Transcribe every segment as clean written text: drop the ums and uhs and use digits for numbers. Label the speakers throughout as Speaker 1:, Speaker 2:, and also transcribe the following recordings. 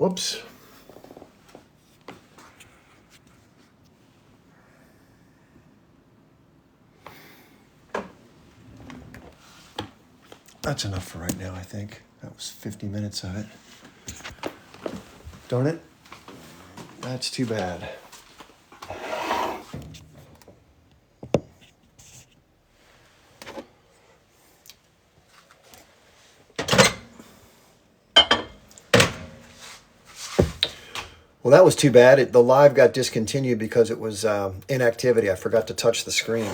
Speaker 1: Whoops. That's enough for right now, I think. That was 50 minutes of it. Darn it. That's too bad. Well, that was too bad. The live got discontinued because it was inactivity. I forgot to touch the screen.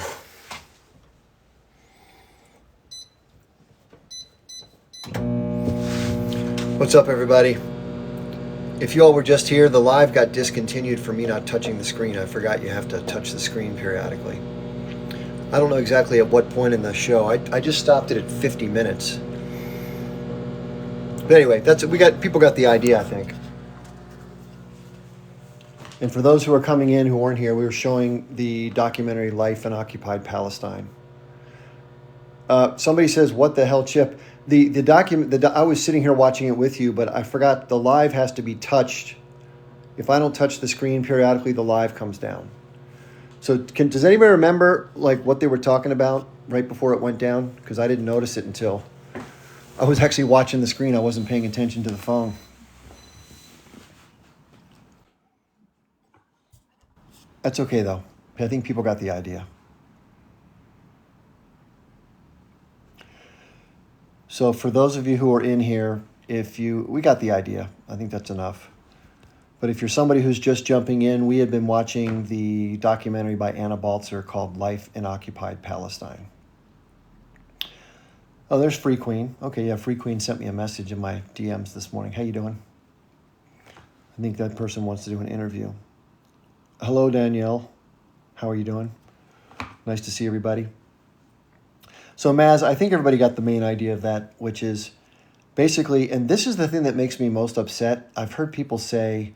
Speaker 1: What's up, everybody? If you all were just here, the live got discontinued for me not touching the screen. I forgot you have to touch the screen periodically. I don't know exactly at what point in the show. I just stopped it at 50 minutes. But anyway, people got the idea, I think. And for those who are coming in who weren't here, we were showing the documentary Life in Occupied Palestine. Somebody says, "What the hell, Chip?" The document. I was sitting here watching it with you, but I forgot the live has to be touched. If I don't touch the screen periodically, the live comes down. So, does anybody remember like what they were talking about right before it went down? Because I didn't notice it until I was actually watching the screen. I wasn't paying attention to the phone. That's okay though. I think people got the idea. So for those of you who are in here, we got the idea. I think that's enough. But if you're somebody who's just jumping in, we had been watching the documentary by Anna Baltzer called Life in Occupied Palestine. Oh, there's Free Queen. Okay, yeah, Free Queen sent me a message in my DMs this morning. How you doing? I think that person wants to do an interview. Hello, Danielle. How are you doing? Nice to see everybody. So, Maz, I think everybody got the main idea of that, which is basically, and this is the thing that makes me most upset. I've heard people say,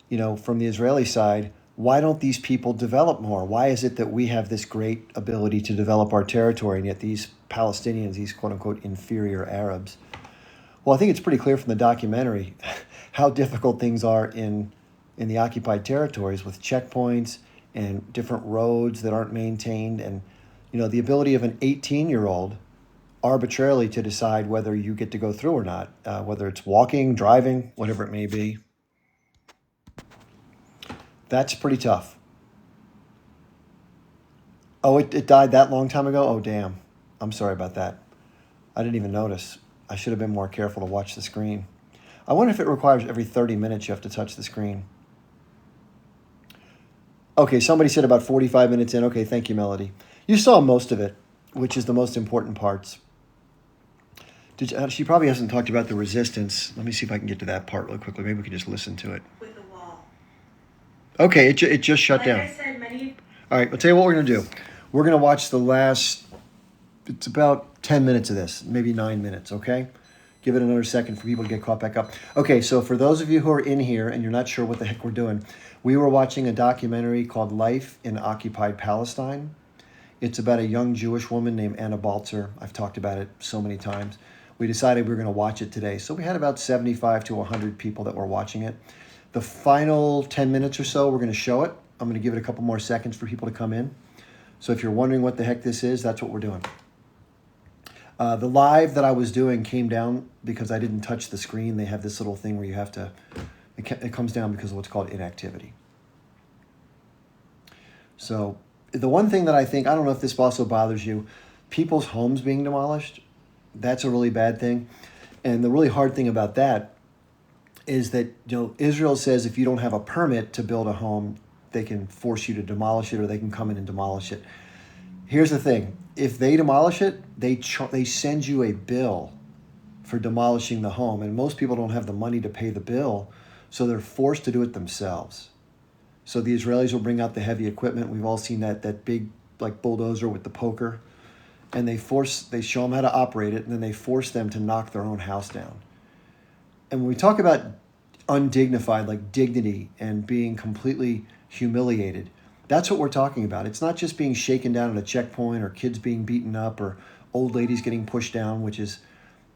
Speaker 1: from the Israeli side, why don't these people develop more? Why is it that we have this great ability to develop our territory, and yet these Palestinians, these quote-unquote inferior Arabs? Well, I think it's pretty clear from the documentary how difficult things are in the occupied territories with checkpoints and different roads that aren't maintained, and the ability of an 18-year-old arbitrarily to decide whether you get to go through or not, whether it's walking, driving, whatever it may be. That's pretty tough. Oh, it died that long time ago? Oh, damn. I'm sorry about that. I didn't even notice. I should have been more careful to watch the screen. I wonder if it requires every 30 minutes you have to touch the screen. Okay, somebody said about 45 minutes in. Okay, thank you, Melody. You saw most of it, which is the most important parts. She probably hasn't talked about the resistance. Let me see if I can get to that part really quickly. Maybe we can just listen to it.
Speaker 2: With the wall.
Speaker 1: Okay, it just shut down.
Speaker 2: Like I said,
Speaker 1: All right, I'll tell you what we're going to do. We're going to watch the last, it's about 10 minutes of this, maybe 9 minutes, okay? Give it another second for people to get caught back up. Okay, so for those of you who are in here and you're not sure what the heck we're doing, we were watching a documentary called Life in Occupied Palestine. It's about a young Jewish woman named Anna Baltzer. I've talked about it so many times. We decided we were going to watch it today. So we had about 75 to 100 people that were watching it. The final 10 minutes or so, we're going to show it. I'm going to give it a couple more seconds for people to come in. So if you're wondering what the heck this is, that's what we're doing. The live that I was doing came down because I didn't touch the screen. They have this little thing where you have to, it comes down because of what's called inactivity. So the one thing that I think, I don't know if this also bothers you, people's homes being demolished, that's a really bad thing. And the really hard thing about that is that Israel says if you don't have a permit to build a home, they can force you to demolish it or they can come in and demolish it. Here's the thing. If they demolish it, they send you a bill for demolishing the home. And most people don't have the money to pay the bill, so they're forced to do it themselves. So the Israelis will bring out the heavy equipment. We've all seen that big like bulldozer with the poker. And they show them how to operate it, and then they force them to knock their own house down. And when we talk about undignified, like dignity and being completely humiliated, that's what we're talking about. It's not just being shaken down at a checkpoint or kids being beaten up or old ladies getting pushed down, which is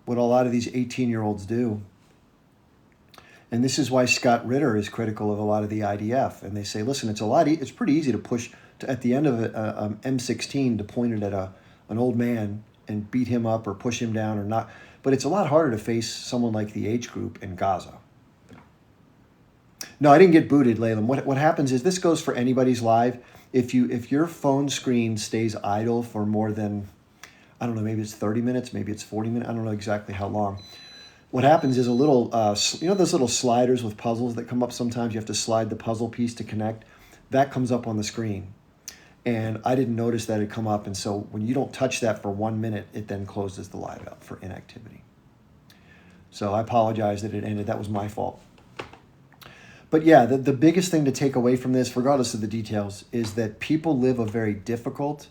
Speaker 1: what a lot of these 18-year-olds do. And this is why Scott Ritter is critical of a lot of the IDF. And they say, listen, it's pretty easy to push at the end of a M16 to point it at an old man and beat him up or push him down or not. But it's a lot harder to face someone like the H group in Gaza. No, I didn't get booted, Laylam. What happens is, this goes for anybody's live. If your phone screen stays idle for more than, I don't know, maybe it's 30 minutes, maybe it's 40 minutes, I don't know exactly how long. What happens is a little, those little sliders with puzzles that come up sometimes, you have to slide the puzzle piece to connect. That comes up on the screen. And I didn't notice that it come up. And so when you don't touch that for 1 minute, it then closes the live out for inactivity. So I apologize that it ended. That was my fault. But yeah, the biggest thing to take away from this, regardless of the details, is that people live a very difficult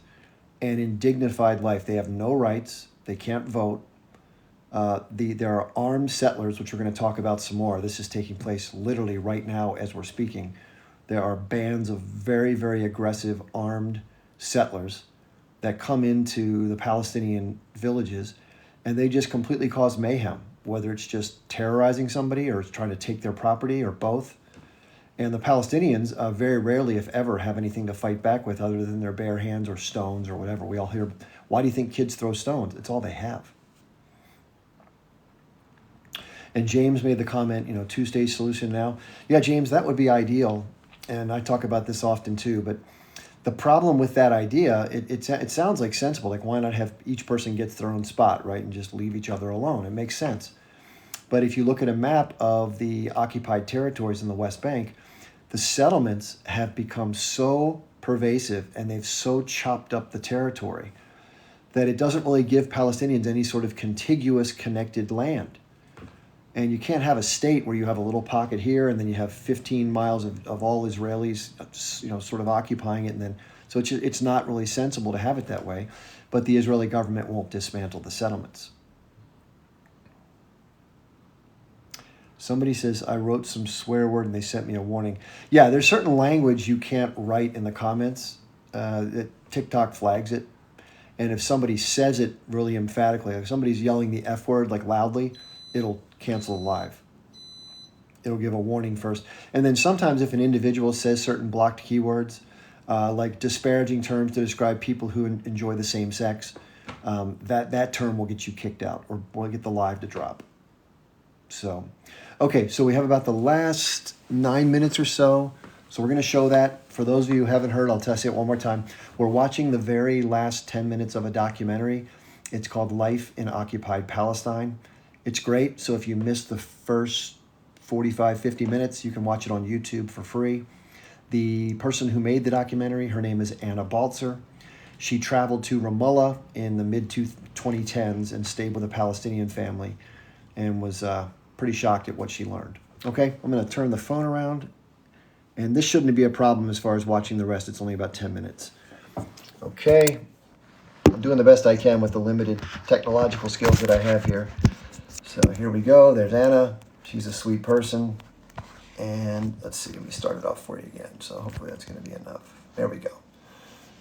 Speaker 1: and indignified life. They have no rights. They can't vote. There are armed settlers, which we're going to talk about some more. This is taking place literally right now as we're speaking. There are bands of very, very aggressive armed settlers that come into the Palestinian villages, and they just completely cause mayhem, whether it's just terrorizing somebody or it's trying to take their property or both. And the Palestinians very rarely, if ever, have anything to fight back with other than their bare hands or stones or whatever. We all hear, why do you think kids throw stones? It's all they have. And James made the comment, two-stage solution now. Yeah, James, that would be ideal. And I talk about this often too. But the problem with that idea, it sounds like sensible. Like, why not have each person gets their own spot, right? And just leave each other alone. It makes sense. But if you look at a map of the occupied territories in the West Bank, the settlements have become so pervasive and they've so chopped up the territory that it doesn't really give Palestinians any sort of contiguous connected land. And you can't have a state where you have a little pocket here and then you have 15 miles of all Israelis, sort of occupying it. And then, so it's not really sensible to have it that way. But the Israeli government won't dismantle the settlements. Somebody says, I wrote some swear word and they sent me a warning. Yeah, there's certain language you can't write in the comments. That TikTok flags it. And if somebody says it really emphatically, like somebody's yelling the F word like loudly, it'll cancel live. It'll give a warning first. And then sometimes if an individual says certain blocked keywords, like disparaging terms to describe people who enjoy the same sex, that term will get you kicked out or will get the live to drop. So, okay, so we have about the last 9 minutes or so. So we're going to show that. For those of you who haven't heard, I'll test it one more time. We're watching the very last 10 minutes of a documentary. It's called Life in Occupied Palestine. It's great. So if you missed the first 45, 50 minutes, you can watch it on YouTube for free. The person who made the documentary, her name is Anna Baltzer. She traveled to Ramallah in the mid-2010s and stayed with a Palestinian family and was pretty shocked at what she learned. Okay, I'm going to turn the phone around. And this shouldn't be a problem as far as watching the rest. It's only about 10 minutes. Okay, I'm doing the best I can with the limited technological skills that I have here. So here we go. There's Anna. She's a sweet person. And let's see, let me start it off for you again. So hopefully that's going to be enough. There we go.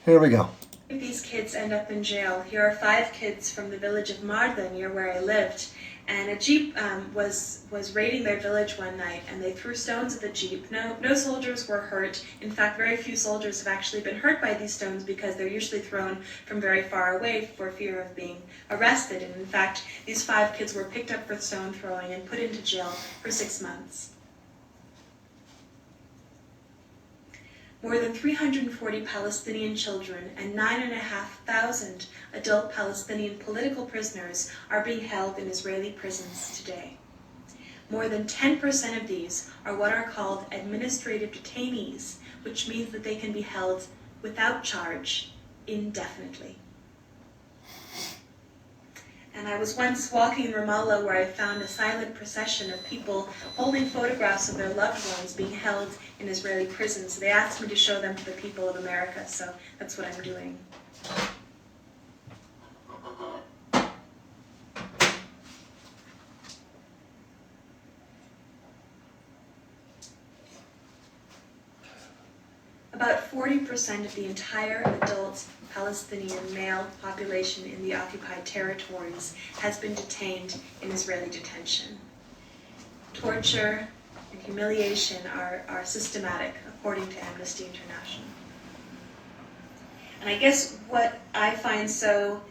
Speaker 1: Here we go.
Speaker 2: These kids end up in jail. Here are 5 kids from the village of Marda, near where I lived. And a Jeep was raiding their village one night, and they threw stones at the Jeep. No soldiers were hurt. In fact, very few soldiers have actually been hurt by these stones because they're usually thrown from very far away for fear of being arrested. And in fact, these 5 kids were picked up for stone throwing and put into jail for 6 months. More than 340 Palestinian children and 9,500 adult Palestinian political prisoners are being held in Israeli prisons today. More than 10% of these are what are called administrative detainees, which means that they can be held without charge indefinitely. And I was once walking in Ramallah where I found a silent procession of people holding photographs of their loved ones being held in Israeli prisons. They asked me to show them to the people of America, so that's what I'm doing. About 40% of the entire adult Palestinian male population in the occupied territories has been detained in Israeli detention. Torture, and humiliation are systematic, according to Amnesty International. And I guess what I find so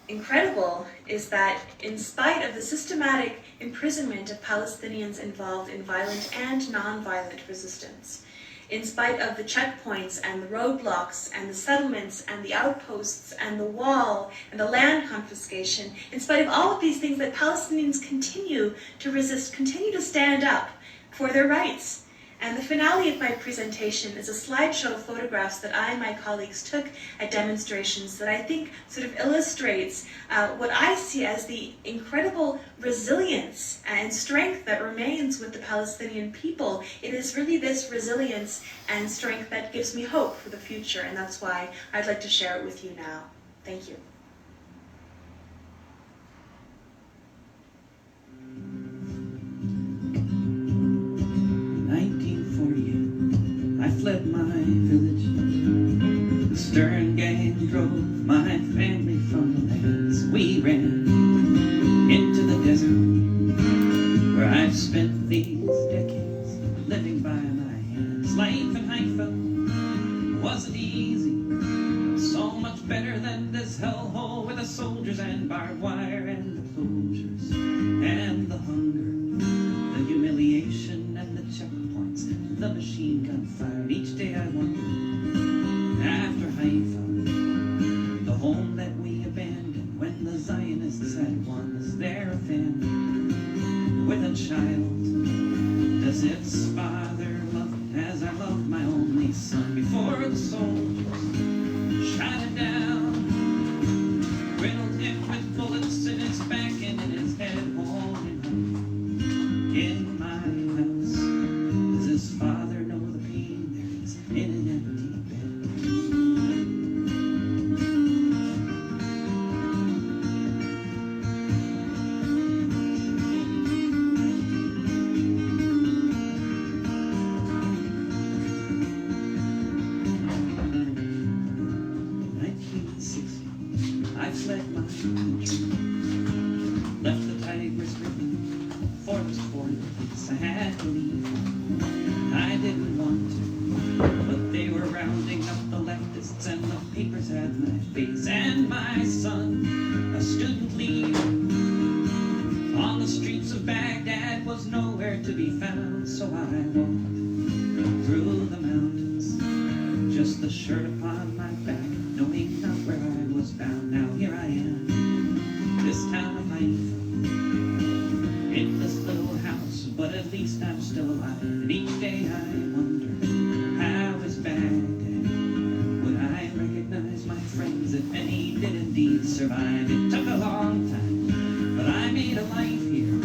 Speaker 2: incredible is that in spite of the systematic imprisonment of Palestinians involved in violent and non-violent resistance, in spite of the checkpoints and the roadblocks and the settlements and the outposts and the wall and the land confiscation, in spite of all of these things, that Palestinians continue to resist, continue to stand up for their rights. And the finale of my presentation is a slideshow of photographs that I and my colleagues took at demonstrations that I think sort of illustrates what I see as the incredible resilience and strength that remains with the Palestinian people. It is really this resilience and strength that gives me hope for the future, and that's why I'd like to share it with you now. Thank you.
Speaker 3: 1948, I fled my village. The Stern Gang drove my family from the lands. We ran into the desert where I've spent these decades living by my hands. Life in Haifa wasn't easy, so much better than this hellhole with the soldiers and barbed wire and the closures and the hunger, the humiliation and the checkpoints, the machine gun fire. Each day I wonder, after Haifa, the home that we abandoned when the Zionists had won, is there a family with a child? Does its father love it as I love my only son? Before the soldiers shot him down, riddled him with bullets in his back and in his head, holding him in my house. Does his father know the pain there is in an empty bed? 1960, I fled my country, left the Tigris River for this foreign place. I had to leave. I didn't want to, but they were rounding up the leftists and the papers had my face. And my son, a student leader, on the streets of Baghdad was nowhere to be found. So I walked through the mountains, just the shirt upon my back, knowing not where I was bound. Now here I am, this town of Haifa, in this little house, but at least I'm still alive. And each day I wonder, how is Baghdad? Would I recognize my friends if any did indeed survive? It took a long time, but I made a life here,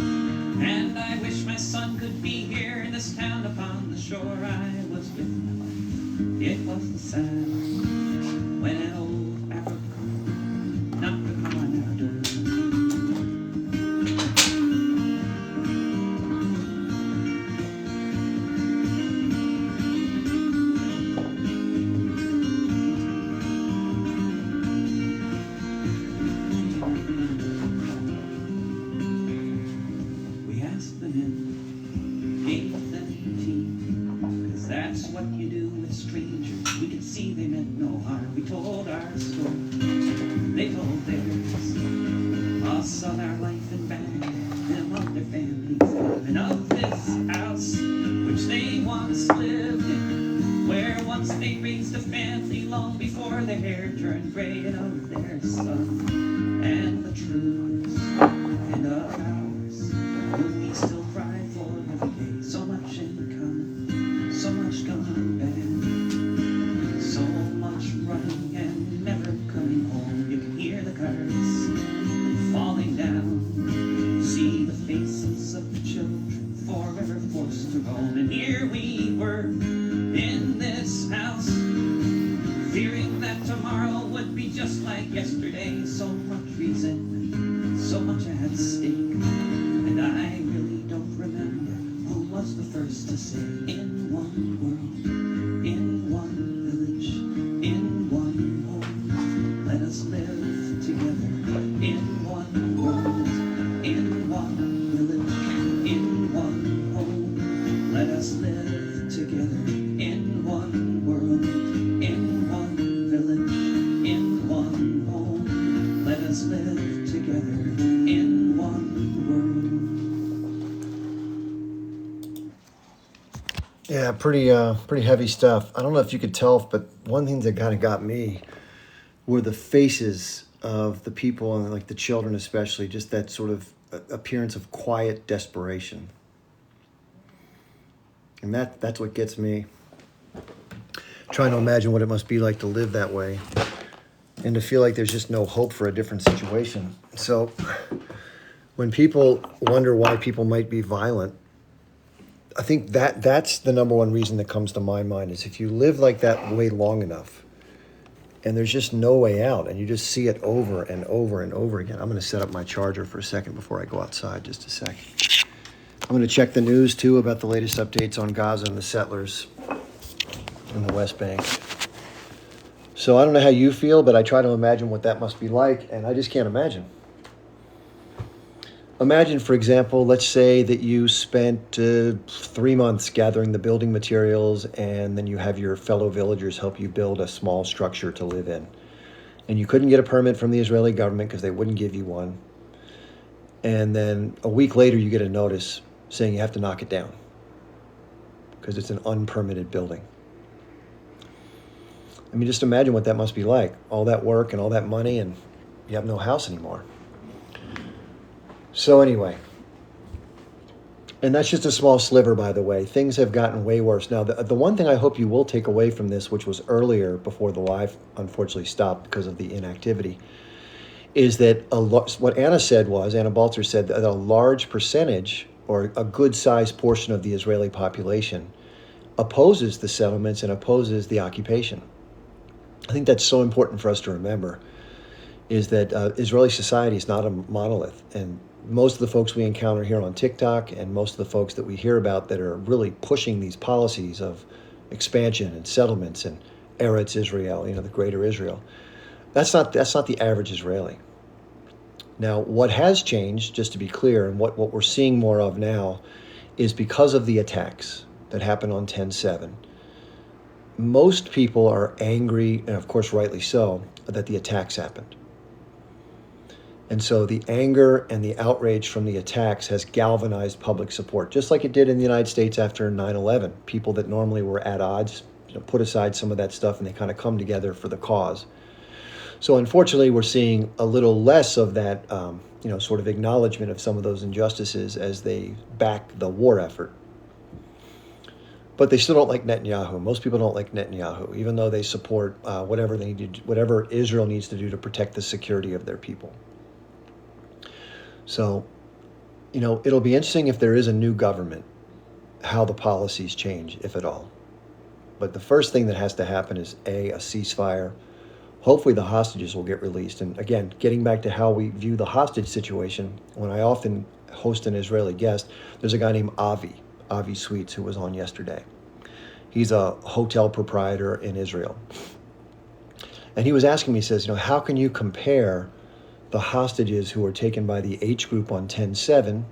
Speaker 3: and I wish my son could be here in this town upon the shore. I was with my life. It was the Sabbath when an old African knocked upon our door. We asked them in, gave them tea, 'cause that's what you do with strangers. We could see they meant no harm. We told our story, they told theirs, us of our life in Baghdad, them of their families, and of this house which they once lived in, where once they raised a family long before their hair turned gray, and of their son and the truths, and of ours, whom we still cry for every day. So much in common, so much gone bad, so much running and never coming home. You can hear the cars falling down, see the faces of the children forever forced to roam. And here we were in this house, fearing that tomorrow would be just like yesterday. So much resentment, so much at stake, and I really don't remember who was the first to say, in one world, in one village, in one home, let us live together. In one world, in one village, in one home, us live together in one world.
Speaker 1: Yeah, pretty heavy stuff. I don't know if you could tell, but one thing that kind of got me were the faces of the people and like the children especially, just that sort of appearance of quiet desperation. And that's what gets me. Trying to imagine what it must be like to live that way and to feel like there's just no hope for a different situation. So when people wonder why people might be violent, I think that's the number one reason that comes to my mind is if you live like that way long enough and there's just no way out and you just see it over and over and over again. I'm going to set up my charger for a second before I go outside, just a second. I'm going to check the news too about the latest updates on Gaza and the settlers in the West Bank. So I don't know how you feel, but I try to imagine what that must be like, and I just can't imagine. Imagine, for example, let's say that you spent 3 months gathering the building materials, and then you have your fellow villagers help you build a small structure to live in. And you couldn't get a permit from the Israeli government because they wouldn't give you one. And then a week later, you get a notice saying you have to knock it down because it's an unpermitted building. I mean, just imagine what that must be like. All that work and all that money, and you have no house anymore. So anyway, and that's just a small sliver, by the way. Things have gotten way worse. Now, the one thing I hope you will take away from this, which was earlier before the live unfortunately stopped because of the inactivity, is that what Anna Baltzer said, that a large percentage or a good-sized portion of the Israeli population opposes the settlements and opposes the occupation. I think that's so important for us to remember, is that Israeli society is not a monolith. And most of the folks we encounter here on TikTok and most of the folks that we hear about that are really pushing these policies of expansion and settlements and Eretz Israel, the greater Israel, that's not the average Israeli. Now, what has changed, just to be clear, and what we're seeing more of now, is because of the attacks that happened on 10/7. Most people are angry, and of course rightly so, that the attacks happened. And so the anger and the outrage from the attacks has galvanized public support, just like it did in the United States after 9/11. People that normally were at odds, put aside some of that stuff and they kind of come together for the cause. So unfortunately, we're seeing a little less of that, sort of acknowledgement of some of those injustices as they back the war effort. But they still don't like Netanyahu. Most people don't like Netanyahu, even though they support whatever Israel needs to do to protect the security of their people. So, it'll be interesting if there is a new government, how the policies change, if at all. But the first thing that has to happen is a ceasefire. Hopefully the hostages will get released. And again, getting back to how we view the hostage situation, when I often host an Israeli guest, there's a guy named Avi Sweets, who was on yesterday. He's a hotel proprietor in Israel. And he was asking me, he says, how can you compare the hostages who were taken by the H group on 10/7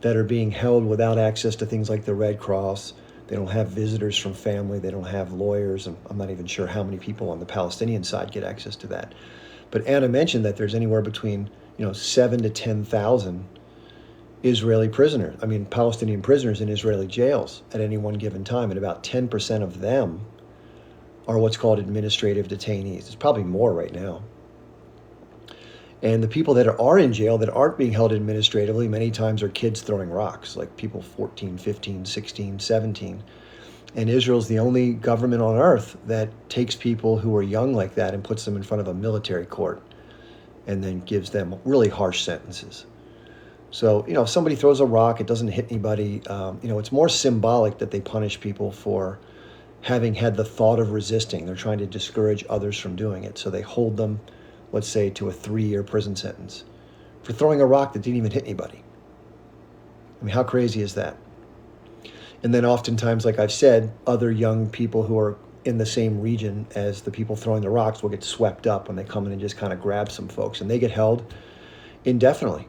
Speaker 1: that are being held without access to things like the Red Cross? They don't have visitors from family. They don't have lawyers. And I'm not even sure how many people on the Palestinian side get access to that. But Anna mentioned that there's anywhere between 7,000 to 10,000 Palestinian prisoners in Israeli jails at any one given time. And about 10% of them are what's called administrative detainees. It's probably more right now. And the people that are in jail that aren't being held administratively many times are kids throwing rocks, like people 14, 15, 16, 17. And Israel's the only government on earth that takes people who are young like that and puts them in front of a military court and then gives them really harsh sentences. So, if somebody throws a rock, it doesn't hit anybody. It's more symbolic that they punish people for having had the thought of resisting. They're trying to discourage others from doing it. So they hold them, let's say, to a 3-year prison sentence for throwing a rock that didn't even hit anybody. I mean, how crazy is that? And then oftentimes, like I've said, other young people who are in the same region as the people throwing the rocks will get swept up when they come in and just kind of grab some folks, and they get held indefinitely,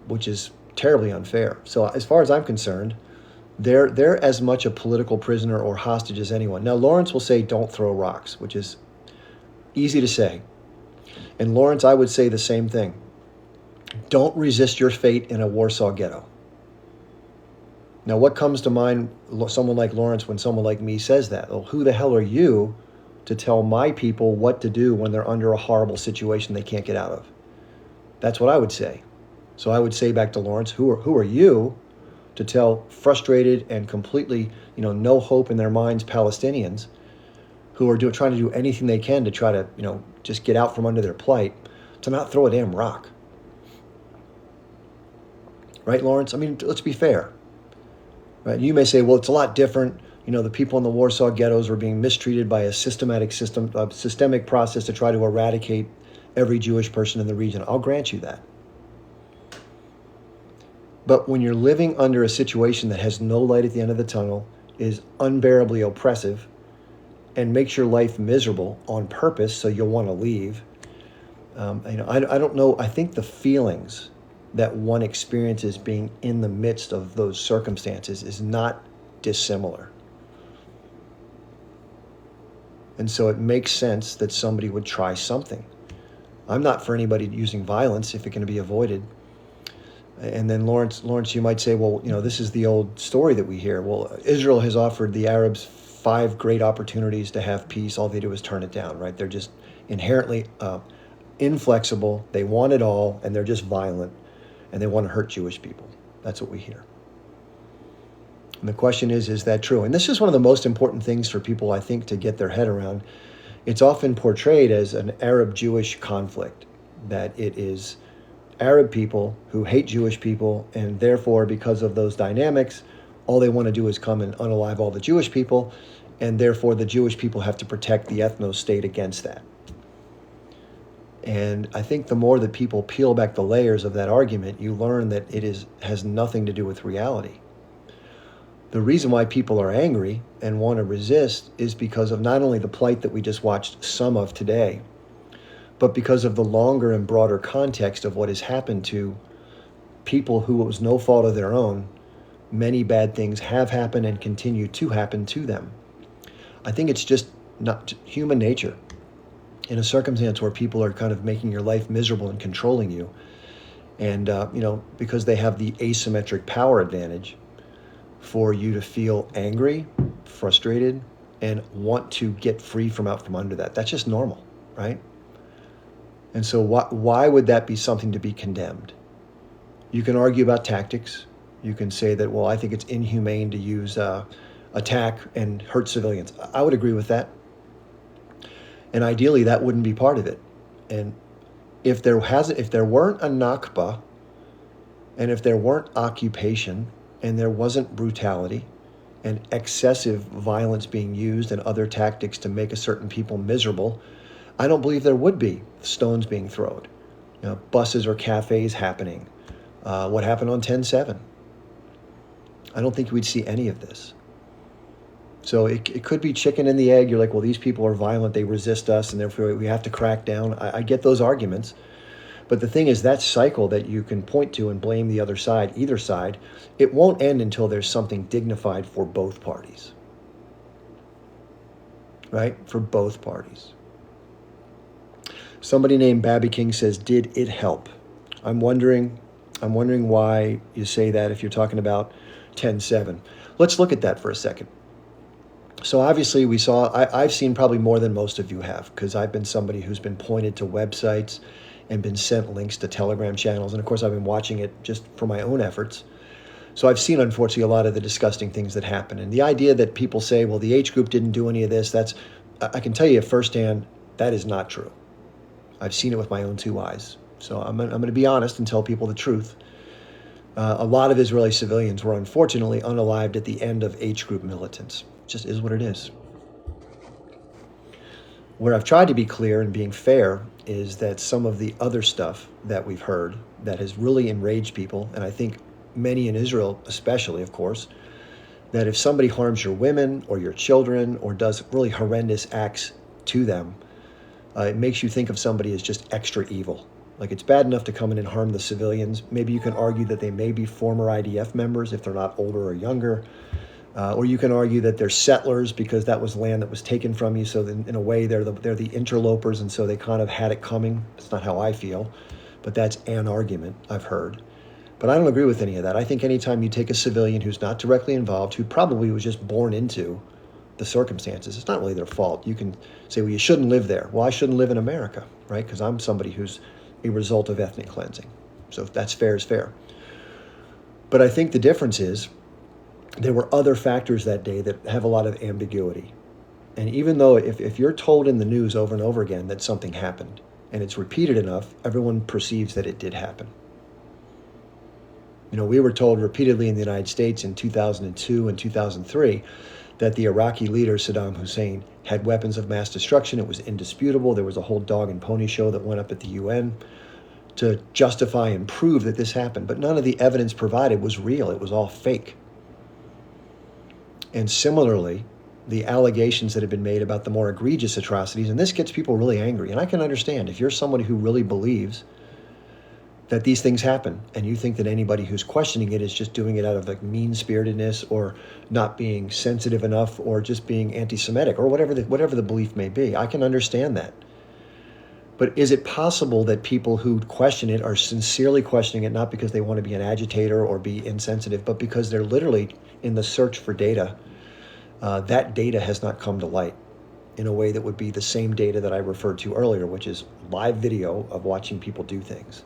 Speaker 1: which is terribly unfair. So as far as I'm concerned, they're as much a political prisoner or hostage as anyone. Now, Lawrence will say, don't throw rocks, which is easy to say. And Lawrence, I would say the same thing. Don't resist your fate in a Warsaw ghetto. Now, what comes to mind, someone like Lawrence, when someone like me says that? Well, who the hell are you to tell my people what to do when they're under a horrible situation they can't get out of? That's what I would say. So I would say back to Lawrence, who are you to tell frustrated and completely, no hope in their minds Palestinians who are trying to do anything they can to try to, just get out from under their plight, to not throw a damn rock. Right, Lawrence? I mean, let's be fair. Right? You may say, well, it's a lot different. The people in the Warsaw ghettos were being mistreated by a systemic process to try to eradicate every Jewish person in the region. I'll grant you that. But when you're living under a situation that has no light at the end of the tunnel, is unbearably oppressive, and makes your life miserable on purpose so you'll want to leave, I don't know. I think the feelings that one experiences being in the midst of those circumstances is not dissimilar. And so it makes sense that somebody would try something. I'm not for anybody using violence if it can be avoided. And then Lawrence, you might say, well, this is the old story that we hear. Well, Israel has offered the Arabs 5 great opportunities to have peace. All they do is turn it down, right? They're just inherently inflexible. They want it all, and they're just violent, and they want to hurt Jewish people. That's what we hear. And the question is that true? And this is one of the most important things for people, I think, to get their head around. It's often portrayed as an Arab-Jewish conflict, that it is Arab people who hate Jewish people, and therefore, because of those dynamics, all they want to do is come and unalive all the Jewish people, and therefore the Jewish people have to protect the ethno-state against that. And I think the more that people peel back the layers of that argument, you learn that it has nothing to do with reality. The reason why people are angry and want to resist is because of not only the plight that we just watched some of today, but because of the longer and broader context of what has happened to people who it was no fault of their own. Many bad things have happened and continue to happen to them. I think it's just not human nature. In a circumstance where people are kind of making your life miserable and controlling you, and because they have the asymmetric power advantage, for you to feel angry, frustrated, and want to get free from out from under that. That's just normal, right? And so why would that be something to be condemned? You can argue about tactics. You can say that, well, I think it's inhumane to use attack and hurt civilians. I would agree with that. And ideally, that wouldn't be part of it. And if there weren't a Nakba, and if there weren't occupation, and there wasn't brutality and excessive violence being used and other tactics to make a certain people miserable, I don't believe there would be stones being thrown, buses or cafes happening. What happened on 10/7? I don't think we'd see any of this. So it could be chicken and the egg. You're like, well, these people are violent, they resist us, and therefore we have to crack down. I get those arguments. But the thing is, that cycle that you can point to and blame the other side, either side, it won't end until there's something dignified for both parties. Right? For both parties. Somebody named Babby King says, did it help? I'm wondering why you say that if you're talking about 10/7. Let's look at that for a second. So obviously I've seen probably more than most of you have, because I've been somebody who's been pointed to websites and been sent links to Telegram channels. And of course, I've been watching it just for my own efforts. So I've seen, unfortunately, a lot of the disgusting things that happen. And the idea that people say, well, the H group didn't do any of this, I can tell you firsthand, that is not true. I've seen it with my own 2 eyes. So I'm going to be honest and tell people the truth. A lot of Israeli civilians were unfortunately unalived at the end of H group militants. It just is what it is. Where I've tried to be clear and being fair is that some of the other stuff that we've heard that has really enraged people, and I think many in Israel especially, of course, that if somebody harms your women or your children or does really horrendous acts to them, it makes you think of somebody as just extra evil. Like, it's bad enough to come in and harm the civilians. Maybe you can argue that they may be former IDF members if they're not older or younger. Or you can argue that they're settlers because that was land that was taken from you. So then, in a way, they're the interlopers, and so they kind of had it coming. It's not how I feel, but that's an argument I've heard. But I don't agree with any of that. I think anytime you take a civilian who's not directly involved, who probably was just born into the circumstances, it's not really their fault. You can say, well, you shouldn't live there. Well, I shouldn't live in America, right? Because I'm somebody who's a result of ethnic cleansing. So if that's fair is fair. But I think the difference is there were other factors that day that have a lot of ambiguity. And even though if you're told in the news over and over again that something happened, and it's repeated enough, everyone perceives that it did happen. You know, we were told repeatedly in the United States in 2002 and 2003 that the Iraqi leader, Saddam Hussein, had weapons of mass destruction. It was indisputable. There was a whole dog and pony show that went up at the UN to justify and prove that this happened. But none of the evidence provided was real. It was all fake. And similarly, the allegations that have been made about the more egregious atrocities, and this gets people really angry. And I can understand if you're somebody who really believes that these things happen, and you think that anybody who's questioning it is just doing it out of like mean-spiritedness or not being sensitive enough or just being anti-Semitic or whatever the belief may be. I can understand that. But is it possible that people who question it are sincerely questioning it not because they want to be an agitator or be insensitive, but because they're literally in the search for data? That data has not come to light in a way that would be the same data that I referred to earlier, which is live video of watching people do things.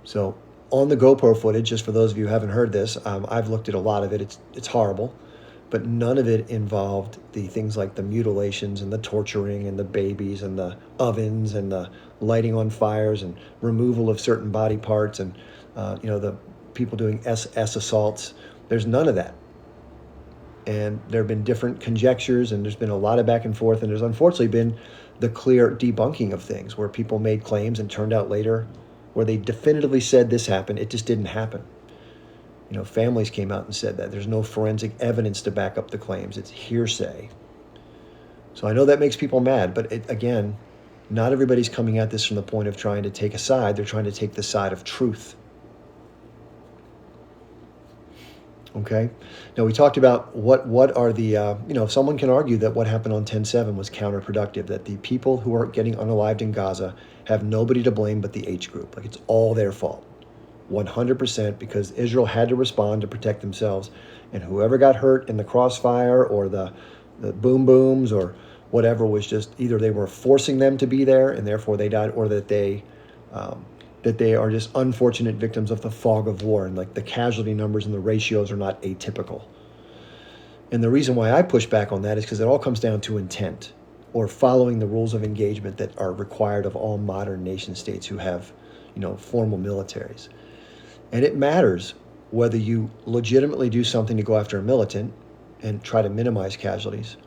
Speaker 1: So on the GoPro footage, just for those of you who haven't heard this, I've looked at a lot of it. It's horrible, but none of it involved the things like the mutilations and the torturing and the babies and the ovens and the lighting on fires and removal of certain body parts and the people doing SS assaults. There's none of that. And there have been different conjectures, and there's been a lot of back and forth, and there's unfortunately been the clear debunking of things where people made claims and turned out later where they definitively said this happened. It just didn't happen. You know, families came out and said that. There's no forensic evidence to back up the claims. It's hearsay. So I know that makes people mad, but again, not everybody's coming at this from the point of trying to take a side. They're trying to take the side of truth. Okay. Now we talked about what are the, someone can argue that what happened on 10/7 was counterproductive, that the people who are getting unalived in Gaza have nobody to blame but the H group. Like it's all their fault, 100%, because Israel had to respond to protect themselves. And whoever got hurt in the crossfire or the boom booms or whatever was just either they were forcing them to be there and therefore they died, or that they are just unfortunate victims of the fog of war, and like the casualty numbers and the ratios are not atypical. And the reason why I push back on that is because it all comes down to intent or following the rules of engagement that are required of all modern nation states who have, formal militaries. And it matters whether you legitimately do something to go after a militant and try to minimize casualties,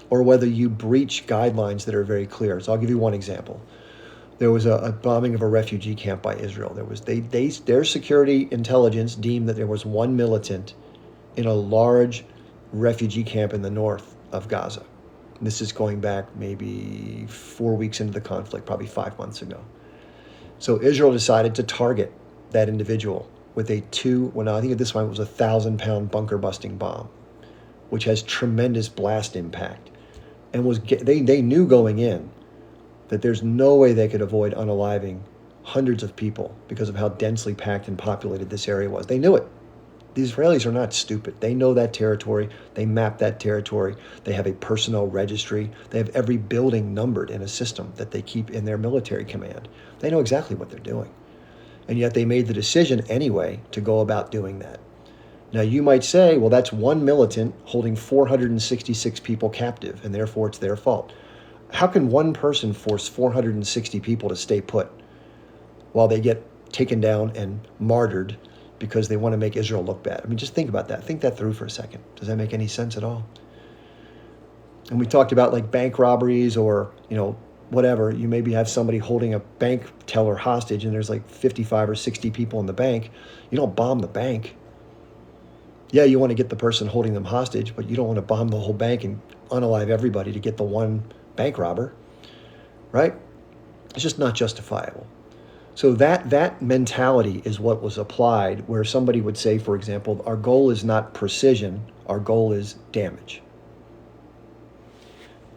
Speaker 1: or whether you breach guidelines that are very clear. So I'll give you one example. There was a bombing of a refugee camp by Israel. Their security intelligence deemed that there was one militant in a large refugee camp in the north of Gaza. This is going back maybe 4 weeks into the conflict, probably 5 months ago. So Israel decided to target that individual with I think at this point it was a 1,000-pound bunker-busting bomb, which has tremendous blast impact, and they knew going in that there's no way they could avoid unaliving hundreds of people because of how densely packed and populated this area was. They knew it. The Israelis are not stupid. They know that territory. They map that territory. They have a personnel registry. They have every building numbered in a system that they keep in their military command. They know exactly what they're doing. And yet they made the decision anyway to go about doing that. Now you might say, well, that's one militant holding 466 people captive, and therefore it's their fault. How can one person force 460 people to stay put while they get taken down and martyred because they want to make Israel look bad? I mean, just think about that. Think that through for a second. Does that make any sense at all? And we talked about like bank robberies or, whatever. You maybe have somebody holding a bank teller hostage and there's like 55 or 60 people in the bank. You don't bomb the bank. Yeah, you want to get the person holding them hostage, but you don't want to bomb the whole bank and unalive everybody to get the one bank robber, right? It's just not justifiable. So that mentality is what was applied, where somebody would say, for example, our goal is not precision, Our goal is damage.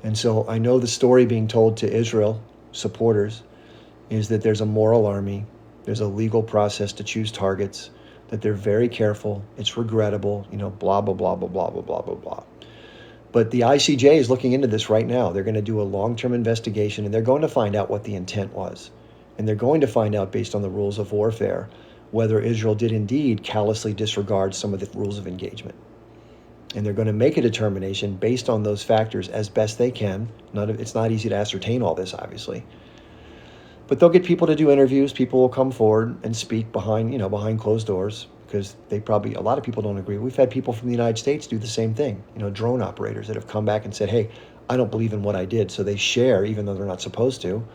Speaker 1: And so I know the story being told to Israel supporters is that there's a moral army, there's a legal process to choose targets, that they're very careful, it's regrettable, blah, blah, blah, blah, blah, blah, blah, blah, blah. But the ICJ is looking into this right now. They're going to do a long-term investigation, and they're going to find out what the intent was. And they're going to find out, based on the rules of warfare, whether Israel did indeed callously disregard some of the rules of engagement. And they're going to make a determination based on those factors as best they can. It's not easy to ascertain all this, obviously. But they'll get people to do interviews. People will come forward and speak behind closed doors, because a lot of people don't agree. We've had people from the United States do the same thing. Drone operators that have come back and said, hey, I don't believe in what I did. So they share, even though they're not supposed to,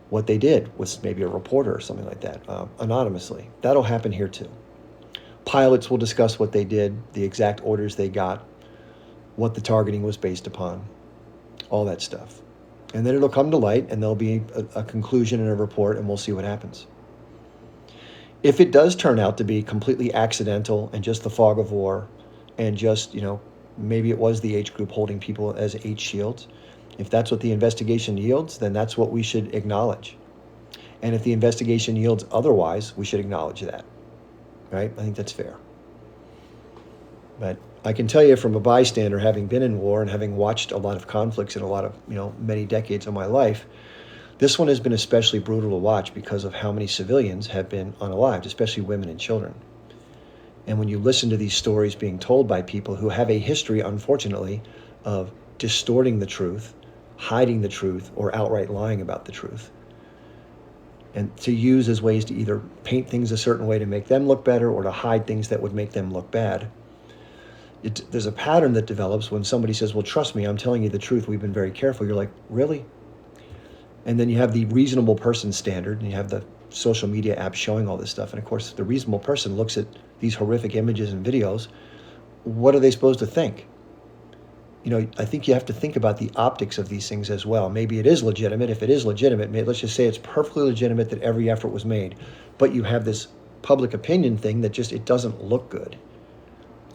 Speaker 1: what they did with maybe a reporter or something like that, anonymously. That'll happen here too. Pilots will discuss what they did, the exact orders they got, what the targeting was based upon, all that stuff. And then it'll come to light, and there'll be a conclusion and a report, and we'll see what happens. If it does turn out to be completely accidental and just the fog of war, and just, maybe it was the H group holding people as H shields, if that's what the investigation yields, then that's what we should acknowledge. And if the investigation yields otherwise, we should acknowledge that, right? I think that's fair. But I can tell you from a bystander, having been in war and having watched a lot of conflicts in a lot of, many decades of my life, this one has been especially brutal to watch because of how many civilians have been unalived, especially women and children. And when you listen to these stories being told by people who have a history, unfortunately, of distorting the truth, hiding the truth, or outright lying about the truth, and to use as ways to either paint things a certain way to make them look better or to hide things that would make them look bad, there's a pattern that develops when somebody says, well, trust me, I'm telling you the truth, we've been very careful. You're like, really? And then you have the reasonable person standard, and you have the social media apps showing all this stuff. And of course, the reasonable person looks at these horrific images and videos. What are they supposed to think? I think you have to think about the optics of these things as well. Maybe it is legitimate. If it is legitimate, let's just say it's perfectly legitimate that every effort was made. But you have this public opinion thing that it doesn't look good.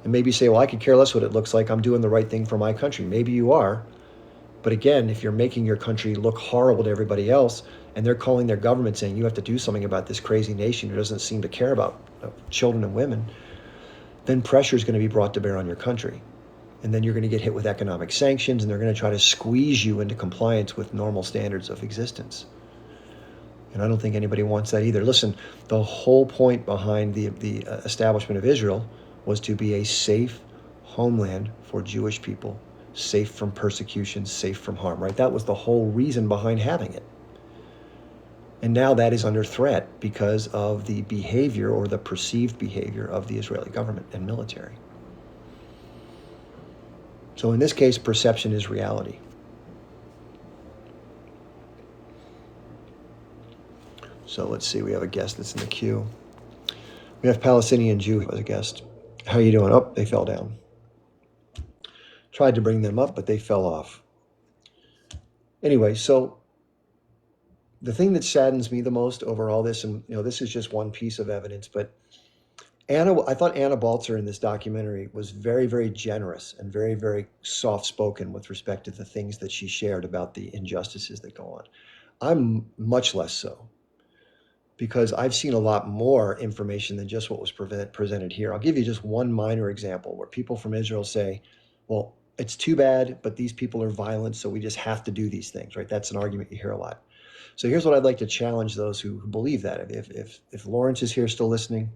Speaker 1: And maybe you say, well, I could care less what it looks like. I'm doing the right thing for my country. Maybe you are. But again, if you're making your country look horrible to everybody else, and they're calling their government saying you have to do something about this crazy nation who doesn't seem to care about children and women, then pressure is going to be brought to bear on your country. And then you're going to get hit with economic sanctions, and they're going to try to squeeze you into compliance with normal standards of existence. And I don't think anybody wants that either. Listen, the whole point behind the establishment of Israel was to be a safe homeland for Jewish people, safe from persecution, safe from harm, right? That was the whole reason behind having it. And now that is under threat because of the behavior or the perceived behavior of the Israeli government and military. So in this case, perception is reality. So let's see, we have a guest that's in the queue. We have Palestinian Jew as a guest. How you doing? Oh, they fell down. Tried to bring them up, but they fell off. Anyway, so the thing that saddens me the most over all this, and this is just one piece of evidence, but I thought Anna Baltzer in this documentary was very, very generous and very, very soft-spoken with respect to the things that she shared about the injustices that go on. I'm much less so, because I've seen a lot more information than just what was presented here. I'll give you just one minor example where people from Israel say, well, it's too bad, but these people are violent, so we just have to do these things, right? That's an argument you hear a lot. So here's what I'd like to challenge those who believe that. If Lawrence is here still listening,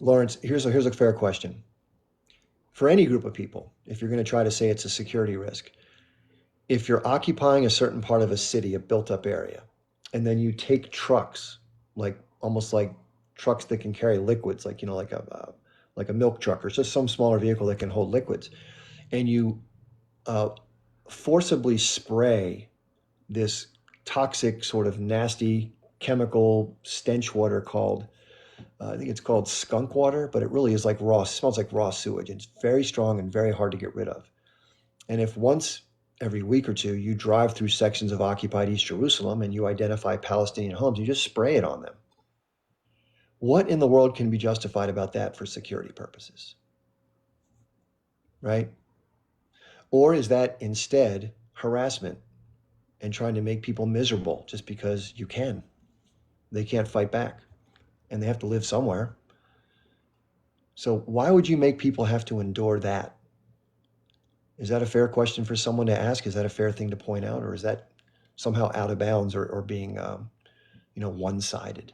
Speaker 1: Lawrence, here's a fair question. For any group of people, if you're going to try to say it's a security risk, if you're occupying a certain part of a city, a built-up area, and then you take trucks, almost like trucks that can carry liquids, like a milk truck or just some smaller vehicle that can hold liquids, and you forcibly spray this toxic, sort of nasty chemical stench water called, I think it's called skunk water, but it really is smells like raw sewage. It's very strong and very hard to get rid of. And if once every week or two you drive through sections of occupied East Jerusalem and you identify Palestinian homes, you just spray it on them. What in the world can be justified about that for security purposes? right? Or is that instead harassment and trying to make people miserable just because you can? They can't fight back and they have to live somewhere. So why would you make people have to endure that? Is that a fair question for someone to ask? Is that a fair thing to point out? Or is that somehow out of bounds or being, one-sided?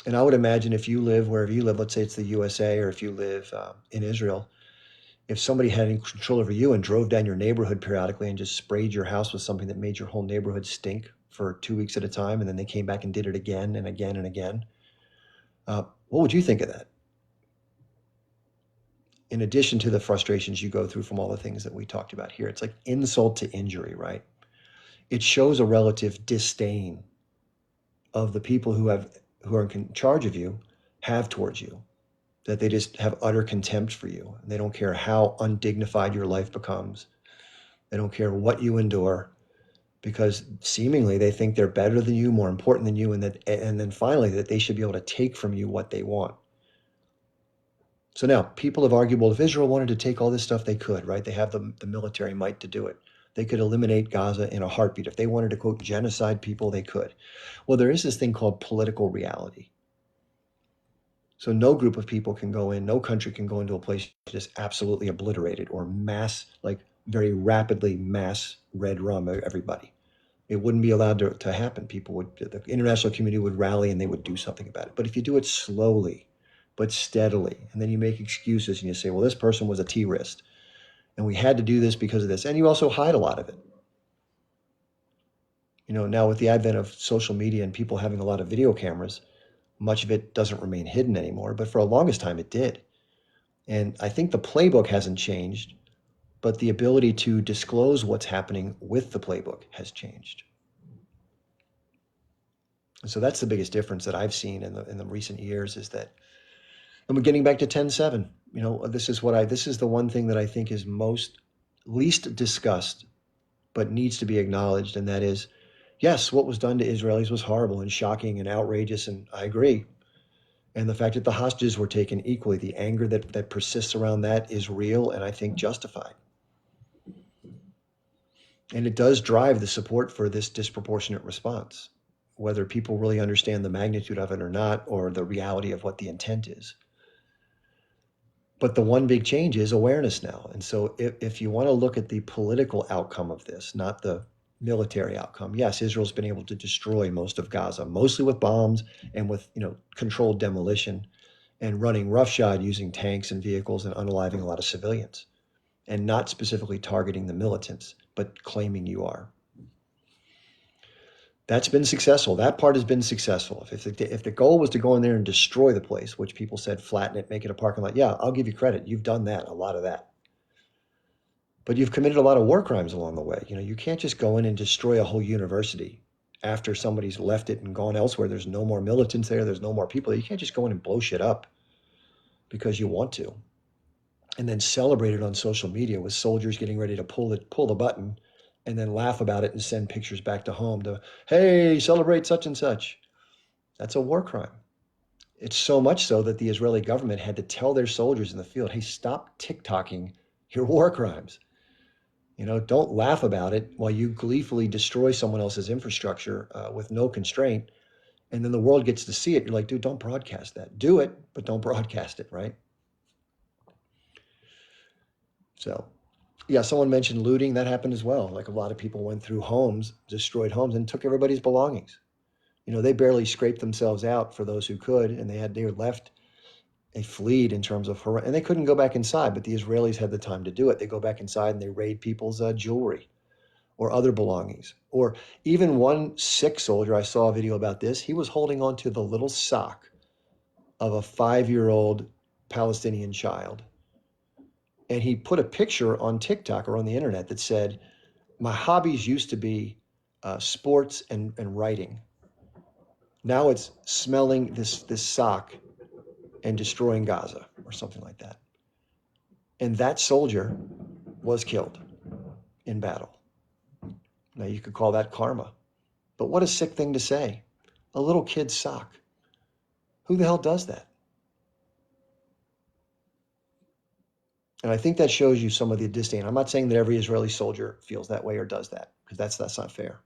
Speaker 1: And I would imagine if you live wherever you live, let's say it's the USA, or if you live in Israel, if somebody had any control over you and drove down your neighborhood periodically and just sprayed your house with something that made your whole neighborhood stink for 2 weeks at a time, and then they came back and did it again and again and again, what would you think of that? In addition to the frustrations you go through from all the things that we talked about here, it's like insult to injury, right? It shows a relative disdain of the people who are in charge of you have towards you, that they just have utter contempt for you. They don't care how undignified your life becomes. They don't care what you endure, because seemingly they think they're better than you, more important than you, and then finally that they should be able to take from you what they want. So now people have argued, well, if Israel wanted to take all this stuff, they could, right? They have the military might to do it. They could eliminate Gaza in a heartbeat. If they wanted to, quote, genocide people, they could. Well, there is this thing called political reality. So no group of people can go in, no country can go into a place just absolutely obliterated or mass, like very rapidly mass red rum everybody. It wouldn't be allowed to happen. The international community would rally and they would do something about it. But if you do it slowly, but steadily, and then you make excuses and you say, well, this person was a terrorist and we had to do this because of this. And you also hide a lot of it. Now with the advent of social media and people having a lot of video cameras, much of it doesn't remain hidden anymore, but for a longest time it did. And I think the playbook hasn't changed, but the ability to disclose what's happening with the playbook has changed. And so that's the biggest difference that I've seen in the recent years, is that, and we're getting back to 10-7. This is the one thing that I think is least discussed, but needs to be acknowledged. And that is, yes, what was done to Israelis was horrible and shocking and outrageous. And I agree. And the fact that the hostages were taken equally, the anger that persists around that is real and I think justified. And it does drive the support for this disproportionate response, whether people really understand the magnitude of it or not, or the reality of what the intent is. But the one big change is awareness now. And so if you want to look at the political outcome of this, not the military outcome, yes, Israel's been able to destroy most of Gaza, mostly with bombs and with controlled demolition, and running roughshod using tanks and vehicles and unaliving a lot of civilians, and not specifically targeting the militants, but claiming you are. That's been successful. That part has been successful. If the goal was to go in there and destroy the place, which people said flatten it, make it a parking lot, yeah, I'll give you credit. You've done that, a lot of that. But you've committed a lot of war crimes along the way. You can't just go in and destroy a whole university after somebody's left it and gone elsewhere. There's no more militants there. There's no more people. You can't just go in and blow shit up because you want to, and then celebrate it on social media with soldiers getting ready to pull the button, and then laugh about it and send pictures back to home to, hey, celebrate such and such. That's a war crime. It's so much so that the Israeli government had to tell their soldiers in the field, hey, stop TikToking your war crimes. Don't laugh about it while you gleefully destroy someone else's infrastructure with no constraint. And then the world gets to see it. You're like, dude, don't broadcast that. Do it, but don't broadcast it, right? So, yeah, someone mentioned looting. That happened as well. Like, a lot of people went through homes, destroyed homes, and took everybody's belongings. They barely scraped themselves out for those who could, and they were left. They fled in terms of and they couldn't go back inside, but the Israelis had the time to do it. They go back inside and they raid people's jewelry or other belongings. Or even one sick soldier, I saw a video about this. He was holding on to the little sock of a 5-year-old Palestinian child. And he put a picture on TikTok or on the internet that said, my hobbies used to be sports and writing. Now it's smelling this sock and destroying Gaza, or something like that. And that soldier was killed in battle. Now you could call that karma. But what a sick thing to say. A little kid's sock. Who the hell does that? And I think that shows you some of the disdain. I'm not saying that every Israeli soldier feels that way or does that, because that's not fair.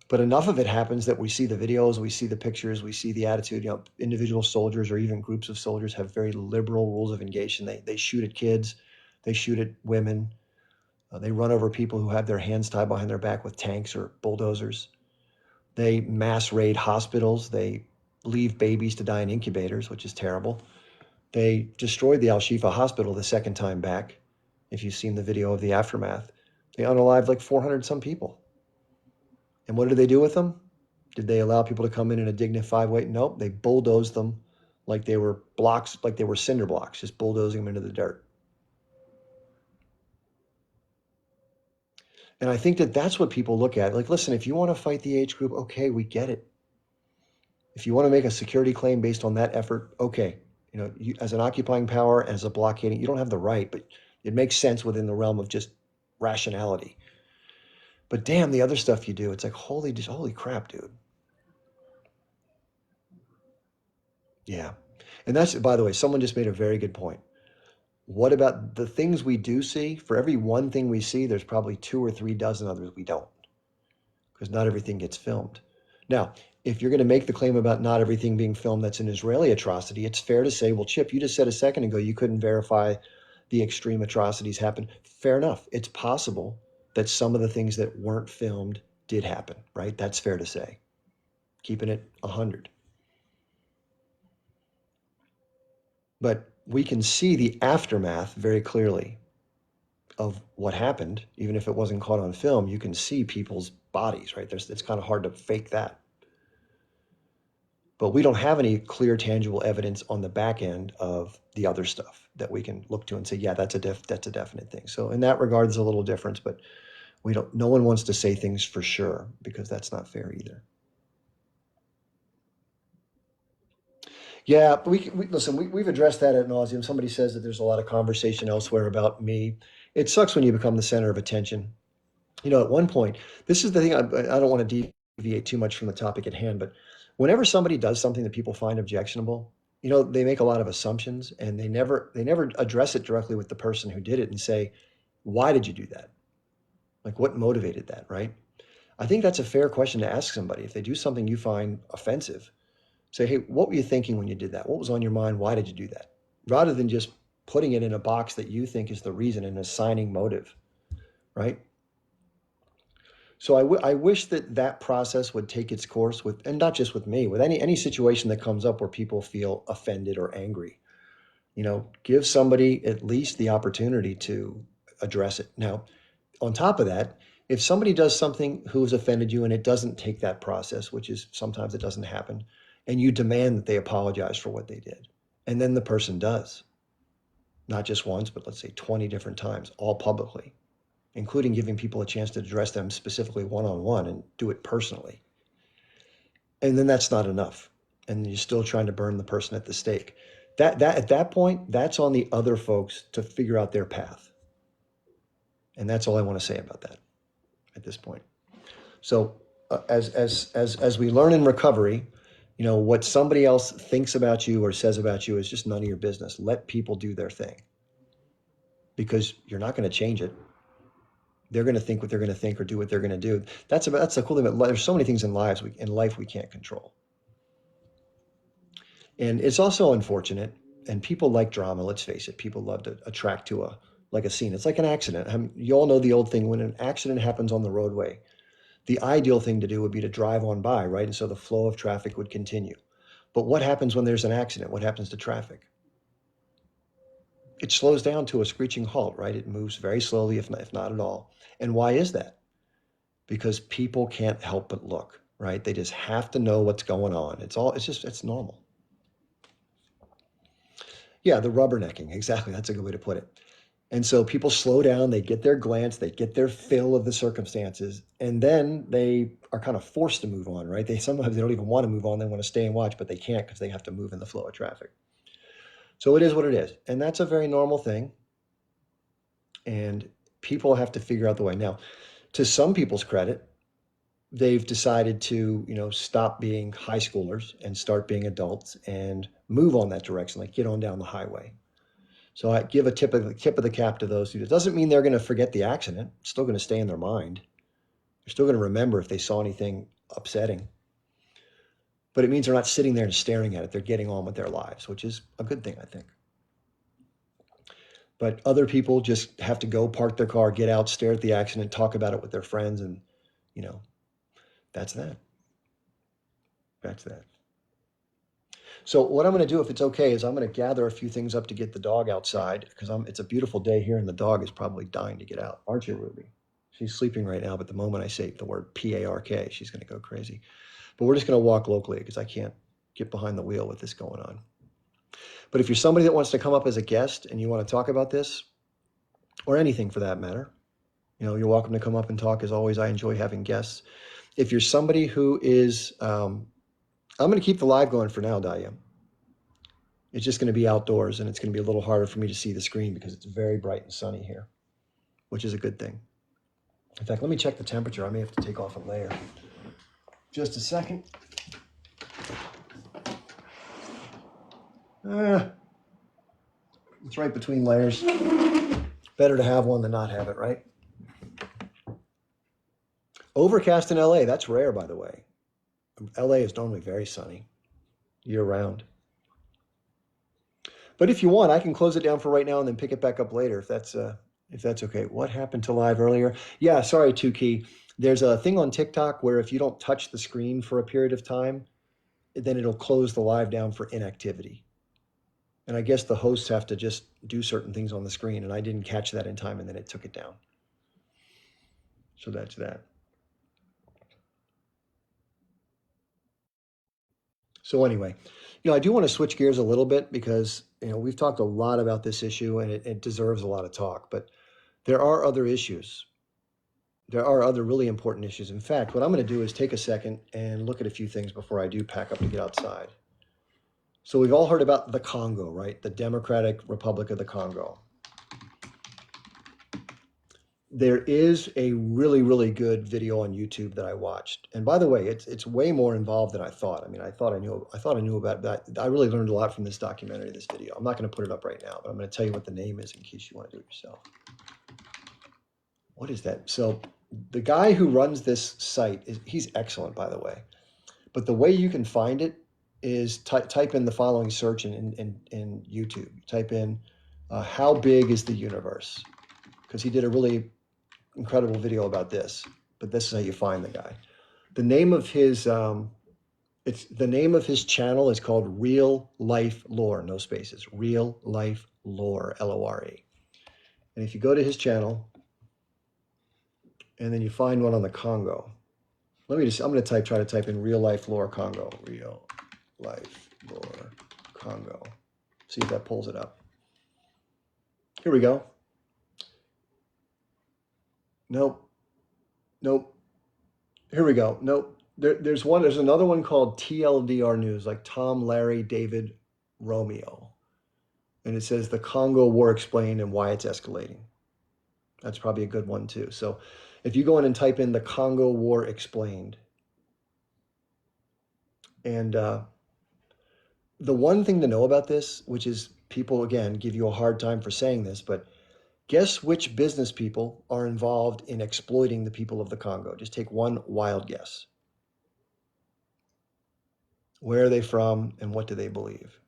Speaker 1: But enough of it happens that we see the videos, we see the pictures, we see the attitude. You know, individual soldiers or even groups of soldiers have very liberal rules of engagement. They shoot at kids, they shoot at women, they run over people who have their hands tied behind their back with tanks or bulldozers. They mass raid hospitals. They leave babies to die in incubators, which is terrible. They destroyed the Al Shifa hospital the second time back. If you've seen the video of the aftermath, they unalived like 400 some people. And what did they do with them? Did they allow people to come in a dignified way? Nope. They bulldozed them like they were blocks, like they were cinder blocks, just bulldozing them into the dirt. And I think that that's what people look at. Like, listen, if you want to fight the H group, okay, we get it. If you want to make a security claim based on that effort, okay. You know, you, as an occupying power, as a blockading, you don't have the right, but it makes sense within the realm of just rationality. But damn, the other stuff you do, it's like, holy crap, dude. Yeah. And that's, by the way, someone just made a very good point. What about the things we do see? For every one thing we see, there's probably 2 or 3 dozen others we don't, because not everything gets filmed. Now, if you're going to make the claim about not everything being filmed that's an Israeli atrocity, it's fair to say, well, Chip, you just said a second ago you couldn't verify the extreme atrocities happen. Fair enough. It's possible that some of the things that weren't filmed did happen, right? That's fair to say. Keeping it 100. But we can see the aftermath very clearly of what happened. Even if it wasn't caught on film, you can see people's bodies, right? It's kind of hard to fake that. But we don't have any clear, tangible evidence on the back end of the other stuff that we can look to and say, yeah, that's a definite thing. So in that regard, there's a little difference, but no one wants to say things for sure, because that's not fair either. Yeah, listen, we've addressed that ad nauseum. Somebody says that there's a lot of conversation elsewhere about me. It sucks when you become the center of attention. You know, at one point, this is the thing, I don't want to deviate too much from the topic at hand, but whenever somebody does something that people find objectionable, you know, they make a lot of assumptions, and they never address it directly with the person who did it and say, why did you do that? Like, what motivated that, right? I think that's a fair question to ask somebody. If they do something you find offensive, say, hey, what were you thinking when you did that? What was on your mind? Why did you do that? Rather than just putting it in a box that you think is the reason and assigning motive, right? So I wish that process would take its course with, and not just with me, with any situation that comes up where people feel offended or angry. You know, give somebody at least the opportunity to address it. Now, on top of that, if somebody does something who has offended you and it doesn't take that process, which is sometimes it doesn't happen, and you demand that they apologize for what they did, and then the person does, not just once, but let's say 20 different times, all publicly, including giving people a chance to address them specifically one-on-one and do it personally. And then that's not enough. And you're still trying to burn the person at the stake. That at that point, that's on the other folks to figure out their path. And that's all I want to say about that at this point. So as we learn in recovery, you know, what somebody else thinks about you or says about you is just none of your business. Let people do their thing, because you're not going to change it. They're going to think what they're going to think or do what they're going to do. That's the cool thing about life. There's so many things in life we can't control. And it's also unfortunate, and people like drama, let's face it. People love to attract to a scene. It's like an accident. You all know the old thing, when an accident happens on the roadway, the ideal thing to do would be to drive on by, right? And so the flow of traffic would continue. But what happens when there's an accident? What happens to traffic? It slows down to a screeching halt, right? It moves very slowly, if not at all. And why is that? Because people can't help but look, right? They just have to know what's going on. It's normal. Yeah, the rubbernecking, exactly. That's a good way to put it. And so people slow down, they get their glance, they get their fill of the circumstances, and then they are kind of forced to move on, right? Sometimes they don't even want to move on, they want to stay and watch, but they can't because they have to move in the flow of traffic. So it is what it is. And that's a very normal thing. And people have to figure out the way. Now, to some people's credit, they've decided to, you know, stop being high schoolers and start being adults and move on that direction, like get on down the highway. So I give a tip of the cap to those who. It doesn't mean they're going to forget the accident. It's still going to stay in their mind. They're still going to remember if they saw anything upsetting. But it means they're not sitting there and staring at it. They're getting on with their lives, which is a good thing, I think. But other people just have to go park their car, get out, stare at the accident, talk about it with their friends, and that's that. That's that. So what I'm going to do, if it's okay, is I'm going to gather a few things up to get the dog outside, because it's a beautiful day here, and the dog is probably dying to get out. Aren't you, Ruby? She's sleeping right now, but the moment I say the word P-A-R-K, she's going to go crazy. But we're just going to walk locally because I can't get behind the wheel with this going on. But if you're somebody that wants to come up as a guest and you want to talk about this, or anything for that matter, you're welcome to come up and talk. As always, I enjoy having guests. If you're somebody who is, I'm going to keep the live going for now, Dahlia. It's just going to be outdoors, and it's going to be a little harder for me to see the screen because it's very bright and sunny here, which is a good thing. In fact, let me check the temperature. I may have to take off a layer. Just a second. It's right between layers. Better to have one than not have it, right? Overcast in LA. That's rare, by the way. LA is normally very sunny year round. But if you want, I can close it down for right now and then pick it back up later if that's okay. What happened to live earlier? Yeah, sorry, Tukey. There's a thing on TikTok where if you don't touch the screen for a period of time, then it'll close the live down for inactivity. And I guess the hosts have to just do certain things on the screen, and I didn't catch that in time, and then it took it down. So that's that. So anyway, I do want to switch gears a little bit because, we've talked a lot about this issue, and it deserves a lot of talk, but there are other issues. There are other really important issues. In fact, what I'm going to do is take a second and look at a few things before I do pack up to get outside. So we've all heard about the Congo, right? The Democratic Republic of the Congo. There is a really, really good video on YouTube that I watched. And by the way, it's way more involved than I thought. I mean, I thought I knew about that. I really learned a lot from this documentary, this video. I'm not going to put it up right now, but I'm going to tell you what the name is in case you want to do it yourself. What is that? So the guy who runs this site, he's excellent, by the way. But the way you can find it is type in the following search in YouTube. Type in, how big is the universe? Because he did a really incredible video about this. But this is how you find the guy. The name of his channel is called Real Life Lore, no spaces. Real Life Lore, Lore. And if you go to his channel, and then you find one on the Congo. I'm going to try to type in Real Life Lore Congo. Real Life Lore Congo. See if that pulls it up. Here we go. Nope. Here we go. Nope. There's another one called TLDR News, like Tom, Larry, David, Romeo. And it says the Congo War Explained and Why It's Escalating. That's probably a good one too. So if you go in and type in the Congo War Explained, and the one thing to know about this, which is people, again, give you a hard time for saying this, but guess which business people are involved in exploiting the people of the Congo? Just take one wild guess. Where are they from and what do they believe?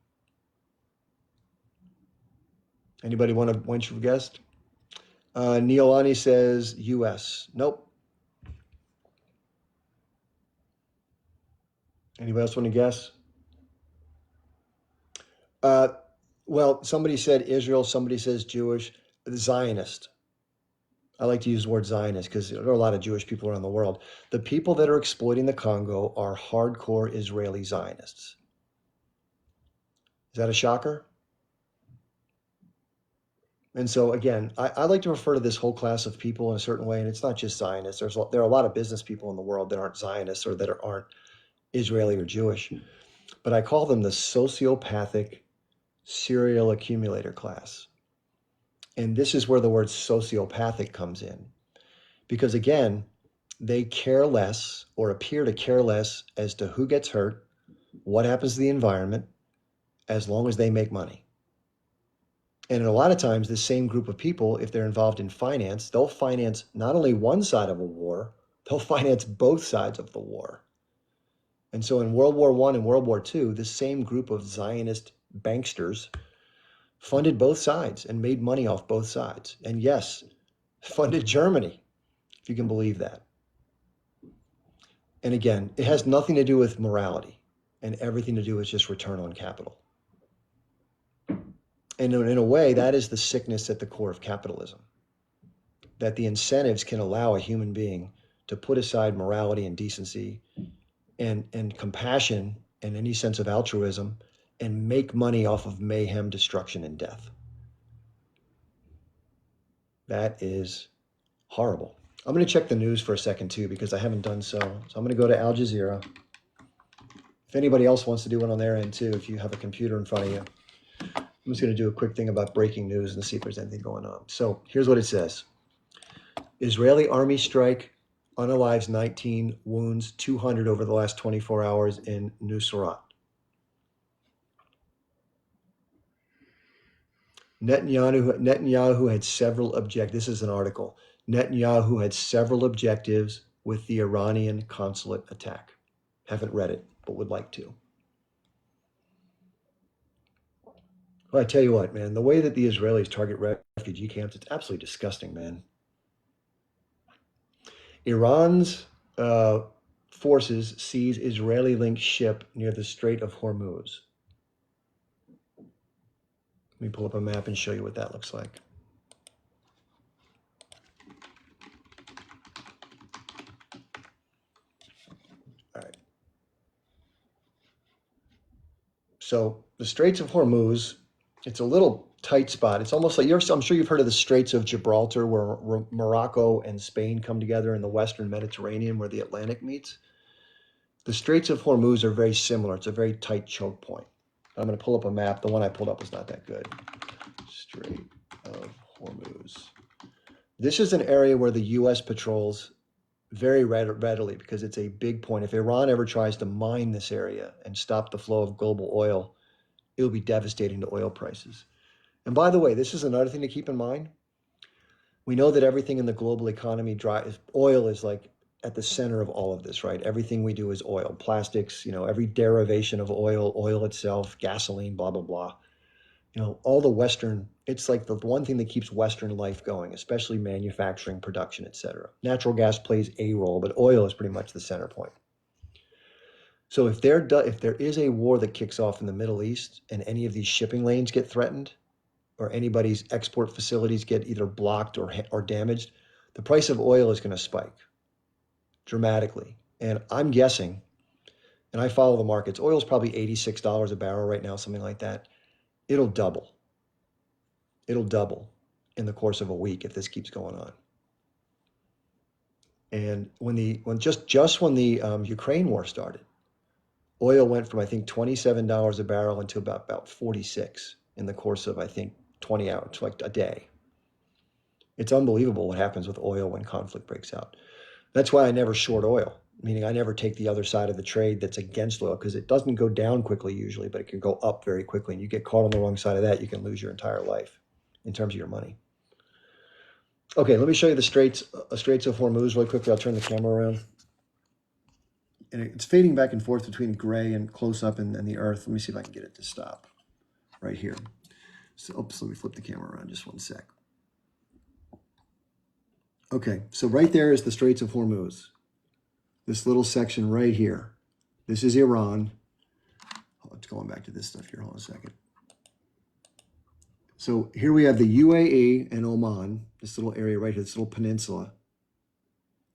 Speaker 1: Anybody want to venture a guess? Neolani says U.S. Nope. Anybody else want to guess? Well, somebody said Israel. Somebody says Jewish. Zionist. I like to use the word Zionist because there are a lot of Jewish people around the world. The people that are exploiting the Congo are hardcore Israeli Zionists. Is that a shocker? And so again, I like to refer to this whole class of people in a certain way, and it's not just Zionists. There are a lot of business people in the world that aren't Zionists or that aren't Israeli or Jewish, but I call them the sociopathic serial accumulator class. And this is where the word sociopathic comes in, because again, they care less or appear to care less as to who gets hurt, what happens to the environment, as long as they make money. And a lot of times, this same group of people, if they're involved in finance, they'll finance not only one side of a war, they'll finance both sides of the war. And so in World War I and World War II, this same group of Zionist banksters funded both sides and made money off both sides. And yes, funded Germany, if you can believe that. And again, it has nothing to do with morality and everything to do with just return on capital. And in a way, that is the sickness at the core of capitalism, that the incentives can allow a human being to put aside morality and decency and compassion and any sense of altruism and make money off of mayhem, destruction, and death. That is horrible. I'm going to check the news for a second too, because I haven't done so. So I'm going to go to Al Jazeera. If anybody else wants to do one on their end too, if you have a computer in front of you. I'm just going to do a quick thing about breaking news and see if there's anything going on. So here's what it says. Israeli army strike unalives 19, wounds 200 over the last 24 hours in Nusrat. Netanyahu had several objectives. This is an article. Netanyahu had several objectives with the Iranian consulate attack. Haven't read it, but would like to. Well, I tell you what, man, the way that the Israelis target refugee camps, it's absolutely disgusting, man. Iran's forces seize Israeli-linked ship near the Strait of Hormuz. Let me pull up a map and show you what that looks like. All right. So the Straits of Hormuz, it's a little tight spot. It's almost like I'm sure you've heard of the Straits of Gibraltar, where Morocco and Spain come together in the Western Mediterranean, where the Atlantic meets. The Straits of Hormuz are very similar. It's a very tight choke point. I'm going to pull up a map. The one I pulled up is not that good. Strait of Hormuz. This is an area where the U.S. patrols very readily because it's a big point. If Iran ever tries to mine this area and stop the flow of global oil, it'll be devastating to oil prices. And by the way, this is another thing to keep in mind. We know that everything in the global economy, oil is like at the center of all of this, right? Everything we do is oil, plastics, every derivation of oil itself, gasoline, blah, blah, blah. All the Western, it's like the one thing that keeps Western life going, especially manufacturing, production, et cetera. Natural gas plays a role, but oil is pretty much the center point. So if there is a war that kicks off in the Middle East and any of these shipping lanes get threatened or anybody's export facilities get either blocked or damaged, the price of oil is going to spike dramatically. And I'm guessing, and I follow the markets, oil is probably $86 a barrel right now, something like that. It'll double. It'll double in the course of a week if this keeps going on. And when the Ukraine war started, oil went from I think $27 a barrel into about 46 in the course of I think 20 hours, like a day. It's unbelievable what happens with oil when conflict breaks out. That's why I never short oil, meaning I never take the other side of the trade that's against oil, because it doesn't go down quickly usually, but it can go up very quickly. And you get caught on the wrong side of that, you can lose your entire life in terms of your money. Okay, let me show you the Straits of Hormuz really quickly. I'll turn the camera around. And it's fading back and forth between gray and close up and the earth. Let me see if I can get it to stop right here. So, let me flip the camera around just one sec. Okay, so right there is the Straits of Hormuz. This little section right here. This is Iran. Oh, it's going back to this stuff here. Hold on a second. So here we have the UAE and Oman, this little area right here, this little peninsula.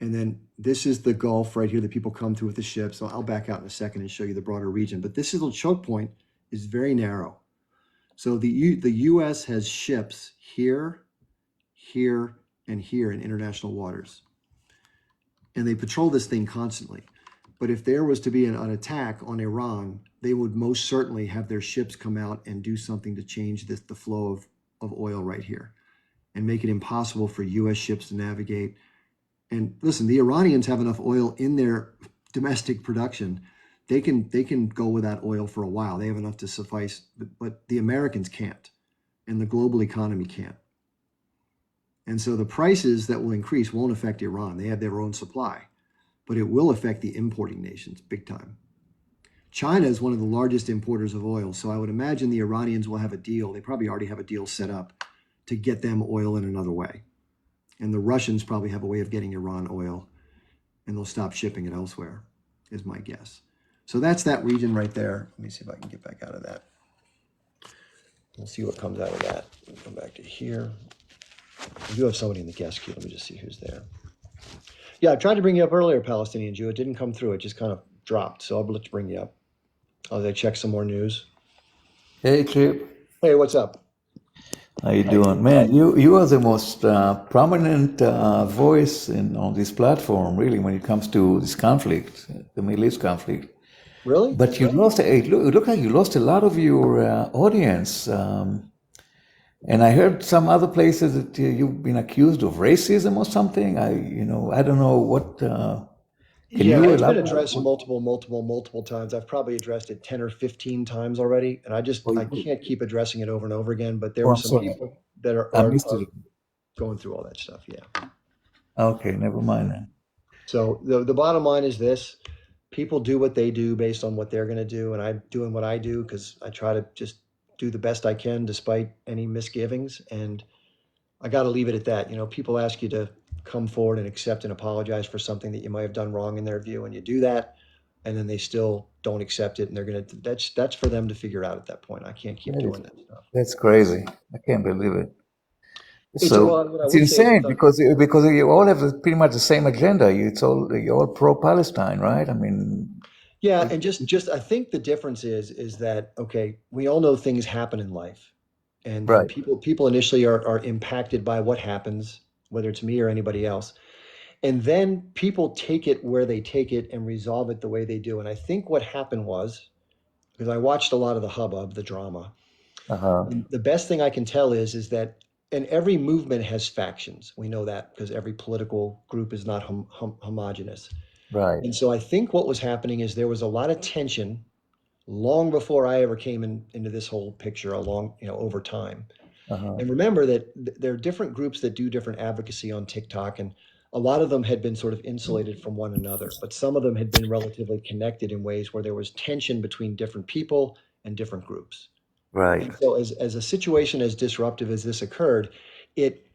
Speaker 1: And then this is the Gulf right here that people come through with the ships. So I'll back out in a second and show you the broader region. But this little choke point is very narrow. So the U.S. has ships here, here, and here in international waters. And they patrol this thing constantly. But if there was to be an attack on Iran, they would most certainly have their ships come out and do something to change the flow of oil right here and make it impossible for U.S. ships to navigate. And listen, the Iranians have enough oil in their domestic production. They can go without oil for a while. They have enough to suffice, but the Americans can't. and the global economy can't. And so the prices that will increase won't affect Iran. They have their own supply, but it will affect the importing nations big time. China is one of the largest importers of oil, so I would imagine the Iranians will have a deal. They probably already have a deal set up to get them oil in another way. And the Russians probably have a way of getting Iran oil, and they'll stop shipping it elsewhere, is my guess. So that's that region right there. Let me see if I can get back out of that. We'll see what comes out of that. We'll come back to here. We do have somebody in the guest queue. Let me just see who's there. Yeah, I tried to bring you up earlier, Palestinian Jew. It didn't come through. It just kind of dropped. So I'll let you bring you up. As I check some more news.
Speaker 4: Hey Chip,
Speaker 1: Hey, what's up?
Speaker 4: how you doing, man? You are the most prominent voice on this platform, really, when it comes to this conflict, the Middle East conflict.
Speaker 1: Really?
Speaker 4: But you lost. It looked like you lost a lot of your audience, and I heard some other places that you've been accused of racism or something. I don't know what. Can
Speaker 1: Yeah,
Speaker 4: you
Speaker 1: it's been
Speaker 4: elaborate?
Speaker 1: addressed multiple times. I've probably addressed it 10 or 15 times already. And I can't keep addressing it over and over again. But there
Speaker 4: Oh,
Speaker 1: were
Speaker 4: I'm
Speaker 1: some
Speaker 4: sorry,
Speaker 1: people that
Speaker 4: I missed
Speaker 1: are
Speaker 4: it.
Speaker 1: going through all that stuff. Yeah.
Speaker 4: Okay, never mind then.
Speaker 1: So the bottom line is this: people do what they do based on what they're going to do, and I'm doing what I do because I try to just do the best I can despite any misgivings. And I got to leave it at that. You know, people ask you to come forward and accept and apologize for something that you might have done wrong in their view, and you do that, and then they still don't accept it, and they're gonna. That's for them to figure out at that point. I can't keep
Speaker 4: That is,
Speaker 1: doing that stuff.
Speaker 4: that's crazy. I can't believe it.
Speaker 1: It's
Speaker 4: So
Speaker 1: well, what I
Speaker 4: it's
Speaker 1: would say is
Speaker 4: insane
Speaker 1: it's
Speaker 4: because you all have pretty much the same agenda. You're all pro-Palestine, right? I mean,
Speaker 1: yeah, and just I think the difference is that okay, we all know things happen in life, and
Speaker 4: right.
Speaker 1: people initially are impacted by what happens, whether it's me or anybody else. And then people take it where they take it and resolve it the way they do. And I think what happened was, because I watched a lot of the hubbub, the drama,
Speaker 4: Uh-huh.
Speaker 1: and the best thing I can tell is that, and every movement has factions. We know that because every political group is not homogenous.
Speaker 4: Right.
Speaker 1: And so I think what was happening is there was a lot of tension long before I ever came into this whole picture over time.
Speaker 4: Uh-huh.
Speaker 1: And remember that there are different groups that do different advocacy on TikTok, and a lot of them had been sort of insulated from one another, but some of them had been relatively connected in ways where there was tension between different people and different groups.
Speaker 4: Right.
Speaker 1: And so as a situation as disruptive as this occurred, it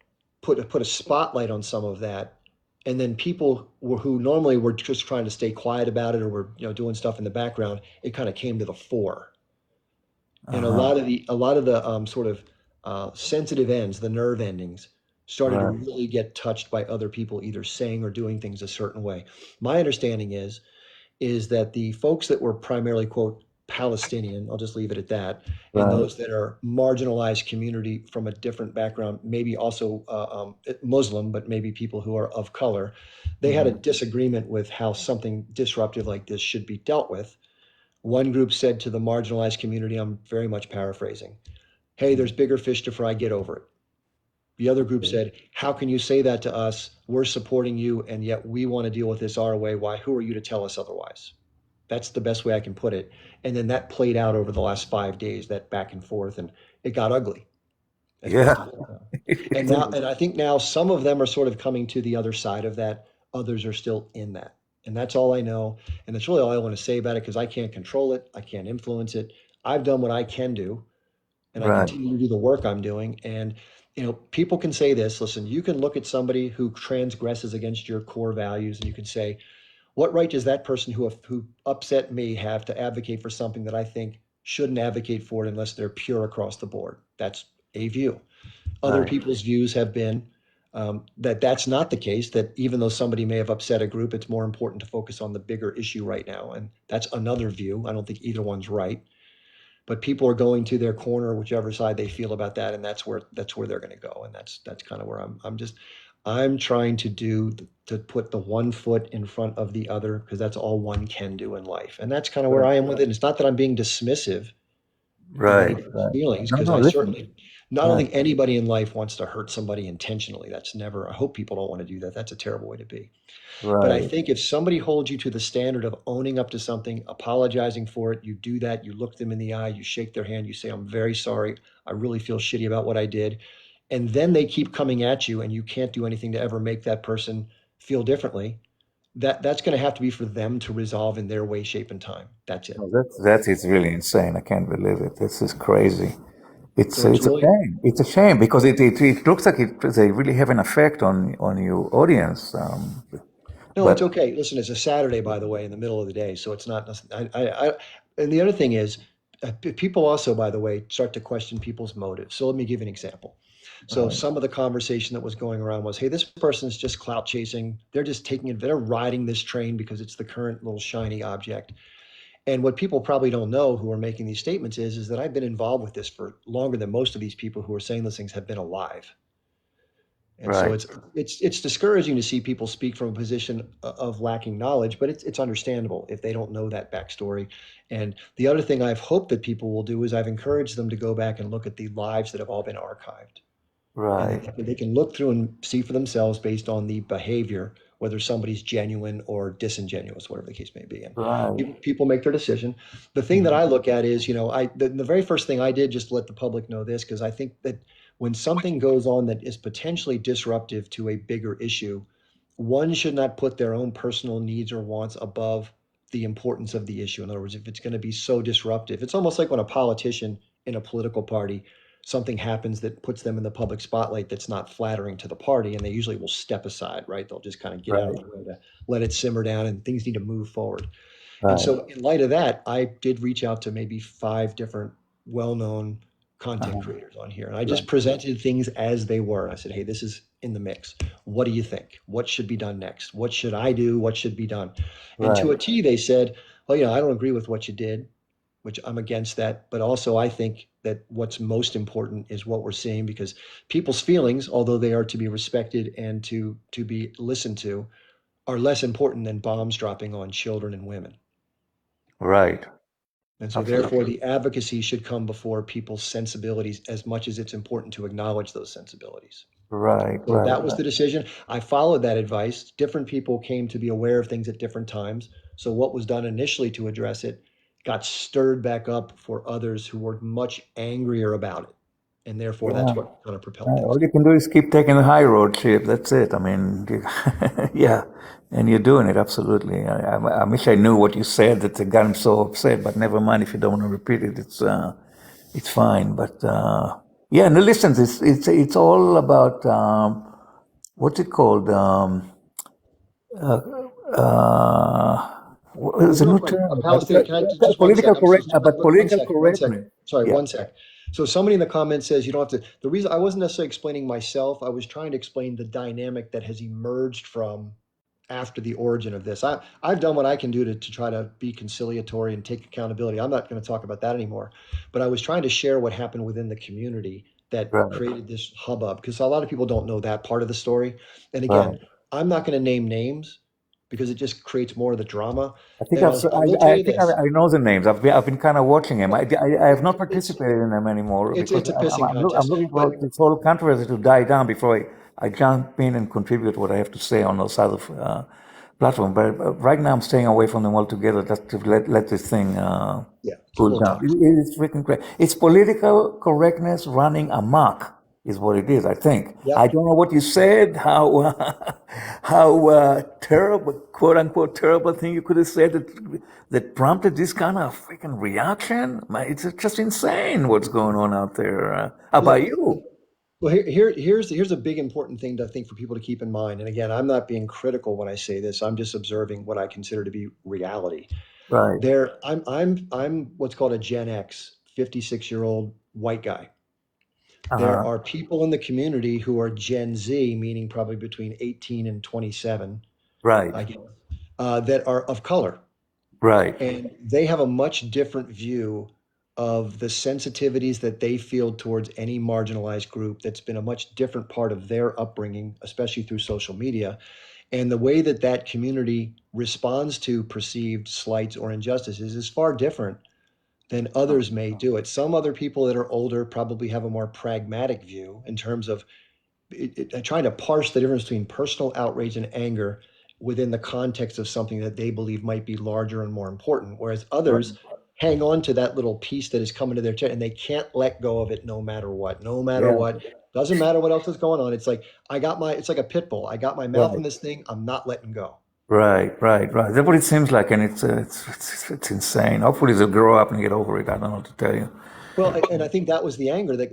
Speaker 1: put a spotlight on some of that. And then people who normally were just trying to stay quiet about it or were doing stuff in the background, it kind of came to the fore. And a
Speaker 4: Uh-huh.
Speaker 1: lot of the sort of sensitive ends, the nerve endings, started to
Speaker 4: Right.
Speaker 1: really get touched by other people either saying or doing things a certain way. My understanding is that the folks that were primarily quote Palestinian, I'll just leave it at that, and
Speaker 4: Right.
Speaker 1: those that are marginalized community from a different background, maybe also Muslim, but maybe people who are of color, they had a
Speaker 4: Mhm.
Speaker 1: disagreement with how something disruptive like this should be dealt with. One group said to the marginalized community, I'm very much paraphrasing, hey, there's bigger fish to fry, get over it. The other group said, how can you say that to us? We're supporting you, and yet we want to deal with this our way. Why? Who are you to tell us otherwise? That's the best way I can put it. And then that played out over the last 5 days, that back and forth, and it got ugly as best
Speaker 4: Yeah.
Speaker 1: as it can. And I think now some of them are sort of coming to the other side of that. Others are still in that. And that's all I know. And that's really all I want to say about it because I can't control it. I can't influence it. I've done what I can do and I
Speaker 4: Right.
Speaker 1: continue to do the work I'm doing. And people can say this. Listen, you can look at somebody who transgresses against your core values, and you can say, "What right does that person who upset me have to advocate for something that I think shouldn't advocate for it unless they're pure across the board?" That's a view. Other
Speaker 4: Right.
Speaker 1: people's views have been that that's not the case. That even though somebody may have upset a group, it's more important to focus on the bigger issue right now, and that's another view. I don't think either one's right, but people are going to their corner, whichever side they feel about that, and that's where they're going to go, and that's kind of where I'm trying to put the one foot in front of the other because that's all one can do in life, and that's kind of where
Speaker 4: Right.
Speaker 1: I am with it. It's not that I'm being dismissive of
Speaker 4: Right.
Speaker 1: anybody's
Speaker 4: Right.
Speaker 1: feelings
Speaker 4: No,
Speaker 1: because
Speaker 4: no,
Speaker 1: I
Speaker 4: listen.
Speaker 1: certainly I don't
Speaker 4: Right.
Speaker 1: think anybody in life wants to hurt somebody intentionally. That's never, I hope people don't want to do that. That's a terrible way to be. But I
Speaker 4: Right.
Speaker 1: think if somebody holds you to the standard of owning up to something, apologizing for it, you do that, you look them in the eye, you shake their hand, you say, I'm very sorry. I really feel shitty about what I did. And then they keep coming at you and you can't do anything to ever make that person feel differently. That's going to have to be for them to resolve in their way, shape, and time. That's it.
Speaker 4: No, that is really insane. I can't believe it. This is crazy.
Speaker 1: So it's
Speaker 4: It's a
Speaker 1: really,
Speaker 4: shame. It's a shame because it looks like they really have an effect on your audience.
Speaker 1: no,
Speaker 4: But
Speaker 1: it's okay. Listen, it's a Saturday, by the way, in the middle of the day. So it's not, and the other thing is, people also, by the way, start to question people's motives. So let me give you an example. So
Speaker 4: right,
Speaker 1: some of the conversation that was going around was, hey, this person's just clout chasing. They're just taking it, they're riding this train because it's the current little shiny object. And what people probably don't know who are making these statements is that I've been involved with this for longer than most of these people who are saying those things have been alive. And so
Speaker 4: right,
Speaker 1: it's discouraging to see people speak from a position of lacking knowledge, but it's understandable if they don't know that backstory. And the other thing I've hoped that people will do is I've encouraged them to go back and look at the lives that have all been archived, and then
Speaker 4: right,
Speaker 1: they can look through and see for themselves based on the behavior whether somebody's genuine or disingenuous, whatever the case may be. And
Speaker 4: right.
Speaker 1: people make their decision. The thing that
Speaker 4: Mhm.
Speaker 1: I look at is, the very first thing I did, just to let the public know this, because I think that when something goes on that is potentially disruptive to a bigger issue, one should not put their own personal needs or wants above the importance of the issue. In other words, if it's going to be so disruptive, it's almost like when a politician in a political party, something happens that puts them in the public spotlight that's not flattering to the party, and they usually will step aside, right? They'll just kind of get out of
Speaker 4: Right,
Speaker 1: the way to let it simmer down, and things need to move forward. And
Speaker 4: right.
Speaker 1: so, in light of that, I did reach out to maybe five different well-known content
Speaker 4: Uh-huh.
Speaker 1: creators on here, and I
Speaker 4: Right,
Speaker 1: just presented things as they were. I said, "Hey, this is in the mix. What do you think? What should be done next? What should I do? What should be done?" And to
Speaker 4: right,
Speaker 1: a T, they said, "Well, I don't agree with what you did, which I'm against that. But also, I think that what's most important is what we're seeing because people's feelings, although they are to be respected and to be listened to, are less important than bombs dropping on children and women.
Speaker 4: right.
Speaker 1: And so, therefore,
Speaker 4: Absolutely.
Speaker 1: the advocacy should come before people's sensibilities as much as it's important to acknowledge those sensibilities."
Speaker 4: Right,
Speaker 1: So
Speaker 4: right,
Speaker 1: that was
Speaker 4: right.
Speaker 1: the decision. I followed that advice. Different people came to be aware of things at different times. So what was done initially to address it got stirred back up for others who were much angrier about it. And therefore, that's
Speaker 4: Yeah.
Speaker 1: what kind of propelled things.
Speaker 4: All you can do is keep taking the high road, Chip. That's it. I mean, yeah, and you're doing it absolutely. I wish I knew what you said that got him so upset, but never mind if you don't want to repeat it. It's fine. But yeah, no, listen, it's all about what's it called? It's a
Speaker 1: Real
Speaker 4: new
Speaker 1: quick, a
Speaker 4: term.
Speaker 1: Palestinian, can I just one sec? I'm so,
Speaker 4: But
Speaker 1: one
Speaker 4: political
Speaker 1: sec, one sec.
Speaker 4: correctness.
Speaker 1: Sorry,
Speaker 4: Yeah,
Speaker 1: one sec. So somebody in the comments says you don't have to. The reason I wasn't necessarily explaining myself, I was trying to explain the dynamic that has emerged from after the origin of this. I've done what I can do to try to be conciliatory and take accountability. I'm not going to talk about that anymore. But I was trying to share what happened within the community that
Speaker 4: right,
Speaker 1: created this hubbub because a lot of people don't know that part of the story. And again,
Speaker 4: right.
Speaker 1: I'm not going to name names because it just creates more of the drama.
Speaker 4: I think
Speaker 1: And I will tell you this.
Speaker 4: I know the names. I've been kind of watching them. I have not
Speaker 1: It's
Speaker 4: participated in them anymore because
Speaker 1: it's a pissing
Speaker 4: I'm
Speaker 1: contest.
Speaker 4: looking for
Speaker 1: But
Speaker 4: this whole controversy to die down before I jump in and contribute what I have to say on those other platforms. But right now I'm staying away from them altogether just to let this thing
Speaker 1: yeah, it's a
Speaker 4: cool
Speaker 1: little
Speaker 4: down.
Speaker 1: toxic.
Speaker 4: It's freaking crazy. It's political correctness running amok is what it is, I think. I
Speaker 1: Yep.
Speaker 4: don't know what you said, how how terrible, quote unquote, terrible thing you could have said that prompted this kind of freaking reaction. It's just insane what's going on out there. How about
Speaker 1: Well,
Speaker 4: you?
Speaker 1: well, here's a big important thing to think for people to keep in mind. And again, I'm not being critical when I say this. I'm just observing what I consider to be reality.
Speaker 4: Right.
Speaker 1: I'm what's called a Gen X, 56-year-old white guy. There
Speaker 4: Uh-huh.
Speaker 1: are people in the community who are Gen Z, meaning probably between 18 and 27,
Speaker 4: Right.
Speaker 1: I guess, that are of color.
Speaker 4: Right.
Speaker 1: And they have a much different view of the sensitivities that they feel towards any marginalized group that's been a much different part of their upbringing, especially through social media. And the way that that community responds to perceived slights or injustices is far different then others may do it. Some other people that are older probably have a more pragmatic view in terms of trying to parse the difference between personal outrage and anger within the context of something that they believe might be larger and more important. Whereas
Speaker 4: Right.
Speaker 1: others hang on to that little piece that is coming to their chest and they can't let go of it no matter what. No matter
Speaker 4: Yeah.
Speaker 1: what. Doesn't matter what else is going on. It's like it's like a pit bull. I got my mouth
Speaker 4: Right.
Speaker 1: in this thing. I'm not letting go.
Speaker 4: Right. That's what it seems like, and it's insane. Hopefully, they'll grow up and get over it. I don't know what to tell you.
Speaker 1: Well, and I think that was the anger that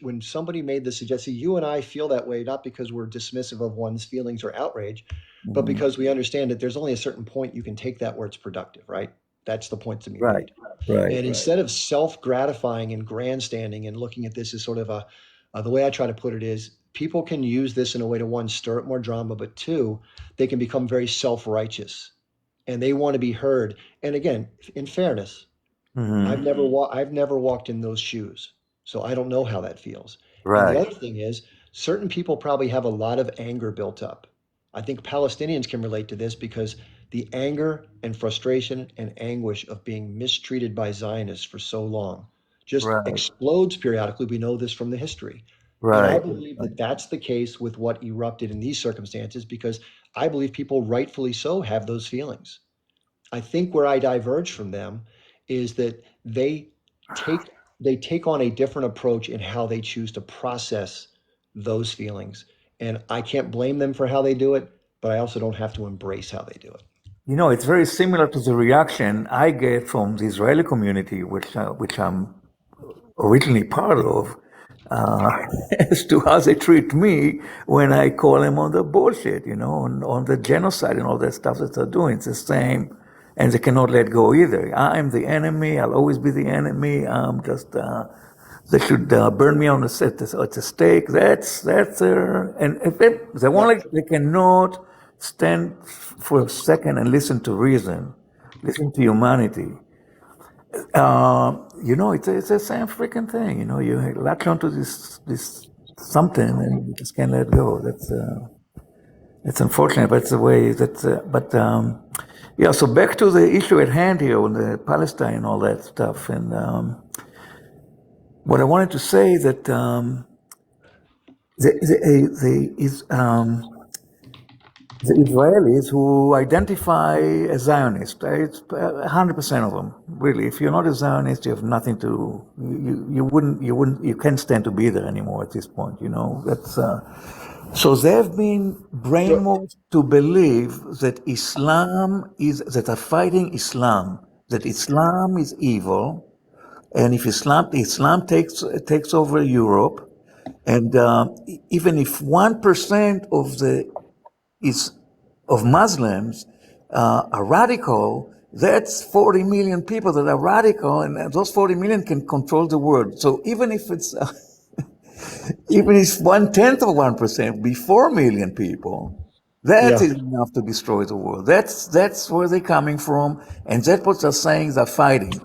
Speaker 1: when somebody made the suggestion, you and I feel that way, not because we're dismissive of one's feelings or outrage, but
Speaker 4: Mhm.
Speaker 1: because we understand that there's only a certain point you can take that where it's productive, right? That's the point to be
Speaker 4: Right.
Speaker 1: made.
Speaker 4: Right.
Speaker 1: And instead of self-gratifying and grandstanding and looking at this as sort of the way I try to put it is people can use this in a way to one, stir up more drama, but two, they can become very self-righteous and they want to be heard. And again, in fairness,
Speaker 4: Hmm.
Speaker 1: I've never walked in those shoes, so I don't know how that feels. And the
Speaker 4: Right.
Speaker 1: other thing is, certain people probably have a lot of anger built up. I think Palestinians can relate to this because the anger and frustration and anguish of being mistreated by Zionists for so long just
Speaker 4: Right.
Speaker 1: explodes periodically. We know this from the history. And I
Speaker 4: Right.
Speaker 1: believe that that's the case with what erupted in these circumstances because I believe people rightfully so have those feelings. I think where I diverge from them is that take they take on a different approach in how they choose to process those feelings. And I can't blame them for how they do it, but I also don't have to embrace how they do it.
Speaker 4: You know, it's very similar to the reaction I get from the Israeli community, which I'm originally part of, uh, as to how they treat me when I call them on the bullshit, on the genocide and all that stuff that they're doing. It's the same, and they cannot let go either. I'm the enemy. I'll always be the enemy. I'm just. They should burn me on at the stake. And if they won't,
Speaker 1: Yep.
Speaker 4: they cannot stand for a second and listen to reason, listen to humanity. It's the same freaking thing. You latch onto this something and you just can't let go. That's unfortunate, but it's the way that. Yeah. So back to the issue at hand here on the Palestine and all that stuff, and what I wanted to say that the Israelis who identify as Zionists, it's 100% of them. Really, if you're not a Zionist, you have nothing to. You can't stand to be there anymore at this point. That's. So they've been
Speaker 1: So
Speaker 4: brainwashed to believe that that are fighting Islam, that Islam is evil, and if Islam takes over Europe, and even if 1% is of Muslims are radical, that's 40 million people that are radical, and those 40 million can control the world. So even if 1/10 of 1% be 4 million people, that
Speaker 1: yeah.
Speaker 4: is enough to destroy the world. That's where they're coming from, and that's what they're saying they're fighting.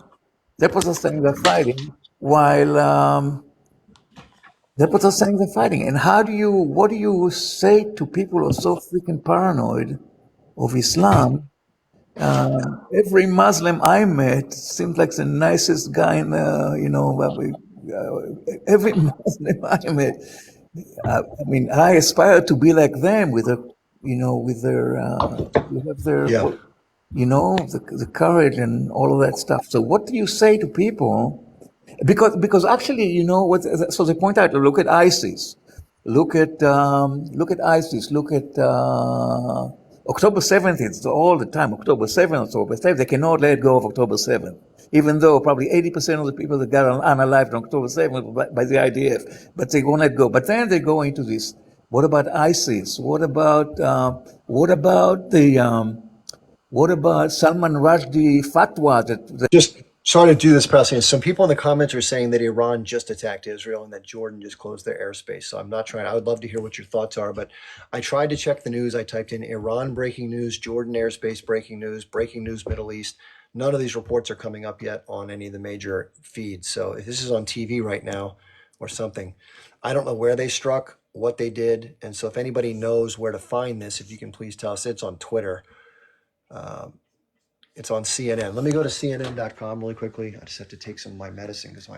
Speaker 4: That's what they're saying they're fighting, while that's what they're saying they're fighting. And what do you say to people who are so freaking paranoid of Islam? Every Muslim I met seemed like the nicest guy in every Muslim I met. I mean, I aspire to be like them with their, you have their,
Speaker 1: Yeah.
Speaker 4: the courage and all of that stuff. So what do you say to people? Because actually, so they point out, look at ISIS, look at ISIS, look at October 7th. It's all the time October 7th, October 7th. They cannot let go of October 7th, even though probably 80% of the people that got unalived on October 7th were by the IDF, but they won't let go. But then they go into this. What about ISIS? What about Salman Rushdie fatwa that
Speaker 1: Just sorry to do this, President. Some people in the comments are saying that Iran just attacked Israel and that Jordan just closed their airspace. So I'm not trying. I would love to hear what your thoughts are, but I tried to check the news. I typed in Iran breaking news, Jordan airspace breaking news Middle East. None of these reports are coming up yet on any of the major feeds. So if this is on TV right now or something, I don't know where they struck, what they did, and so if anybody knows where to find this, if you can please tell us. It's on Twitter. Um, It's on CNN. Let me go to CNN.com really quickly. I just have to take some of my medicine because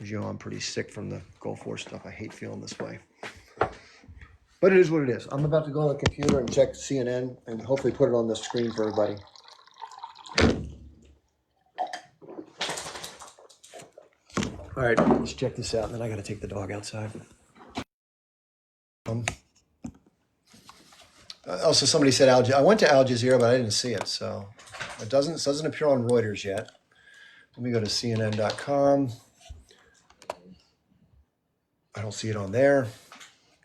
Speaker 1: as you know, I'm pretty sick from the Gulf War stuff. I hate feeling this way. But it is what it is. I'm about to go on the computer and check CNN and hopefully put it on the screen for everybody. All right, let's check this out. And then I got to take the dog outside. Also, somebody said I went to Al Jazeera, but I didn't see it. So it doesn't appear on Reuters yet. Let me go to CNN.com. I don't see it on there.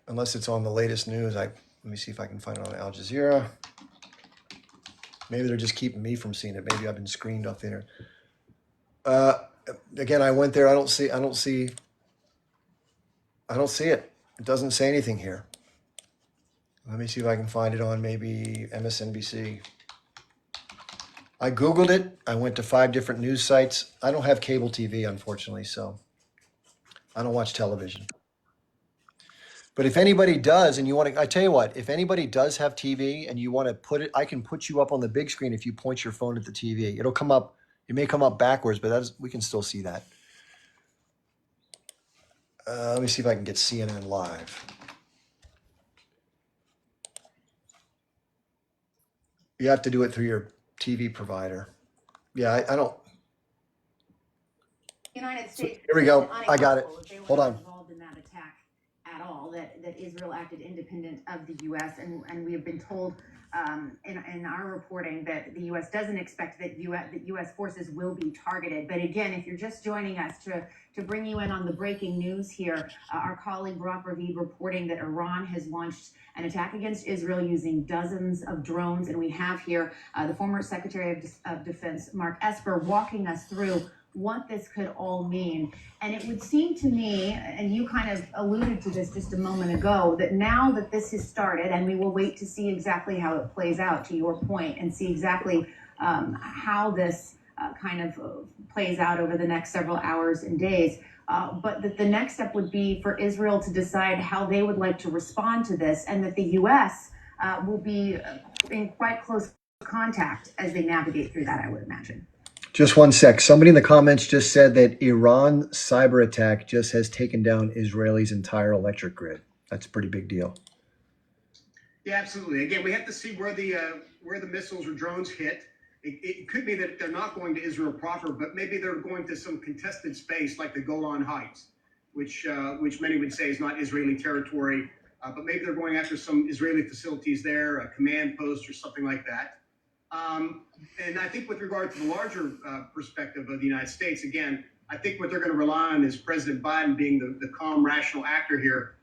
Speaker 1: Unless it's on the latest news. Let me see if I can find it on Al Jazeera. Maybe they're just keeping me from seeing it. Maybe I've been screened off there. Again, I went there. I don't see it. It doesn't say anything here. Let me see if I can find it on maybe MSNBC. I Googled it. I went to 5 different news sites. I don't have cable TV, unfortunately, so I don't watch television. But if anybody does, and you want to, I tell you what, if anybody does have TV and you want to put it, I can put you up on the big screen if you point your phone at the TV. It'll come up, it may come up backwards, but we can still see that. Let me see if I can get CNN live. You have to do it through your TV provider. Yeah, I don't.
Speaker 5: United States.
Speaker 1: Here we go. I got it. Hold on.
Speaker 5: Involved in that attack at all, that Israel acted independent of the U.S. and we have been told in our reporting that the U.S. doesn't expect that U.S. forces will be targeted. But again, if you're just joining us, to bring you in on the breaking news here, our colleague Barak Ravid reporting that Iran has launched an attack against Israel using dozens of drones. And we have here the former Secretary of Defense, Mark Esper, walking us through what this could all mean. And it would seem to me, and you kind of alluded to this just a moment ago, that now that this has started, and we will wait to see exactly how it plays out, to your point, and see exactly how this kind of plays out over the next several hours and days. But that the next step would be for Israel to decide how they would like to respond to this, and that the U.S. Will be in quite close contact as they navigate through that, I would imagine.
Speaker 1: Just one sec. Somebody in the comments just said that Iran cyber attack just has taken down Israel's entire electric grid. That's a pretty big deal.
Speaker 6: Yeah, absolutely. Again, we have to see where the missiles or drones hit. It could be that they're not going to Israel proper, but maybe they're going to some contested space like the Golan Heights, which many would say is not Israeli territory. But maybe they're going after some Israeli facilities there, a command post or something like that. And I think with regard to the larger perspective of the United States, again, I think what they're going to rely on is President Biden being the calm, rational actor here,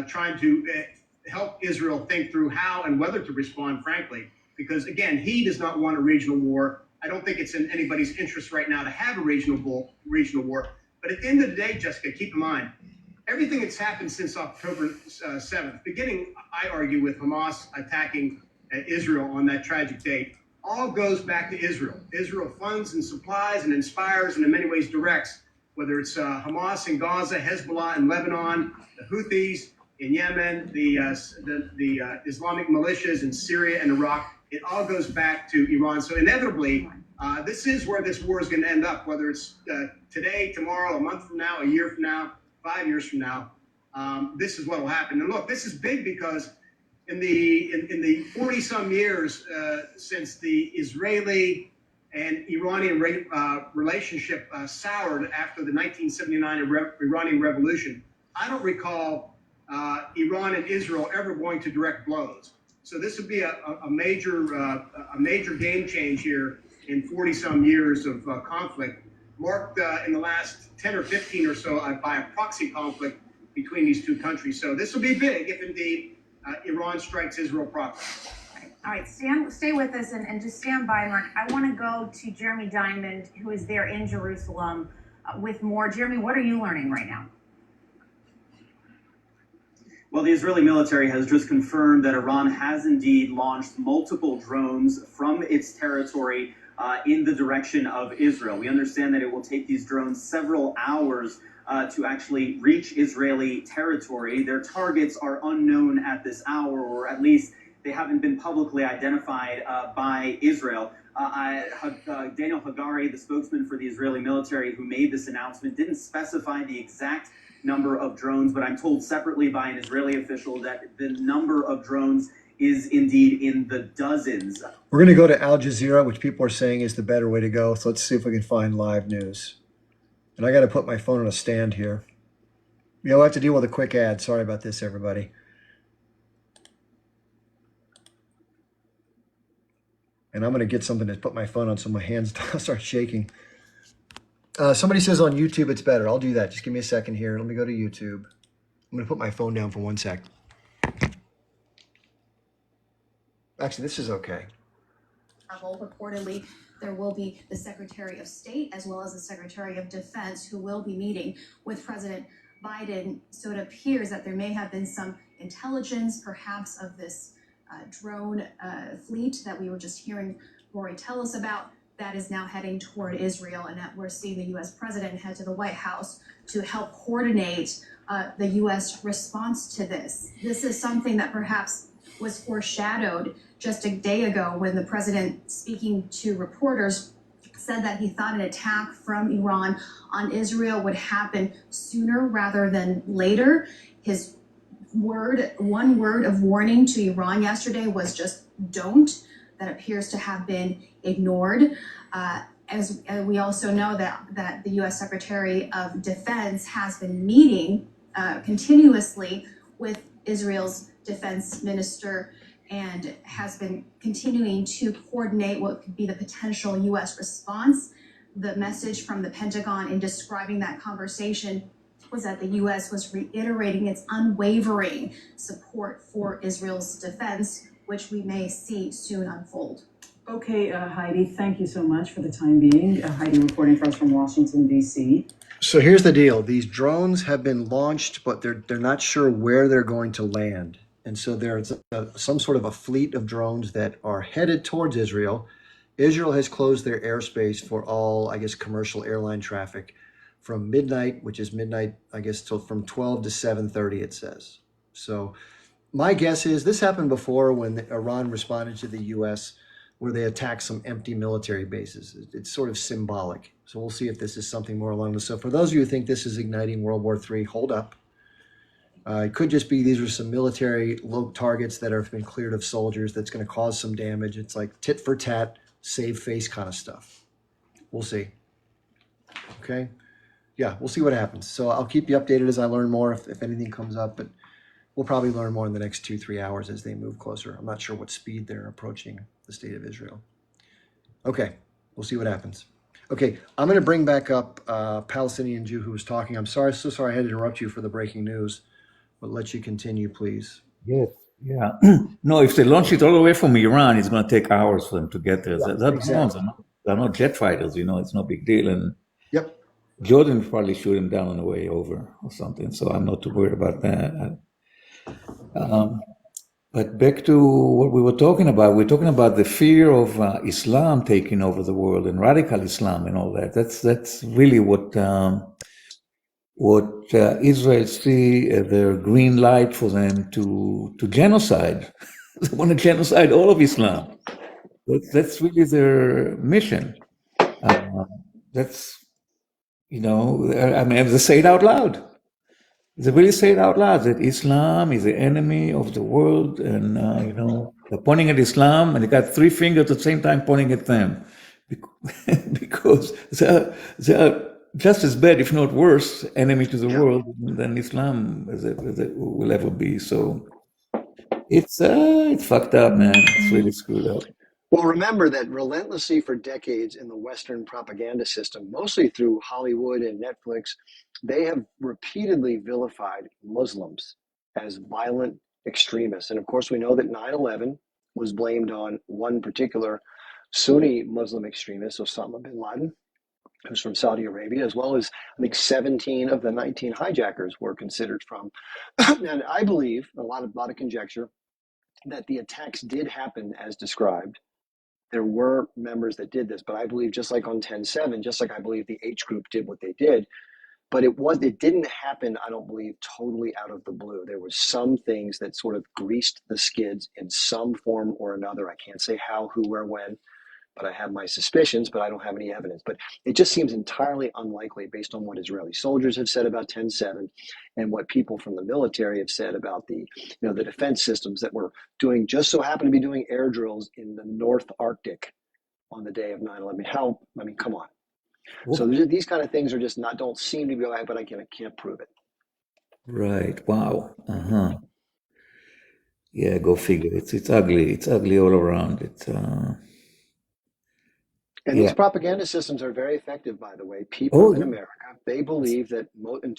Speaker 6: trying to help Israel think through how and whether to respond, frankly, because, again, he does not want a regional war. I don't think it's in anybody's interest right now to have a regional war. But at the end of the day, Jessica, keep in mind, everything that's happened since October 7th, beginning, I argue, with Hamas attacking Israel on that tragic date, all goes back to Israel. Israel funds and supplies and inspires and in many ways directs, whether it's Hamas in Gaza, Hezbollah in Lebanon, the Houthis in Yemen, the Islamic militias in Syria and Iraq. It all goes back to Iran. So inevitably, this is where this war is going to end up, whether it's today, tomorrow, a month from now, a year from now, 5 years from now. This is what will happen. And look, this is big because in the 40-some years since the Israeli and Iranian relationship soured after the 1979 Iranian Revolution, I don't recall Iran and Israel ever going to direct blows. So this would be a major game change here in 40-some years of conflict, marked in the last 10 or 15 or so by a proxy conflict between these two countries. So this will be big if indeed Iran strikes Israel properly.
Speaker 5: All right, stay with us and just stand by, Mark. I want to go to Jeremy Diamond, who is there in Jerusalem with more. Jeremy, what are you learning right now?
Speaker 7: Well, the Israeli military has just confirmed that Iran has indeed launched multiple drones from its territory in the direction of Israel. We understand that it will take these drones several hours to actually reach Israeli territory. Their targets are unknown at this hour, or at least they haven't been publicly identified by Israel. Daniel Hagari, the spokesman for the Israeli military who made this announcement, didn't specify the exact number of drones, but I'm told separately by an Israeli official that the number of drones is indeed in the dozens.
Speaker 1: We're going to go to Al Jazeera, which people are saying is the better way to go. So let's see if we can find live news. And I got to put my phone on a stand here. We'll have to deal with a quick ad. Sorry about this, everybody. And I'm going to get something to put my phone on so my hands don't start shaking. Somebody says on YouTube it's better. I'll do that. Just give me a second here. Let me go to YouTube. I'm going to put my phone down for 1 sec. Actually, this is okay.
Speaker 8: Reportedly, there will be the Secretary of State as well as the Secretary of Defense who will be meeting with President Biden. So it appears that there may have been some intelligence, perhaps, of this drone fleet that we were just hearing Rory tell us about that is now heading toward Israel, and that we're seeing the U.S. president head to the White House to help coordinate the U.S. response to this. This is something that perhaps was foreshadowed just a day ago when the president, speaking to reporters, said that he thought an attack from Iran on Israel would happen sooner rather than later. His one word of warning to Iran yesterday was just don't. That appears to have been ignored. As we also know that the U.S. Secretary of Defense has been meeting continuously with Israel's defense minister and has been continuing to coordinate what could be the potential U.S. response. The message from the Pentagon in describing that conversation was that the U.S. was reiterating its unwavering support for Israel's defense, which we may see soon unfold.
Speaker 9: Okay, Heidi, thank you so much for the time being. Heidi reporting for us from Washington, D.C.
Speaker 1: So here's the deal. These drones have been launched, but they're not sure where they're going to land. And so there's some sort of a fleet of drones that are headed towards Israel. Israel has closed their airspace for all, I guess, commercial airline traffic from midnight, which is midnight, I guess, till from 12 to 7:30, it says. So my guess is this happened before when Iran responded to the U.S., where they attacked some empty military bases. It's sort of symbolic. So we'll see if this is something more along this. So for those of you who think this is igniting World War III, hold up. It could just be these are some military low targets that have been cleared of soldiers that's going to cause some damage. It's like tit for tat, save face kind of stuff. We'll see. Okay. Yeah, we'll see what happens. So I'll keep you updated as I learn more if anything comes up, but we'll probably learn more in the next 2-3 hours as they move closer. I'm not sure what speed they're approaching the state of Israel. Okay, we'll see what happens. Okay, I'm going to bring back up a Palestinian Jew who was talking. I'm sorry, so sorry I had to interrupt you for the breaking news, but let you continue, please.
Speaker 4: Yes, yeah. No, if they launch it all the way from Iran, it's going to take hours for them to get there.
Speaker 1: Yeah,
Speaker 4: That
Speaker 1: exactly.
Speaker 4: they're not jet fighters, it's no big deal. And
Speaker 1: Yep.
Speaker 4: Jordan will probably shoot him down on the way over or something, so I'm not too worried about that. But back to what we were talking about, we're talking about the fear of Islam taking over the world and radical Islam and all that. That's really what Israel see their green light for them to genocide. They want to genocide all of Islam. That's really their mission. That's I mean, they say it out loud. They really say it out loud that Islam is the enemy of the world, and they're pointing at Islam, and they got three fingers at the same time pointing at them, because they're just as bad, if not worse, enemy to the world than Islam as it will ever be. So it's fucked up, man. It's really screwed up.
Speaker 1: Well, remember that relentlessly for decades in the Western propaganda system, mostly through Hollywood and Netflix, they have repeatedly vilified Muslims as violent extremists. And of course, we know that 9/11 was blamed on one particular Sunni Muslim extremist, Osama bin Laden, who's from Saudi Arabia, as well as I think 17 of the 19 hijackers were considered from. And I believe, a lot of conjecture, that the attacks did happen as described. There were members that did this, but I believe just like on 10/7, just like I believe the H group did what they did, but it didn't happen, I don't believe, totally out of the blue. There was some things that sort of greased the skids in some form or another. I can't say how, who, where, when, but I have my suspicions, but I don't have any evidence. But it just seems entirely unlikely based on what Israeli soldiers have said about 10/7 and what people from the military have said about the defense systems that were doing, just so happen to be doing air drills in the North Arctic on the day of 9/11. Come on. So these kind of things are just don't seem to be right, but I can't prove it.
Speaker 4: Right. Wow. Uh-huh. Yeah, go figure. It's ugly. It's ugly all around.
Speaker 1: And
Speaker 4: Yeah.
Speaker 1: these propaganda systems are very effective, by the way. People
Speaker 4: Oh,
Speaker 1: in
Speaker 4: yeah.
Speaker 1: America, they believe that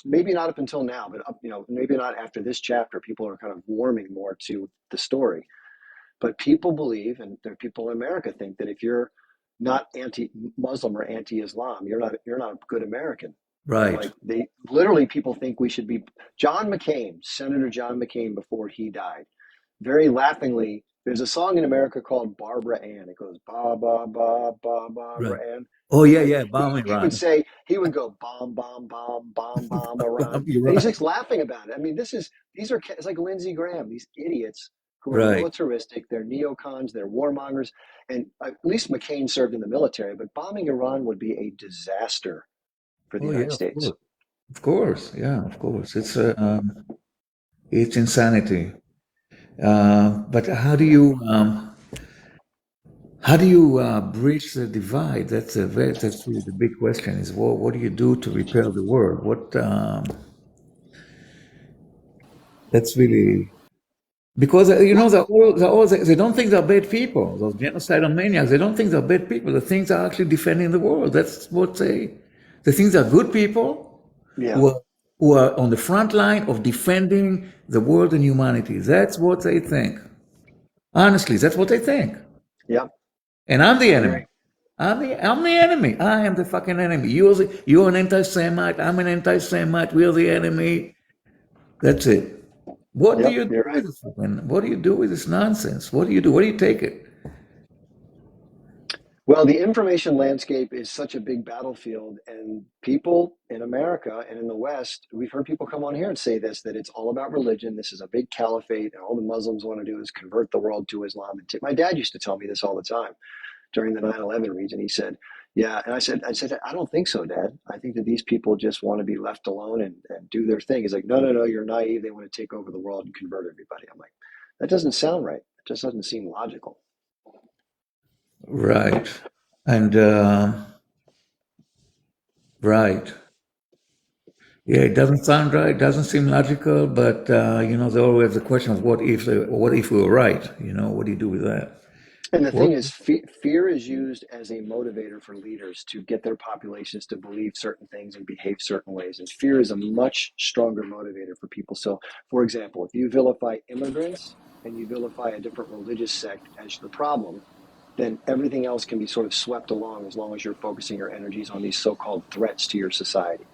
Speaker 1: maybe not up until now, but maybe not after this chapter, people are kind of warming more to the story. But people believe, and there are people in America think that if you're not anti-Muslim or anti-Islam, you're not a good American.
Speaker 4: Right.
Speaker 1: Like people think we should be. Senator John McCain, before he died, very laughingly, there's a song in America called Barbara Ann. It goes ba ba ba ba Barbara
Speaker 4: Right.
Speaker 1: Ann.
Speaker 4: Oh, yeah,
Speaker 1: Right?
Speaker 4: yeah. Bombing
Speaker 1: He would
Speaker 4: Iran.
Speaker 1: say, he would go bomb bomb bomb bomb bomb Iran,
Speaker 4: You're
Speaker 1: and he's
Speaker 4: right.
Speaker 1: just laughing about it. I mean, it's like Lindsey Graham, these idiots who are
Speaker 4: Right.
Speaker 1: militaristic, they're neocons, they're warmongers, and at least McCain served in the military. But bombing Iran would be a disaster for the
Speaker 4: Oh,
Speaker 1: United
Speaker 4: yeah,
Speaker 1: States.
Speaker 4: of course. Yeah, of course. It's insanity. But how do you bridge the divide? That's really the big question. Is what do you do to repair the world? That's really because they don't think they're bad people. Those genocidal maniacs, they don't think they're bad people. They think they're actually defending the world. That's what they think they're good people.
Speaker 1: Yeah.
Speaker 4: Who are on the front line of defending the world and humanity. That's what they think. Honestly, that's what they think.
Speaker 1: Yeah.
Speaker 4: And I'm the enemy. I'm the enemy. I am the fucking enemy. You're an anti-Semite. I'm an anti-Semite. We're the enemy. That's it. What do you do with this? What do you do with this nonsense? What do you do? Where do you take it?
Speaker 1: Well, the information landscape is such a big battlefield, and people in America and in the West, we've heard people come on here and say this, that it's all about religion. This is a big caliphate, and all the Muslims want to do is convert the world to Islam. And my dad used to tell me this all the time during the 9/11 region. He said, yeah. And I said, I don't think so, Dad. I think that these people just want to be left alone and do their thing. He's like, no, you're naive. They want to take over the world and convert everybody. I'm like, that doesn't sound right. It just doesn't seem logical.
Speaker 4: Right. And right. Yeah, it doesn't sound right. It doesn't seem logical. But there's always the question of what if we were right? What do you do with that?
Speaker 1: And the thing is, fear is used as a motivator for leaders to get their populations to believe certain things and behave certain ways. And fear is a much stronger motivator for people. So, for example, if you vilify immigrants and you vilify a different religious sect as the problem, then everything else can be sort of swept along as long as you're focusing your energies on these so-called threats to your society.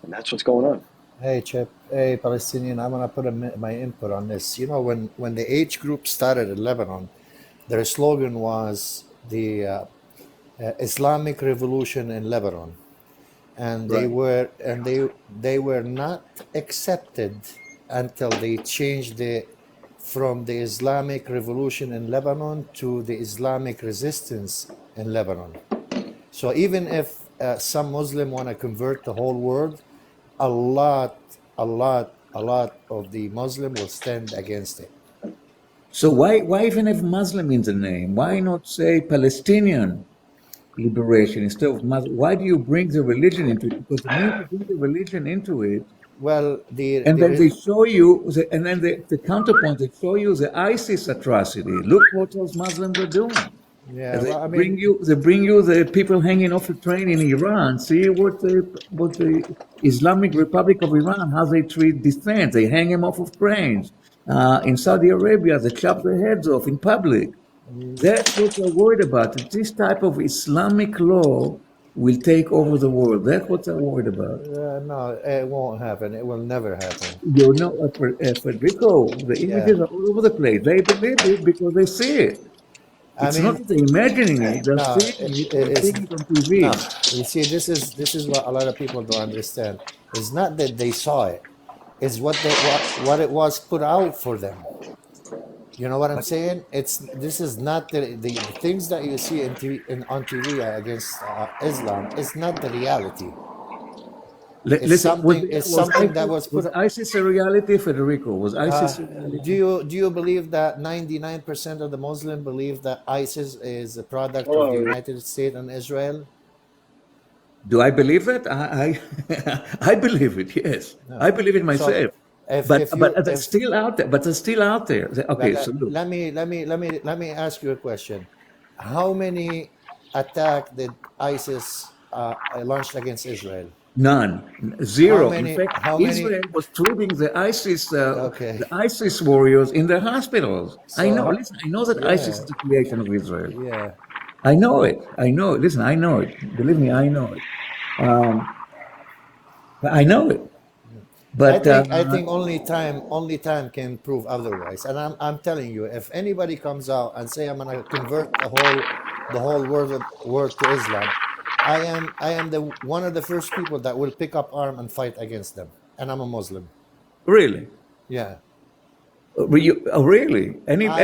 Speaker 1: And that's what's going on.
Speaker 10: Hey, Chip. Hey, Palestinian. I'm going to put my input on this. When the age group started in Lebanon, their slogan was the Islamic Revolution in Lebanon. And they were not accepted until they changed from the Islamic Revolution in Lebanon to the Islamic resistance in Lebanon. So even if some Muslim want to convert the whole world, a lot of the Muslim will stand against it.
Speaker 4: So why even have Muslim in the name? Why not say Palestinian liberation instead of Muslim? Why do you bring the religion into it? Because the minute you bring the religion into it, then they show you, and then the counterpoint, they show you the ISIS atrocity. Look what those Muslims are doing.
Speaker 10: Yeah,
Speaker 4: they bring you the people hanging off a train in Iran. See what the Islamic Republic of Iran, how they treat dissent. They hang them off of trains. In Saudi Arabia, they chop their heads off in public. That's what they're worried about. That this type of Islamic law will take over the world. That's what they're worried about.
Speaker 10: No, it won't happen. It will never happen.
Speaker 4: Federico, the images are all over the place. They believe it because they see it. It's not that they're imagining it. They're seeing it. They're seeing it on TV.
Speaker 10: No, you see, this is what a lot of people don't understand. It's not that they saw it. It's what it was put out for them. You know what I'm saying? This is not the things that you see on TV against Islam. It's not the reality. It's
Speaker 4: Listen,
Speaker 10: something. It's something that was
Speaker 4: was
Speaker 10: put.
Speaker 4: ISIS a reality, Federico? Was ISIS a reality?
Speaker 10: Do you believe that 99% of the Muslim believe that ISIS is a product of the United States and Israel?
Speaker 4: Do I believe that? I believe it. Yes, I believe it
Speaker 10: So
Speaker 4: myself.
Speaker 10: if
Speaker 4: But
Speaker 10: you
Speaker 4: that's
Speaker 10: if
Speaker 4: still out there. But it's still out there. Okay,
Speaker 10: but
Speaker 4: so look,
Speaker 10: let me ask you a question. How many attack did ISIS launched against Israel?
Speaker 4: none,
Speaker 10: How
Speaker 4: zero. In
Speaker 10: many?
Speaker 4: fact,
Speaker 10: How many?
Speaker 4: Israel was treating
Speaker 10: Okay.
Speaker 4: the ISIS warriors in their hospitals. I know.
Speaker 10: So
Speaker 4: Listen, I know that ISIS
Speaker 10: yeah,
Speaker 4: is the creation of Israel.
Speaker 10: yeah.
Speaker 4: I know it. I know it. Listen, I know it. Believe me, I know it. Um, I know it. But
Speaker 10: I think only time can prove otherwise. And I'm telling you, if anybody comes out and say I'm gonna convert the whole world to Islam, I am the one of the first people that will pick up arm and fight against them. And I'm a Muslim.
Speaker 4: really,
Speaker 10: Yeah.
Speaker 4: really,
Speaker 10: I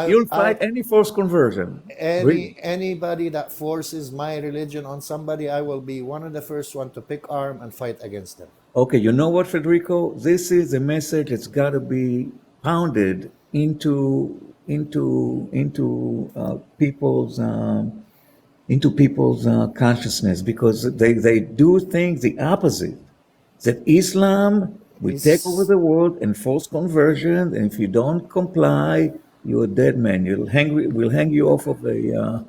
Speaker 4: you'll fight any forced conversion. Really?
Speaker 10: anybody that forces my religion on somebody, I will be one of the first one to pick arm and fight against them.
Speaker 4: Okay, you know what, Federico? This is a message that's got to be pounded into people's consciousness, because they do think the opposite, that Islam will take over
Speaker 10: It's
Speaker 4: the world and force conversion, and if you don't comply, you're a dead man. We'll hang you off of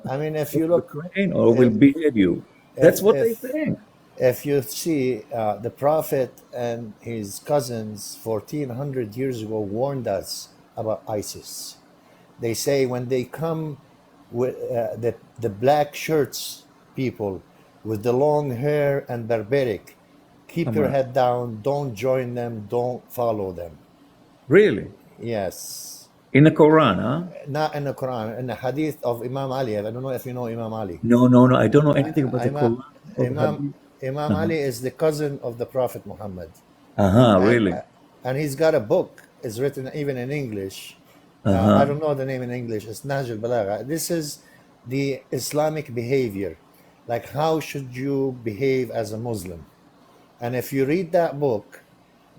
Speaker 10: I mean, if
Speaker 4: of
Speaker 10: you
Speaker 4: a
Speaker 10: look,
Speaker 4: crane, or we'll
Speaker 10: if
Speaker 4: behead you. That's
Speaker 10: if
Speaker 4: what they
Speaker 10: if
Speaker 4: think.
Speaker 10: if you see the Prophet and his cousins 1400 years ago warned us about ISIS. They say when they come with the black shirts people with the long hair and barbaric, keep
Speaker 4: Come
Speaker 10: your
Speaker 4: on.
Speaker 10: head down, don't join them, don't follow them.
Speaker 4: Really?
Speaker 10: Yes.
Speaker 4: In the Quran, huh?
Speaker 10: Not in the Quran, in the hadith of Imam Ali. I don't know if you know Imam Ali.
Speaker 4: No, no, no. I don't know anything about the
Speaker 10: Imam
Speaker 4: Quran or the
Speaker 10: Imam
Speaker 4: Hadith.
Speaker 10: Imam
Speaker 4: Uh-huh.
Speaker 10: Ali is the cousin of the Prophet Muhammad,
Speaker 4: Uh-huh,
Speaker 10: and
Speaker 4: really?
Speaker 10: he's got a book. It's written even in English. I
Speaker 4: Uh-huh.
Speaker 10: don't know the name in English. It's Nahj al-Balagha. This is the Islamic behavior, like how should you behave as a Muslim. And if you read that book,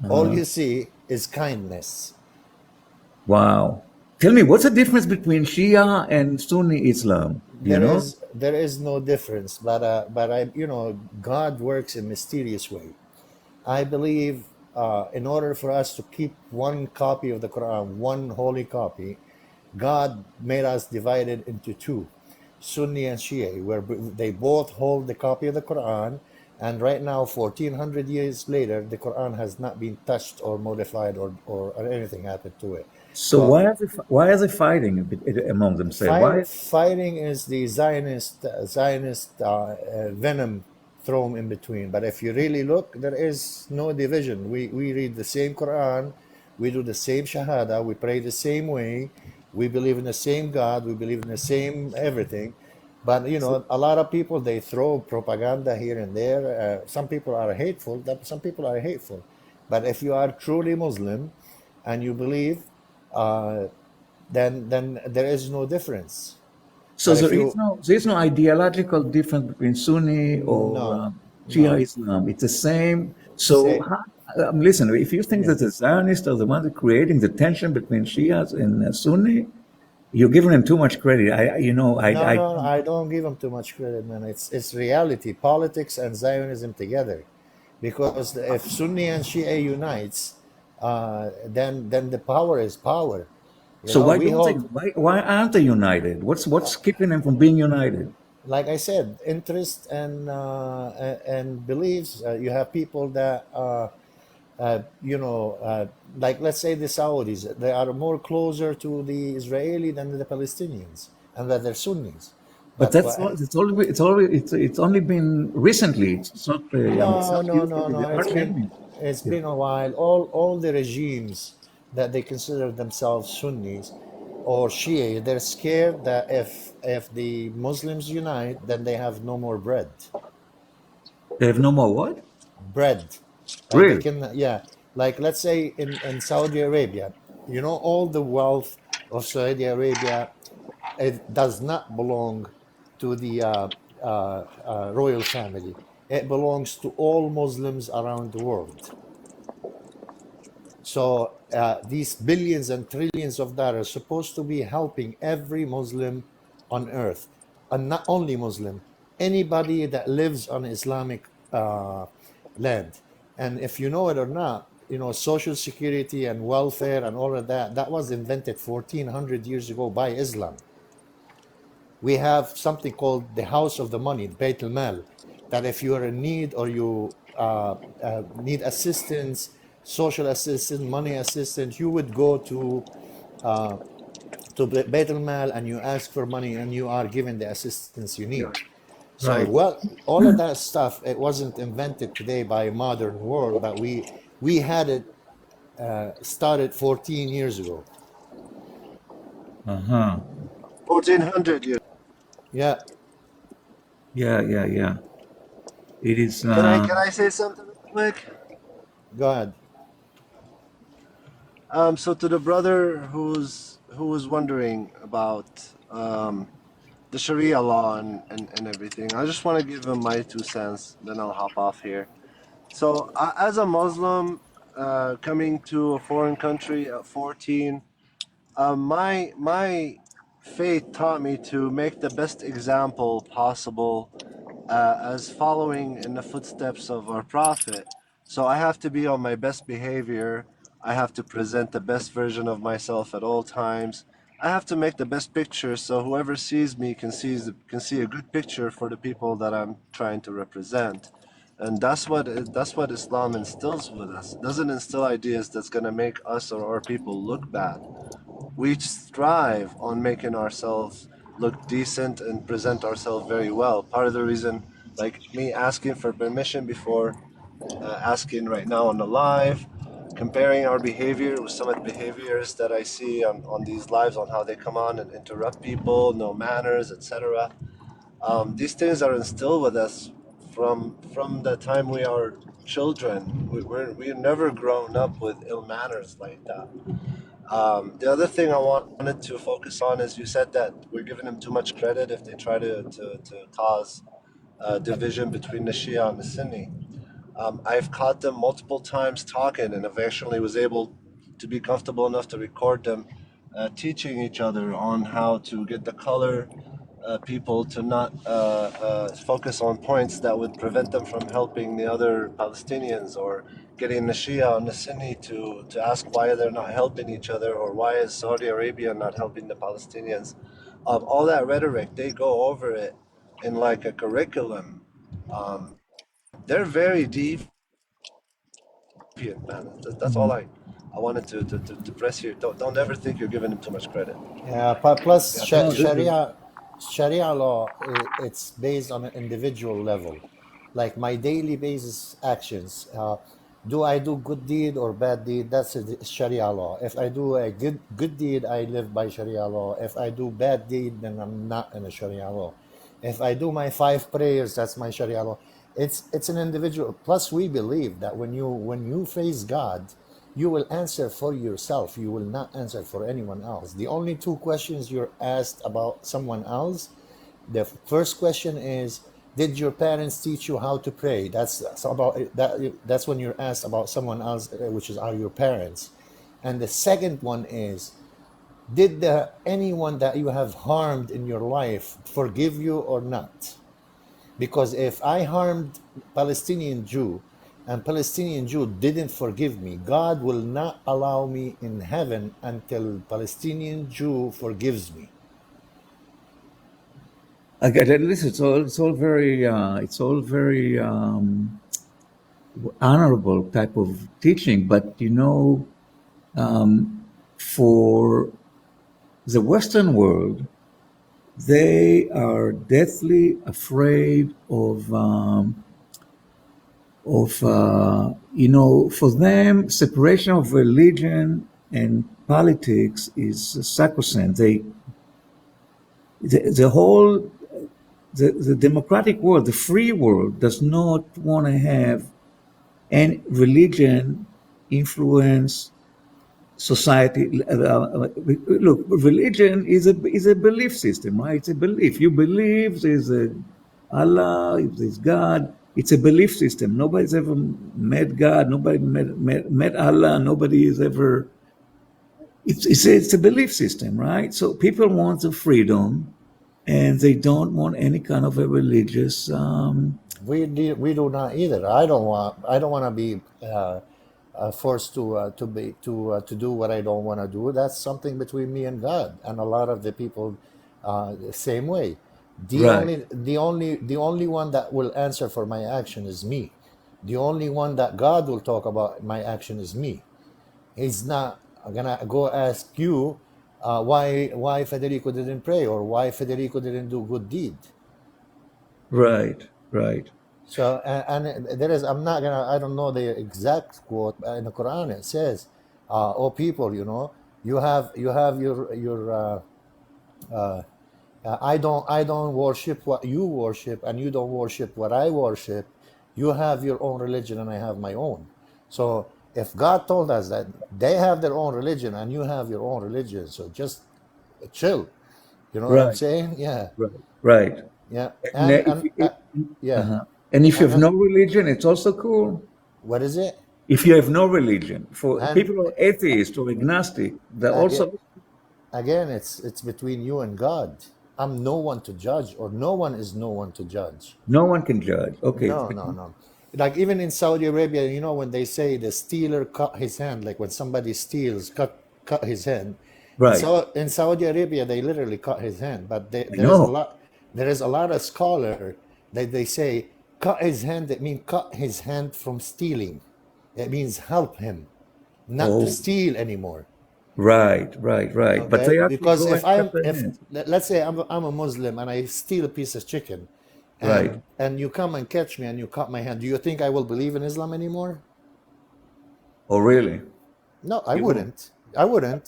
Speaker 10: all
Speaker 4: Uh-huh.
Speaker 10: you see is kindness.
Speaker 4: Wow. Tell me, what's the difference between Shia and Sunni Islam? Do you know?
Speaker 10: There is no difference, but I God works in mysterious way. I believe in order for us to keep one copy of the Quran, one holy copy, God made us divided into two, Sunni and Shia, where they both hold the copy of the Quran. And right now, 1400 years later, the Quran has not been touched or modified or anything happened to it.
Speaker 4: So
Speaker 10: So
Speaker 4: why are they fighting among themselves?
Speaker 10: fighting is the Zionist venom thrown in between. But if you really look, there is no division. We read the same Quran, we do the same Shahada, we pray the same way, we believe in the same God, we believe in the same everything. But a lot of people, they throw propaganda here and there. Some people are hateful. Some people are hateful. But if you are truly Muslim, and you believe, uh, then there is no difference.
Speaker 4: So
Speaker 10: But if you
Speaker 4: there's no ideological difference between Sunni or
Speaker 10: no
Speaker 4: Shia
Speaker 10: no
Speaker 4: Islam. It's the same. So
Speaker 10: say
Speaker 4: listen, if you think
Speaker 10: yeah
Speaker 4: that the Zionists are the ones creating the tension between Shias and Sunni, you're giving them too much credit.
Speaker 10: no, I don't give them too much credit, man. It's reality, politics and Zionism together. Because if Sunni and Shia unites, then the power is power.
Speaker 4: So why
Speaker 10: We
Speaker 4: don't they?
Speaker 10: hold,
Speaker 4: Why aren't they united? What's keeping them from being united?
Speaker 10: like I said, interest and beliefs. You have people that like let's say the Saudis, they are more closer to the Israeli than the Palestinians, and that they're Sunnis.
Speaker 4: But
Speaker 10: But
Speaker 4: it's only been recently. It's not. It's
Speaker 10: no,
Speaker 4: not
Speaker 10: no, no,
Speaker 4: usually
Speaker 10: no.
Speaker 4: the arch enemies.
Speaker 10: It's
Speaker 4: Yeah.
Speaker 10: been a while. All the regimes that they consider themselves Sunnis or Shia, they're scared that if the Muslims unite, then they have no more bread.
Speaker 4: They have no more what?
Speaker 10: Bread. They
Speaker 4: Really?
Speaker 10: can, yeah. Like let's say in Saudi Arabia, all the wealth of Saudi Arabia, it does not belong to the royal family. It belongs to all Muslims around the world. So these billions and trillions of dollars are supposed to be helping every Muslim on earth, and not only Muslim, anybody that lives on Islamic land. And if you know it or not, you know, social security and welfare and all of that, that was invented 1400 years ago by Islam. We have something called the house of the money, Bayt al-Mal, that if you are in need or you need assistance, social assistance, money assistance, you would go to Bayt al-Mal and you ask for money and you are given the assistance you need. So,
Speaker 1: Right.
Speaker 10: well, all of that stuff, it wasn't invented today by a modern world, but we had it started 14 years ago.
Speaker 1: 1400 years.
Speaker 10: Yeah.
Speaker 4: Yeah. It is.
Speaker 1: Can I say something real quick?
Speaker 10: Go ahead.
Speaker 1: So to the brother who was wondering about the Sharia law and everything, I just want to give him my 2 cents, then I'll hop off here. So as a Muslim coming to a foreign country at 14, my faith taught me to make the best example possible as following in the footsteps of our Prophet. So I have to be on my best behavior. I have to present the best version of myself at all times. I have to make the best picture so whoever sees me can see a good picture for the people that I'm trying to represent. And that's what Islam instills with us. It doesn't instill ideas that's going to make us or our people look bad. We strive on making ourselves look decent and present ourselves very well. Part of the reason, like me asking for permission before asking right now on the live, comparing our behavior with some of the behaviors that I see on these lives, on how they come on and interrupt people, no manners, etc. These things are instilled with us from the time we are children. We've never grown up with ill manners like that. The other thing I wanted to focus on is you said that we're giving them too much credit if they try to cause division between the Shia and the Sunni. I've caught them multiple times talking and eventually was able to be comfortable enough to record them teaching each other on how to get the color people to not focus on points that would prevent them from helping the other Palestinians, or getting the Shia and the Sunni to ask why they're not helping each other, or why is Saudi Arabia not helping the Palestinians. All that rhetoric, they go over it in like a curriculum. They're very deep, man. That's all I wanted to press here. Don't ever think you're giving them too much credit.
Speaker 10: Yeah, plus
Speaker 1: Yeah.
Speaker 10: Sharia law, it's based on an individual level. Like my daily basis actions, do I do good deed or bad deed? That's a Sharia law. If I do a good deed, I live by Sharia law. If I do bad deed, then I'm not in a Sharia law. If I do my 5 prayers, that's my Sharia law. It's an individual. Plus, we believe that when you face God, you will answer for yourself. You will not answer for anyone else. The only 2 questions you're asked about someone else, the first question is, did your parents teach you how to pray? That's when you're asked about someone else, which are your parents. And the second one is, did anyone that you have harmed in your life forgive you or not? Because if I harmed Palestinian Jew and Palestinian Jew didn't forgive me, God will not allow me in heaven until Palestinian Jew forgives me.
Speaker 4: Again, listen, it's all very honorable type of teaching, but for the Western world, they are deathly afraid of for them, separation of religion and politics is sacrosanct. The democratic world, the free world, does not want to have any religion influence society. Look, religion is a belief system, right? It's a belief. You believe there's a Allah, if there's God. It's a belief system. Nobody's ever met God. Nobody met Allah. Nobody is ever. It's a belief system, right? So people want the freedom, and they don't want any kind of a religious.
Speaker 10: We do not either. I don't want to be forced to do what I don't want to do. That's something between me and God, and a lot of the people the same way.
Speaker 4: Right.
Speaker 10: The only one that will answer for my action is me. The only one that God will talk about my action is me. He's not gonna go ask you why Federico didn't pray or why Federico didn't do good deed.
Speaker 4: Right. Right.
Speaker 10: So and there is, I don't know the exact quote, but in the Quran it says, "Oh people, you have your I don't worship what you worship, and you don't worship what I worship. You have your own religion, and I have my own." So if God told us that they have their own religion and you have your own religion, so just chill. You know what I'm
Speaker 4: Right.
Speaker 10: saying? Yeah,
Speaker 4: Right. Right.
Speaker 10: yeah,
Speaker 4: And
Speaker 10: yeah.
Speaker 4: uh-huh. And if you have
Speaker 10: And
Speaker 4: no religion, it's also cool.
Speaker 10: what is it?
Speaker 4: If you have no religion, for
Speaker 10: And
Speaker 4: people who are atheist or agnostic, they're
Speaker 10: again,
Speaker 4: also
Speaker 10: again, it's between you and God. I'm no one to judge, or no one is no one to judge.
Speaker 4: no one can judge. Okay.
Speaker 10: No, no, no. Like even in Saudi Arabia, when they say the stealer cut his hand, like when somebody steals, cut his hand.
Speaker 4: Right.
Speaker 10: So in Saudi Arabia, they literally cut his hand. But
Speaker 4: I know.
Speaker 10: there is a lot of scholar that they say cut his hand. It means cut his hand from stealing. It means help him not to
Speaker 4: Oh,
Speaker 10: steal anymore.
Speaker 4: right, right, right. But
Speaker 10: Okay,
Speaker 4: they actually
Speaker 10: because
Speaker 4: go and cut their hands.
Speaker 10: let's say I'm a Muslim and I steal a piece of chicken,
Speaker 4: Right.
Speaker 10: and you come and catch me and you cut my hand, do you think I will believe in Islam anymore?
Speaker 4: Oh, really?
Speaker 10: No, I
Speaker 4: You won't.
Speaker 10: wouldn't. I wouldn't.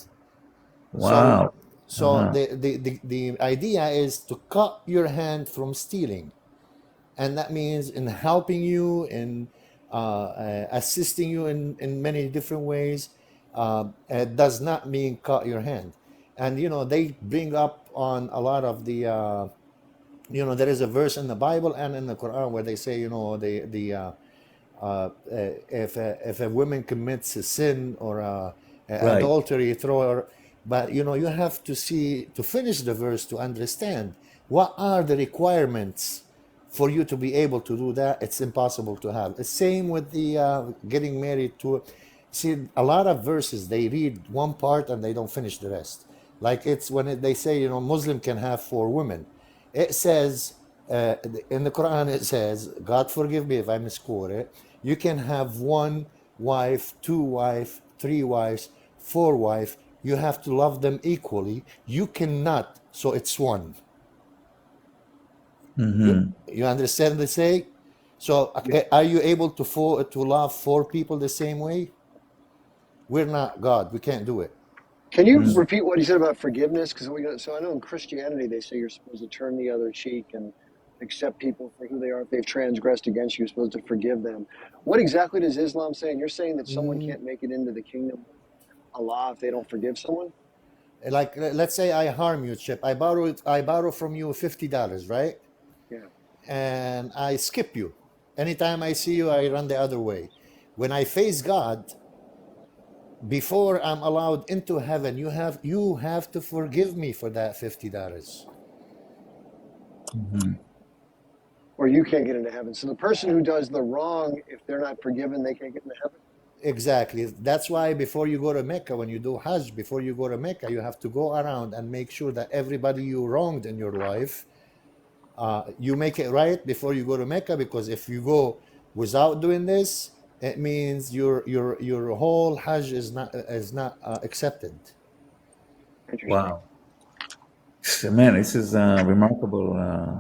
Speaker 10: So
Speaker 4: Wow. Uh-huh.
Speaker 10: the idea is to cut your hand from stealing, and that means in helping you, in assisting you in many different ways. It does not mean cut your hand. And they bring up on a lot of the there is a verse in the Bible and in the Quran where they say, if a woman commits a sin or
Speaker 4: Right.
Speaker 10: adultery, throw her. But you have to finish the verse to understand what are the requirements for you to be able to do that. It's impossible to have. The same with the getting married to. See, a lot of verses they read one part and they don't finish the rest. Like it's when they say Muslim can have 4 women. It says in the Quran, it says, God forgive me if I misquote it, you can have 1 wife, 2 wife, 3 wives, 4 wife. You have to love them equally. You cannot, so it's 1. You understand the say? So are you able to love 4 people the same way? We're not God. We can't do it.
Speaker 1: Can you
Speaker 4: Mm.
Speaker 1: repeat what you said about forgiveness? Because I know in Christianity they say you're supposed to turn the other cheek and accept people for who they are. If they've transgressed against you, you're supposed to forgive them. What exactly does Islam say? And you're saying that someone
Speaker 10: Mm,
Speaker 1: can't make it into the kingdom of Allah if they don't forgive someone?
Speaker 10: Like let's say I harm you, Chip. I borrow from you $50, right?
Speaker 1: Yeah.
Speaker 10: And I skip you. Anytime I see you, I run the other way. When I face God, before I'm allowed into heaven, you have to forgive me for that $50.
Speaker 1: Or you can't get into heaven. So the person who does the wrong, if they're not forgiven, they can't get into heaven?
Speaker 10: Exactly. That's why before you go to Mecca, when you do Hajj, before you go to Mecca, you have to go around and make sure that everybody you wronged in your life, you make it right before you go to Mecca. Because if you go without doing this, it means your whole Hajj is not accepted.
Speaker 1: Interesting.
Speaker 4: Wow. Man, this is remarkable.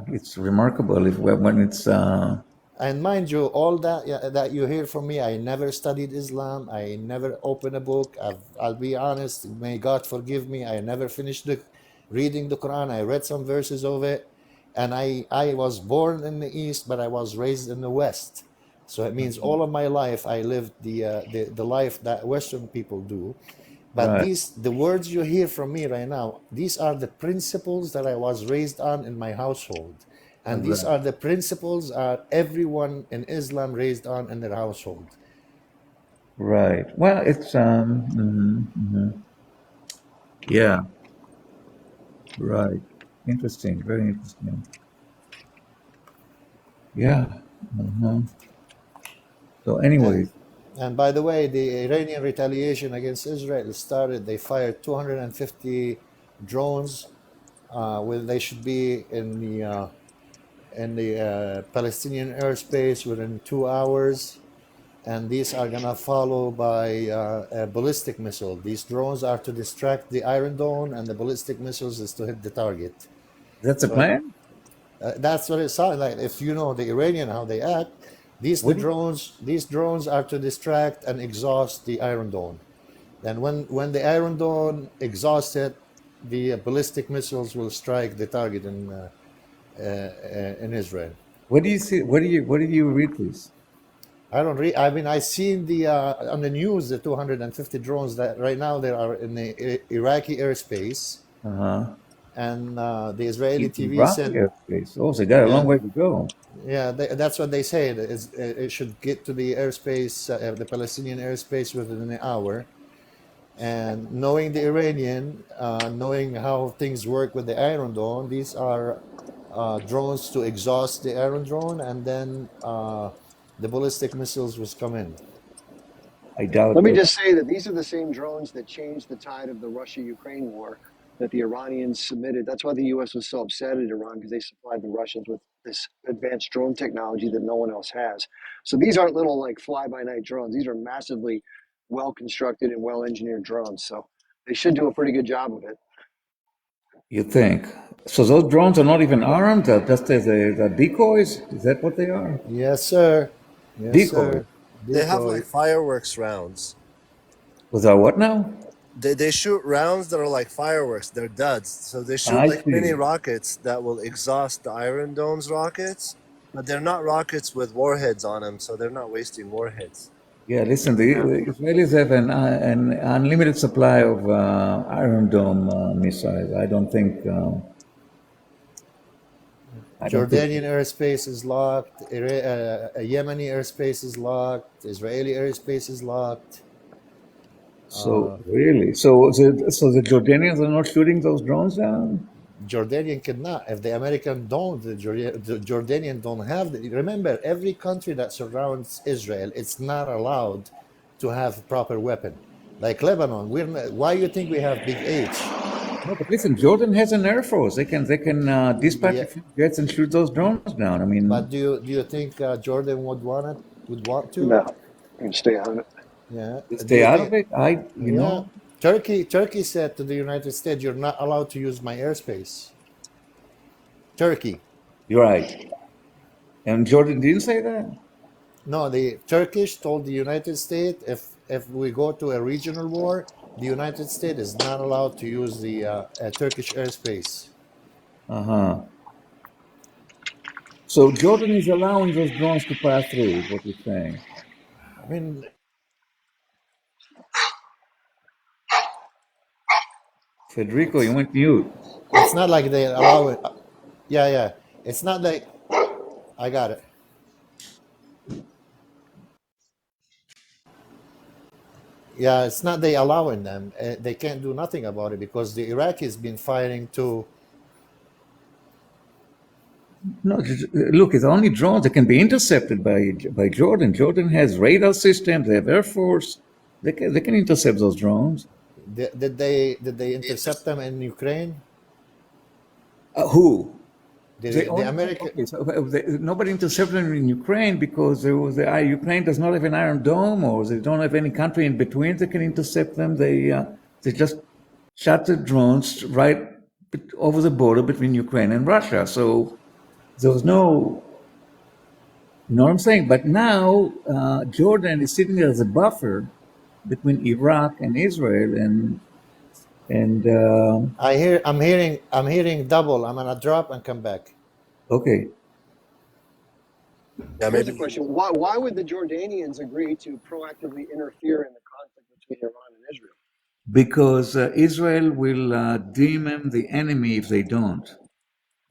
Speaker 4: It's remarkable if when it's
Speaker 10: And mind you, all that you hear from me, I never studied Islam. I never opened a book. I'll be honest. May God forgive me. I never finished reading the Quran. I read some verses of it, and I was born in the East, but I was raised in the West. So it means all of my life I lived the life that Western people do. But
Speaker 4: Right.
Speaker 10: the words you hear from me right now, these are the principles that I was raised on in my household. And these
Speaker 4: Right.
Speaker 10: are the principles everyone in Islam raised on in their household.
Speaker 4: Right. Well, it's yeah. Right. Interesting. Very interesting. Yeah. uh So,
Speaker 10: And
Speaker 4: anyways,
Speaker 10: and by the way, the Iranian retaliation against Israel started. They fired 250 drones. They should be in the Palestinian airspace within 2 hours, and these are gonna follow by a ballistic missile. These drones are to distract the Iron Dome, and the ballistic missiles is to hit the target.
Speaker 4: that's the
Speaker 10: So
Speaker 4: plan.
Speaker 10: that's what it sounds like. If you know the Iranian how they act,
Speaker 4: What do you,
Speaker 10: these drones are to distract and exhaust the Iron Dome. Then when the Iron Dome exhausted, the ballistic missiles will strike the target in Israel.
Speaker 4: what do you see? What do you read this?
Speaker 10: I don't read. I mean, I seen the on the news the 250 drones that right now they are in the Iraqi airspace,
Speaker 4: Uh-huh.
Speaker 10: and the Israeli TV
Speaker 4: Iraqi
Speaker 10: said,
Speaker 4: airspace. Oh, so they got a long
Speaker 10: yeah,
Speaker 4: way to go.
Speaker 10: yeah, that's what they say. It should get to the airspace, the Palestinian airspace within an hour. And knowing the Iranian, knowing how things work with the Iron Dome, these are drones to exhaust the Iron Drone, and then the ballistic missiles will come in.
Speaker 4: I doubt
Speaker 1: Let me
Speaker 4: that.
Speaker 1: just say that these are the same drones that changed the tide of the Russia-Ukraine war that the Iranians submitted. That's why the U.S. was so upset at Iran, because they supplied the Russians with this advanced drone technology that no one else has. So these aren't little like fly-by-night drones. These are massively well-constructed and well-engineered drones. So they should do a pretty good job of it.
Speaker 4: You think? So those drones are not even armed? They're just as a decoys? Is that what they are?
Speaker 10: Yes, sir. Yes,
Speaker 4: Decoys.
Speaker 10: sir.
Speaker 11: They have
Speaker 10: Decoy.
Speaker 11: like fireworks rounds.
Speaker 4: Was that what now?
Speaker 11: They shoot rounds that are like fireworks. They're duds. So they shoot
Speaker 4: I
Speaker 11: like mini
Speaker 4: see.
Speaker 11: rockets that will exhaust the Iron Dome's rockets, but they're not rockets with warheads on them, so they're not wasting warheads.
Speaker 4: Yeah, listen, the Israelis have an unlimited supply of Iron Dome missiles. I don't think.
Speaker 10: Jordanian airspace is locked. Yemeni airspace is locked. Israeli airspace is locked.
Speaker 4: So really, so the Jordanians are not shooting those drones down.
Speaker 10: Jordanian cannot. If the American don't, the Jordanian don't have. Remember, every country that surrounds Israel, it's not allowed to have proper weapon. Like Lebanon, why you think we have Big H?
Speaker 4: No, but listen, Jordan has an air force. They can dispatch
Speaker 10: Yeah,
Speaker 4: a few jets and shoot those drones down. I mean,
Speaker 10: but do you think Jordan would want to?
Speaker 1: No, you can stay on it.
Speaker 10: Yeah. Do
Speaker 4: stay
Speaker 10: you
Speaker 4: out
Speaker 10: think?
Speaker 4: of it. You
Speaker 10: Yeah.
Speaker 4: know,
Speaker 10: Turkey said to the United States, "You're not allowed to use my airspace." Turkey.
Speaker 4: you're right. And Jordan didn't say that.
Speaker 10: No, the Turkish told the United States if we go to a regional war, the United States is not allowed to use the Turkish airspace.
Speaker 4: Uh-huh. So Jordan is allowing those drones to pass through, is what you're saying.
Speaker 10: I mean,
Speaker 4: Federico,
Speaker 10: it's
Speaker 4: you went mute.
Speaker 10: it's not like they allow it. Yeah, yeah. It's not like I got it. Yeah, it's not they allowing them. They can't do nothing about it because the Iraqis been fighting to.
Speaker 4: No, look, it's only drones that can be intercepted by Jordan. Jordan has radar systems, they have air force. They can intercept those drones.
Speaker 10: Did they intercept them in Ukraine?
Speaker 4: Who?
Speaker 10: The American.
Speaker 4: Okay, so nobody intercepted them in Ukraine because Ukraine does not have an Iron Dome, or they don't have any country in between that can intercept them. They just shot the drones right over the border between Ukraine and Russia. So there was no, you know what I'm saying? But now Jordan is sitting there as a buffer between Iraq and Israel, and
Speaker 10: I'm hearing double. I'm gonna drop and come back.
Speaker 4: okay.
Speaker 11: Yeah,
Speaker 1: Here's the
Speaker 11: maybe.
Speaker 1: question: Why would the Jordanians agree to proactively interfere in the conflict between Iran and Israel?
Speaker 4: because Israel will deem them the enemy if they don't,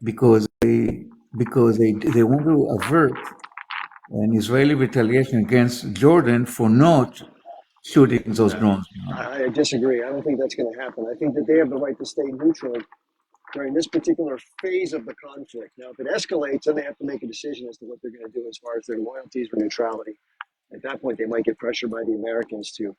Speaker 4: because they want to avert an Israeli retaliation against Jordan for not shooting those drones down.
Speaker 1: I disagree. I don't think that's going to happen. I think that they have the right to stay neutral during this particular phase of the conflict. Now, if it escalates, then they have to make a decision as to what they're going to do as far as their loyalties or neutrality. At that point, they might get pressured by the Americans to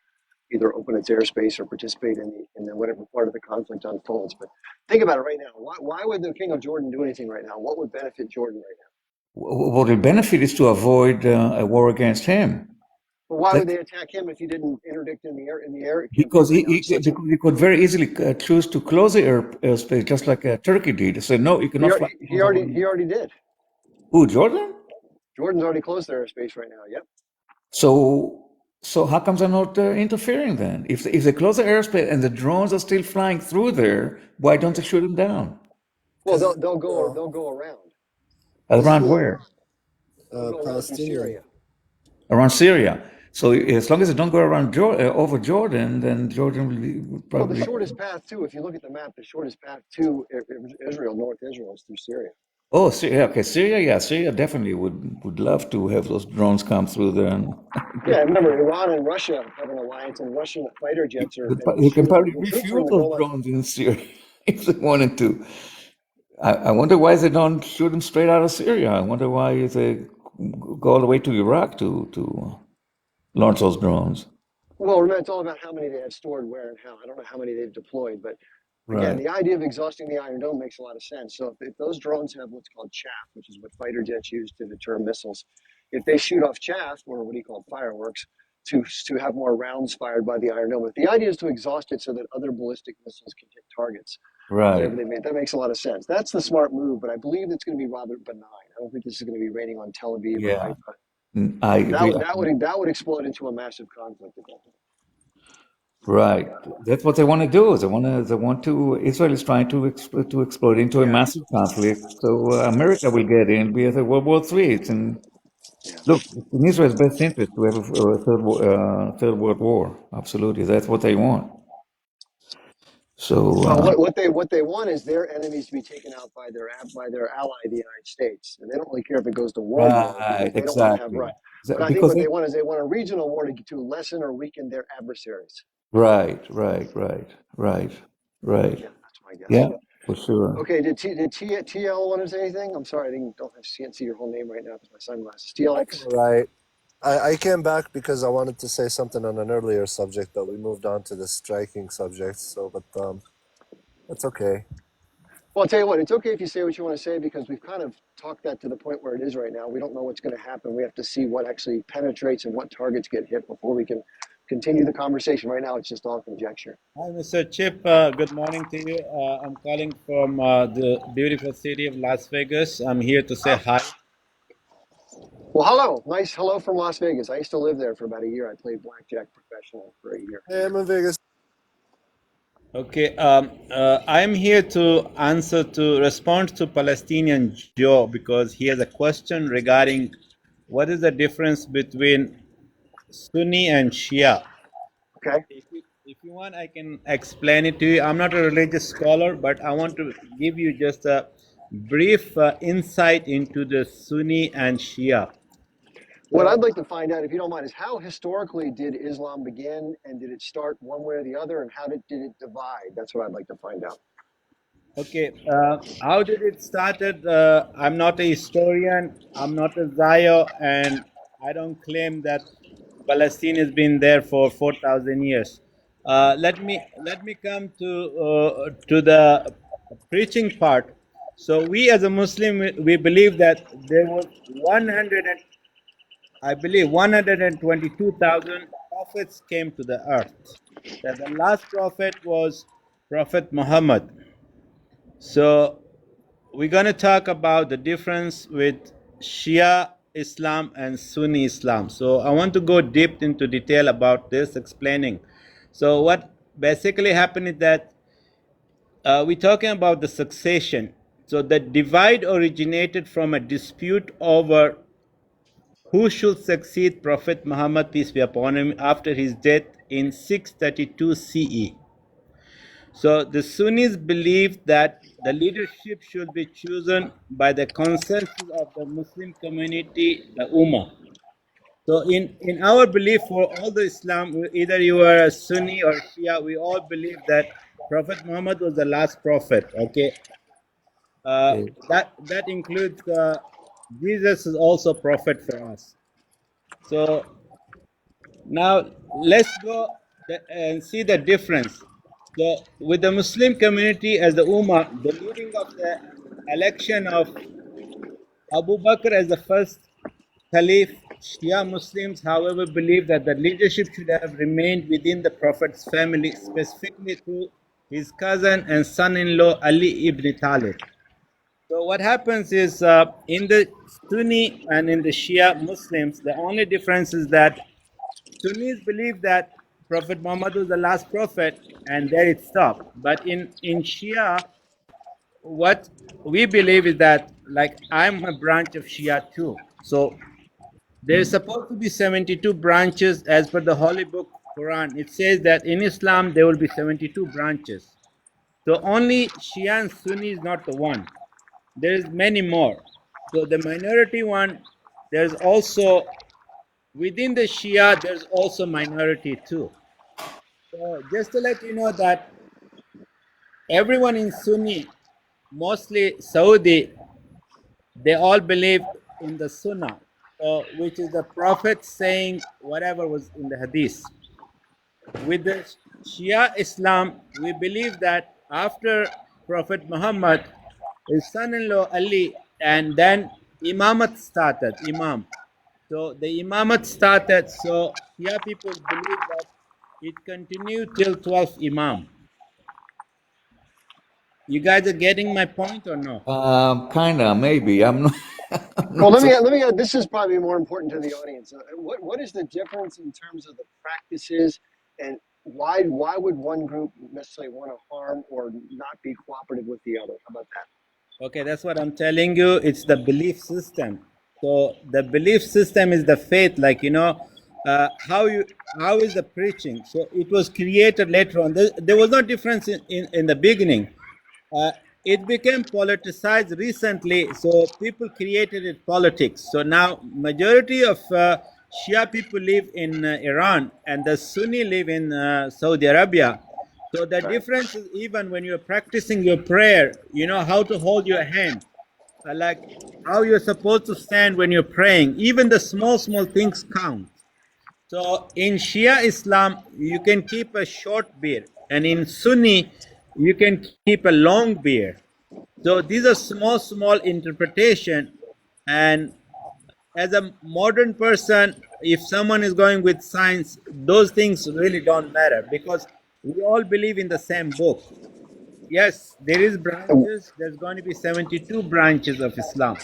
Speaker 1: either open its airspace or participate in the whatever part of the conflict unfolds. But think about it right now. Why would the King of Jordan do anything right now? What would benefit Jordan right now?
Speaker 4: What the benefit is to avoid a war against him.
Speaker 1: Well, why would they attack him if he didn't interdict in the air?
Speaker 4: Because because he could very easily choose to close the airspace, just like Turkey did. Say no, you cannot fly.
Speaker 1: He already did.
Speaker 4: Who, Jordan?
Speaker 1: Jordan's already closed their airspace right now. Yep.
Speaker 4: So how comes they're not interfering then? If they close the airspace and the drones are still flying through there, why don't they shoot them down?
Speaker 1: Well, they'll go around.
Speaker 4: Around where?
Speaker 11: Palestinian.
Speaker 4: Around Syria. So as long as they don't go around over Jordan, then Jordan will be probably.
Speaker 1: Well, the shortest path too. If you look at the map, the shortest path to Israel, North Israel, is through Syria.
Speaker 4: Oh, Syria. Okay, Syria. Yeah, Syria definitely would love to have those drones come through there. And
Speaker 1: yeah, remember Iran and Russia have an alliance, and Russian fighter jets are.
Speaker 4: You can probably refuel those drones in Syria if they wanted to. I wonder why they don't shoot them straight out of Syria. I wonder why they go all the way to Iraq to launch those drones.
Speaker 1: Well, remember, it's all about how many they have stored, where, and how. I don't know how many they've deployed, but again, the idea of exhausting the Iron Dome makes a lot of sense. So if those drones have what's called chaff, which is what fighter jets use to deter missiles, if they shoot off chaff, or what do you call it, fireworks, to have more rounds fired by the Iron Dome. If the idea is to exhaust it so that other ballistic missiles can hit targets.
Speaker 4: Right.
Speaker 1: That makes a lot of sense. That's the smart move, but I believe it's going to be rather benign. I don't think this is going to be raining on Tel Aviv or Haifa. That would explode into a massive conflict at that point.
Speaker 4: Right. That's what they want to do. Israel is trying to explode into a massive conflict. So America will get in, be at World War III. Look, in Israel's best interest to have a third world war. Absolutely, that's what they want. So
Speaker 1: what they want is their enemies to be taken out by their ally, the United States, and they don't really care if it goes to world war. They don't want to have But I think what they want is a regional war to lessen or weaken their adversaries.
Speaker 4: Right. Yeah, that's my guess. Yeah, for sure.
Speaker 1: Okay, did TL want to say anything? I'm sorry, I can't see your whole name right now with my sunglasses. TLX.
Speaker 11: Right. I came back because I wanted to say something on an earlier subject, but we moved on to the striking subject. So, but that's okay.
Speaker 1: Well, I'll tell you what, it's okay if you say what you want to say, because we've kind of talked that to the point where it is right now. We don't know what's going to happen. We have to see what actually penetrates and what targets get hit before we can continue the conversation. Right now, it's just all conjecture.
Speaker 12: Hi, Mr. Chip. Good morning to you. I'm calling from the beautiful city of Las Vegas. I'm here to say hi.
Speaker 1: Well, hello. Nice hello from Las Vegas. I used to live there for about a year. I played blackjack professional for a year.
Speaker 11: Hey, I'm in Vegas.
Speaker 12: Okay. I'm here to respond to Palestinian Joe, because he has a question regarding what is the difference between Sunni and Shia.
Speaker 1: Okay.
Speaker 12: If you want, I can explain it to you. I'm not a religious scholar, but I want to give you just a brief insight into the Sunni and Shia.
Speaker 1: What I'd like to find out, if you don't mind, is how historically did Islam begin, and did it start one way or the other, and how did it divide? That's what I'd like to find out.
Speaker 12: Okay, how did it started? I'm not a historian, I'm not a Zio, and I don't claim that Palestine has been there for 4,000 years. Let me come to the preaching part. So we as a Muslim, we believe that there was 122,000 prophets came to the earth. That the last prophet was Prophet Muhammad. So we're going to talk about the difference with Shia Islam and Sunni Islam. So I want to go deep into detail about this, explaining. So what basically happened is that we're talking about the succession. So the divide originated from a dispute over who should succeed Prophet Muhammad, peace be upon him, after his death in 632 CE. So the Sunnis believe that the leadership should be chosen by the consensus of the Muslim community, the Ummah. So in our belief for all the Islam, either you are a Sunni or Shia, we all believe that Prophet Muhammad was the last prophet. Okay,
Speaker 4: Okay.
Speaker 12: that includes Jesus is also prophet for us. So now let's go and see the difference. So with the Muslim community as the Ummah, the leading of the election of Abu Bakr as the first Caliph, Shia Muslims, however, believe that the leadership should have remained within the Prophet's family, specifically through his cousin and son-in-law Ali ibn Talib. So what happens is in the Sunni and in the Shia Muslims, the only difference is that Sunnis believe that Prophet Muhammad was the last prophet and there it stopped. But in Shia, what we believe is that, like, I'm a branch of Shia too. So there's supposed to be 72 branches as per the Holy Book Quran. It says that in Islam there will be 72 branches. So only Shia and Sunni is not the one. There's many more. So the minority one, there's also within the Shia, there's also minority too. So just to let you know that everyone in Sunni, mostly Saudi, they all believe in the Sunnah, which is the Prophet saying whatever was in the Hadith. With the Shia Islam, we believe that after Prophet Muhammad, his son-in-law Ali, and then Imamat started, Imam. So the Imamat started, so Shia people believe that it continued till 12th Imam. You guys are getting my point or no?
Speaker 4: Kinda, maybe. I'm not. I'm
Speaker 1: Well,
Speaker 4: not so-
Speaker 1: let me. This is probably more important to the audience. What is the difference in terms of the practices, and why would one group necessarily want to harm or not be cooperative with the other? How about that?
Speaker 12: Okay, that's what I'm telling you. It's the belief system. So the belief system is the faith. Like, you know, how is the preaching? So it was created later on. There was no difference in the beginning. It became politicized recently, so people created it politics. So now majority of Shia people live in Iran and the Sunni live in Saudi Arabia. So the difference is, even when you're practicing your prayer, you know how to hold your hand, like how you're supposed to stand when you're praying. Even the small things count. So in Shia Islam, you can keep a short beard, and in Sunni, you can keep a long beard. So these are small interpretation. And as a modern person, if someone is going with science, those things really don't matter because we all believe in the same book. Yes, there is branches. There's going to be 72 branches of Islam.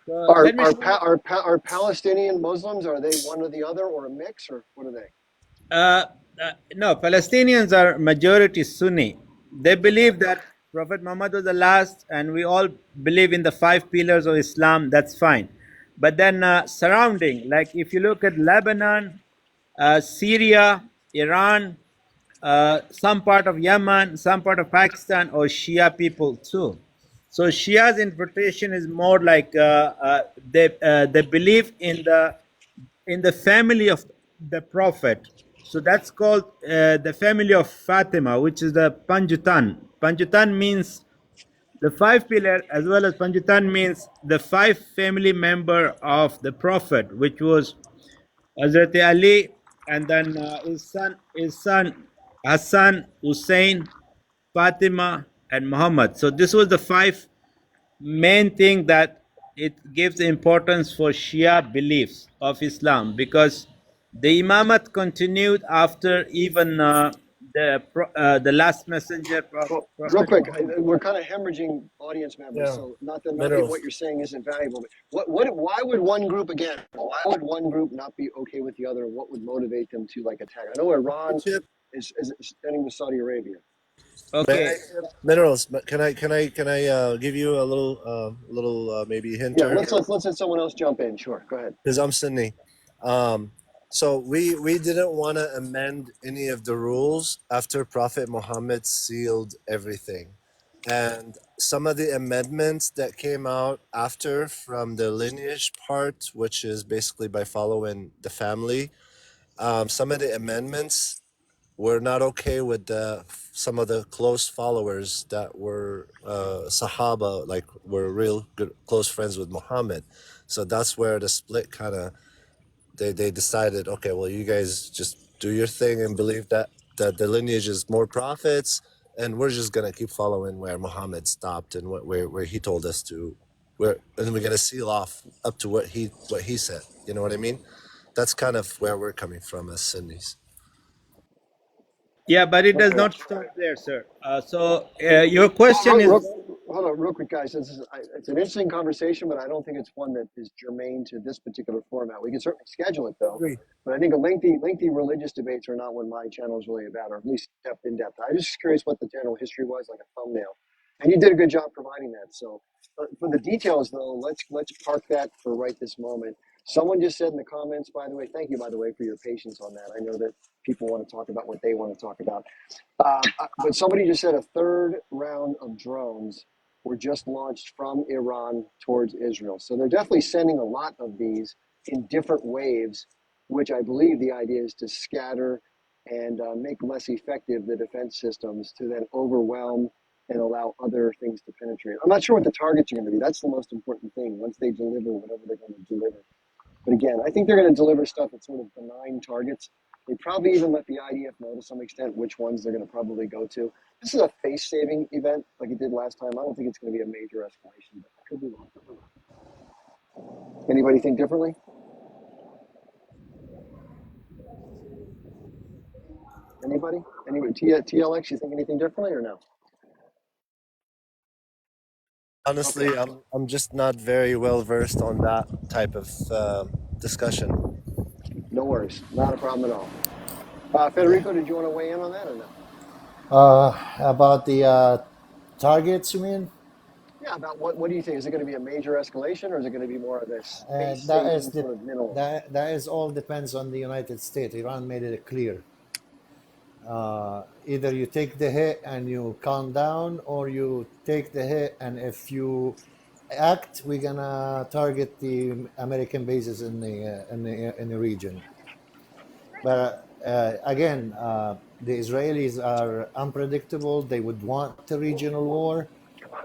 Speaker 12: So let me show you.
Speaker 1: Are Palestinian Muslims, are they one or the other or a mix, or what are they?
Speaker 12: No, Palestinians are majority Sunni. They believe that Prophet Muhammad was the last, and we all believe in the 5 pillars of Islam. That's fine. But then surrounding, like if you look at Lebanon, Syria, Iran, some part of Yemen, some part of Pakistan, or Shia people too. So Shia's interpretation is more like they believe in the family of the Prophet. So that's called the family of Fatima, which is the Panjutan. Panjutan means the 5 pillar, as well as Panjutan means the 5 family member of the Prophet, which was Hazrat Ali, and then his son Hassan, Hussein, Fatima, and Muhammad. So this was the 5 main thing that it gives importance for Shia beliefs of Islam, because the Imamat continued after even the last messenger,
Speaker 1: Well,
Speaker 12: Prophet
Speaker 1: real quick,
Speaker 12: Muhammad.
Speaker 1: we're kind of hemorrhaging audience members,
Speaker 11: Yeah.
Speaker 1: so not that
Speaker 11: Minerals.
Speaker 1: what you're saying isn't valuable. But why would one group not be okay with the other? What would motivate them to like attack? I know Iran
Speaker 11: Chip,
Speaker 1: is standing with Saudi Arabia.
Speaker 12: Okay.
Speaker 11: Minerals. Can I give you a little maybe hint
Speaker 1: Yeah,
Speaker 11: or
Speaker 1: let's let someone else jump in. Sure, go ahead.
Speaker 11: because I'm Sunni. So we didn't want to amend any of the rules after Prophet Muhammad sealed everything. And some of the amendments that came out after from the lineage part, which is basically by following the family, some of the amendments were not okay with some of the close followers that were Sahaba, like were real good close friends with Muhammad. So that's where the split kind of they decided, okay, well, you guys just do your thing and believe that the lineage is more prophets, and we're just gonna keep following where Muhammad stopped and where he told us to, and we're gonna seal off up to what he said. You know what I mean? That's kind of where we're coming from as Sunnis.
Speaker 12: Yeah, but it does
Speaker 1: Okay.
Speaker 12: not stop there, sir. Your question is,
Speaker 1: Hold on, real quick, guys. It's an interesting conversation, but I don't think it's one that is germane to this particular format. We can certainly schedule it, though.
Speaker 11: Agreed.
Speaker 1: But I think a lengthy religious debates are not what my channel is really about, or at least in depth. I was just curious what the general history was, like a thumbnail. And you did a good job providing that. So, for the details, though, let's park that for right this moment. Someone just said in the comments, by the way, thank you, by the way, for your patience on that. I know that people want to talk about what they want to talk about. But somebody just said a third round of drones were just launched from Iran towards Israel. So they're definitely sending a lot of these in different waves, which I believe the idea is to scatter and make less effective the defense systems to then overwhelm and allow other things to penetrate. I'm not sure what the targets are going to be. That's the most important thing once they deliver whatever they're going to deliver. But again, I think they're going to deliver stuff at sort of benign targets. They probably even let the IDF know to some extent which ones they're going to probably go to. This is a face-saving event like it did last time. I don't think it's going to be a major escalation, but I could be wrong. Anybody think differently? Anybody? Anybody? TLX, you think anything differently or no?
Speaker 11: Honestly,
Speaker 1: Okay.
Speaker 11: I'm just not very well versed on that type of discussion.
Speaker 1: No worries. Not a problem at all. Federico, did you want to weigh in on that or no?
Speaker 10: About the targets, you mean?
Speaker 1: Yeah, about what do you think? Is it going to be a major escalation or is it going to be more of this
Speaker 10: That
Speaker 1: face-saving
Speaker 10: is
Speaker 1: sort of minimal?
Speaker 10: that is all depends on the United States. Iran made it clear. Either you take the hit and you calm down, or you take the hit, and if you act, we're gonna target the American bases in the region. But again, the Israelis are unpredictable. They would want a regional war.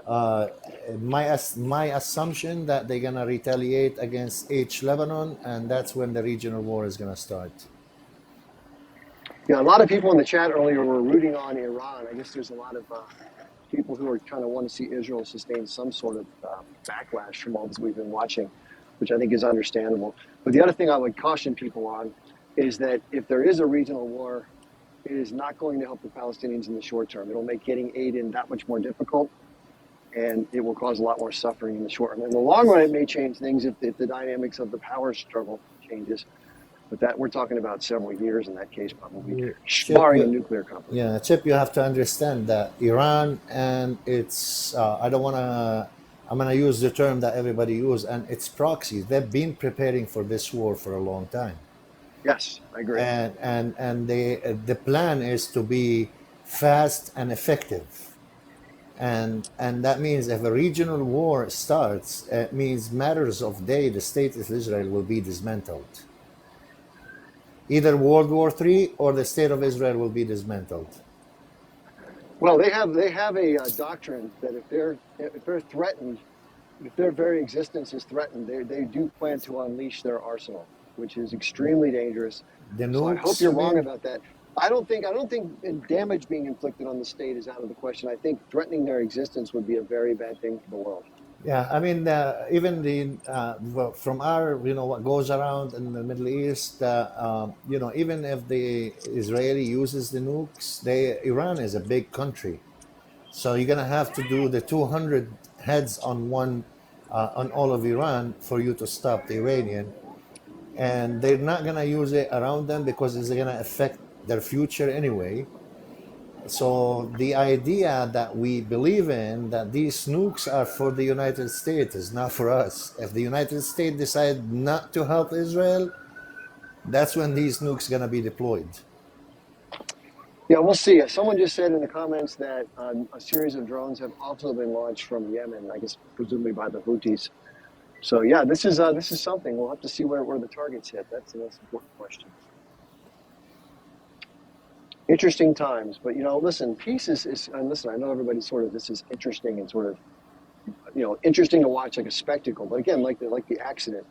Speaker 10: My assumption that they're gonna retaliate against Lebanon, and that's when the regional war is gonna start.
Speaker 1: Yeah, a lot of people in the chat earlier were rooting on Iran. I guess there's a lot of people who are kind of want to see Israel sustain some sort of backlash from all this we've been watching, which I think is understandable. But the other thing I would caution people on is that if there is a regional war, it is not going to help the Palestinians in the short term. It'll make getting aid in that much more difficult, and it will cause a lot more suffering in the short run. In the long run, it may change things if the dynamics of the power struggle changes. But that we're talking about several years in that case, probably, barring a nuclear conflict.
Speaker 10: Yeah, Chip, you have to understand that Iran and its, I'm going to use the term that everybody uses, and its proxies, they've been preparing for this war for a long time.
Speaker 1: Yes, I agree.
Speaker 10: And the plan is to be fast and effective. And that means if a regional war starts, it means matters of day, the state of Israel will be dismantled. Either World War III or the state of Israel will be dismantled.
Speaker 1: Well, they have a doctrine that if they're threatened, if their very existence is threatened, they do plan to unleash their arsenal, which is extremely dangerous. So I hope you're wrong about that. I don't think damage being inflicted on the state is out of the question. I think threatening their existence would be a very bad thing for the world.
Speaker 10: Yeah, I mean, even from our, what goes around in the Middle East, even if the Israeli uses the nukes, Iran is a big country, so you're gonna have to do the 200 heads on all of Iran for you to stop the Iranian, and they're not gonna use it around them because it's gonna affect their future anyway. So the idea that we believe in, that these nukes are for the United States, is not for us. If the United States decide not to help Israel, that's when these nukes gonna be deployed.
Speaker 1: Yeah, we'll see. Someone just said in the comments that a series of drones have also been launched from Yemen, I guess presumably by the Houthis. So yeah, this is something. We'll have to see where the targets hit. That's the most important question. Interesting times, but listen, peace is and listen, I know everybody's sort of, this is interesting and sort of, interesting to watch like a spectacle. But again, like the accident,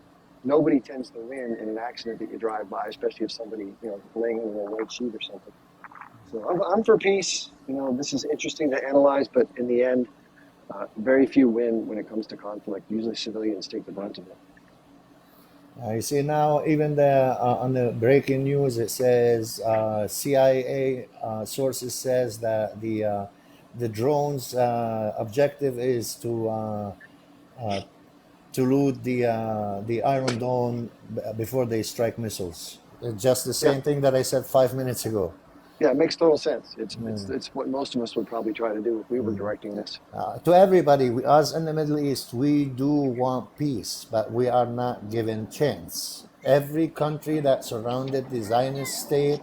Speaker 1: nobody tends to win in an accident that you drive by, especially if somebody, laying in a white sheet or something. So I'm for peace. This is interesting to analyze, but in the end, very few win when it comes to conflict. Usually civilians take the brunt of it.
Speaker 10: You see now, even on the breaking news, it says CIA sources says that the drones' objective is to loot the Iron Dome before they strike missiles. It's just the same thing that I said 5 minutes ago.
Speaker 1: Yeah, it makes total sense. It's what most of us would probably try to do if we were directing this.
Speaker 10: To everybody, us in the Middle East, we do want peace, but we are not given chance. Every country that surrounded the Zionist state